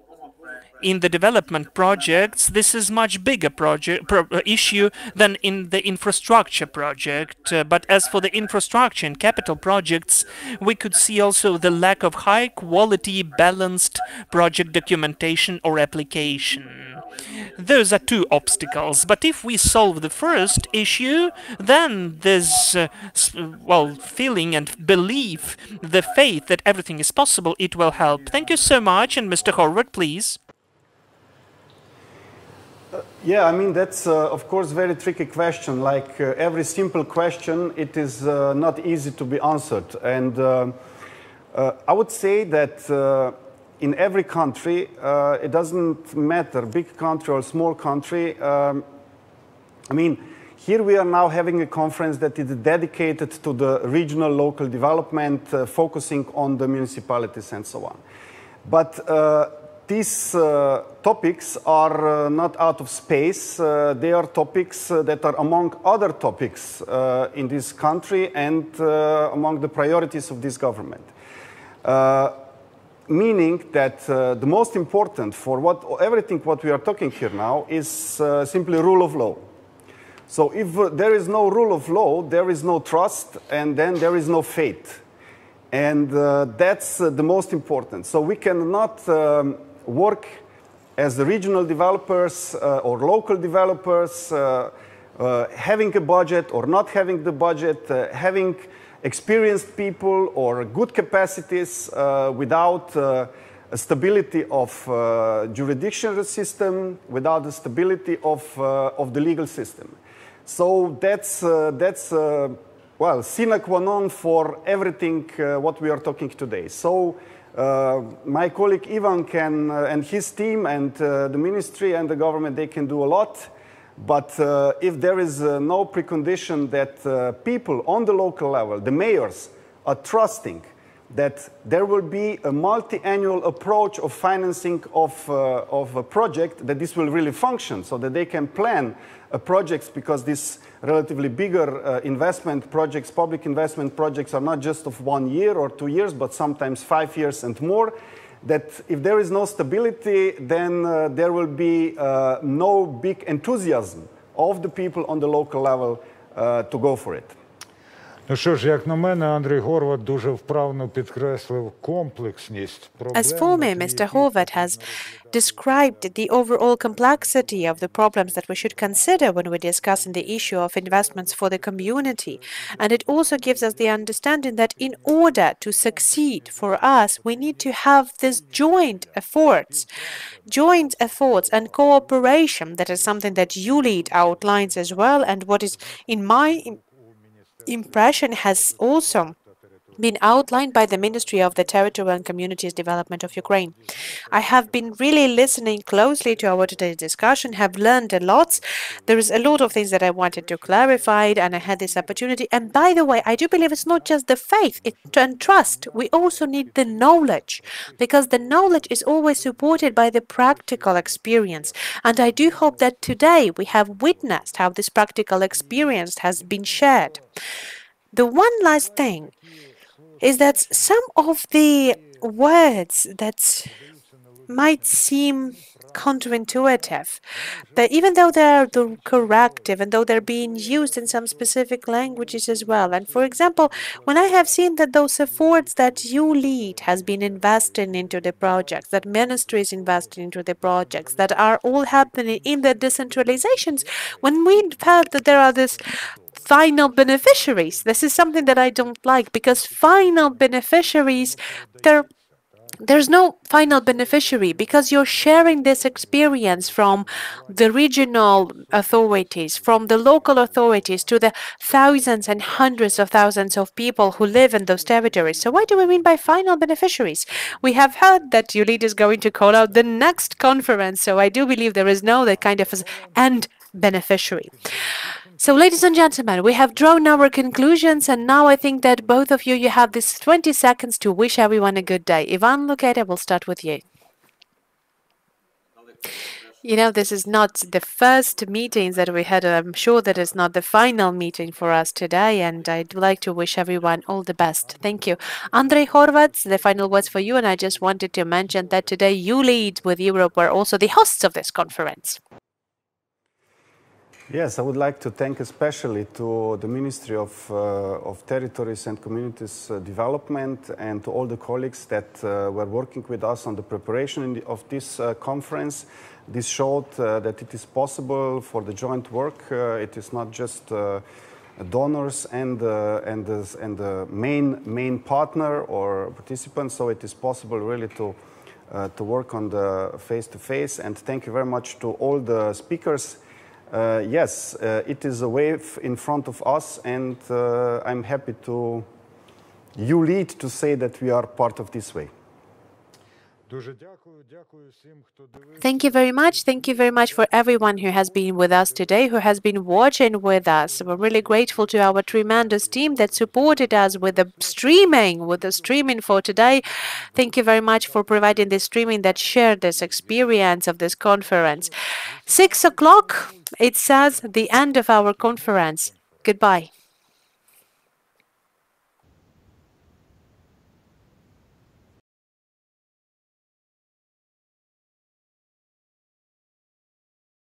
in the development projects, this is much bigger issue than in the infrastructure project. But as for the infrastructure and capital projects, we could see also the lack of high quality, balanced project documentation or application. Those are two obstacles. But if we solve the first issue, then this, feeling and belief, the faith that everything is possible, it will help. Thank you so much. And Mr. Horvat, please. Yeah, I mean, that's, of course, very tricky question. Like every simple question, it is not easy to be answered. And I would say that in every country, it doesn't matter, big country or small country. I mean, here we are now having a conference that is dedicated to the regional local development, focusing on the municipalities and so on. But these topics are not out of space. They are topics that are among other topics in this country and among the priorities of this government. Meaning that the most important for everything what we are talking here now is simply rule of law. So if there is no rule of law, there is no trust, and then there is no faith. And that's the most important. So we cannot work as the regional developers or local developers, having a budget or not having the budget, having experienced people or good capacities without a stability of jurisdictional system, without the stability of the legal system. So that's well, sine qua non for everything what we are talking today. So my colleague Ivan can, and his team and the ministry and the government, they can do a lot. But if there is no precondition that people on the local level, the mayors, are trusting that there will be a multi-annual approach of financing of a project, that this will really function, so that they can plan projects, because these relatively bigger investment projects, public investment projects, are not just of 1 year or 2 years, but sometimes 5 years and more. That if there is no stability, then there will be no big enthusiasm of the people on the local level to go for it. Ну що ж, як на мене, Андрій Горват дуже вправно підкреслив комплексність проблем. As for me, Mr. Horvat has described the overall complexity of the problems that we should consider when we're discussing the issue of investments for the community. And it also gives us the understanding that in order to succeed for us, we need to have this joint efforts and cooperation. That is something that ULEAD outlines as well, and what is, in my impression, has also been outlined by the Ministry of the Territory and Communities Development of Ukraine. I have been really listening closely to our today's discussion, have learned a lot. There is a lot of things that I wanted to clarify, and I had this opportunity. And by the way, I do believe it's not just the faith and trust. We also need the knowledge, because the knowledge is always supported by the practical experience. And I do hope that today we have witnessed how this practical experience has been shared. The one last thing is that some of the words that might seem counterintuitive, that even though they are the correct, even though they're being used in some specific languages as well. And for example, when I have seen that those efforts that ULEAD has been investing into the projects, that ministry is investing into the projects, that are all happening in the decentralizations, when we felt that there are this final beneficiaries, this is something that I don't like, because final beneficiaries, they're there's no final beneficiary because you're sharing this experience from the regional authorities, from the local authorities to the thousands and hundreds of thousands of people who live in those territories. So what do we mean by final beneficiaries? We have heard that ULEAD is going to call out the next conference, so I do believe there is no that kind of end beneficiary. So, ladies and gentlemen, we have drawn our conclusions, and now I think that both of you have this 20 seconds to wish everyone a good day. Ivan Luketa, we'll start with you. You know, this is not the first meetings that we had, and I'm sure that it's not the final meeting for us today, and I'd like to wish everyone all the best. Thank you. Andrei Horvats, the final words for you, and I just wanted to mention that today ULEAD with Europe were also the hosts of this conference. Yes, I would like to thank especially to the Ministry of Territories and Communities Development and to all the colleagues that were working with us on the preparation of this conference. This showed that it is possible for the joint work. It is not just donors and the main partner or participants, so it is possible really to work on the face-to-face. And thank you very much to all the speakers. Yes, it is a wave in front of us, and I'm happy to ULEAD to say that we are part of this wave. Thank you very much. Thank you very much for everyone who has been with us today, who has been watching with us. We're really grateful to our tremendous team that supported us with the streaming for today. Thank you very much for providing this streaming that shared this experience of this conference. 6 o'clock, it says the end of our conference. Goodbye.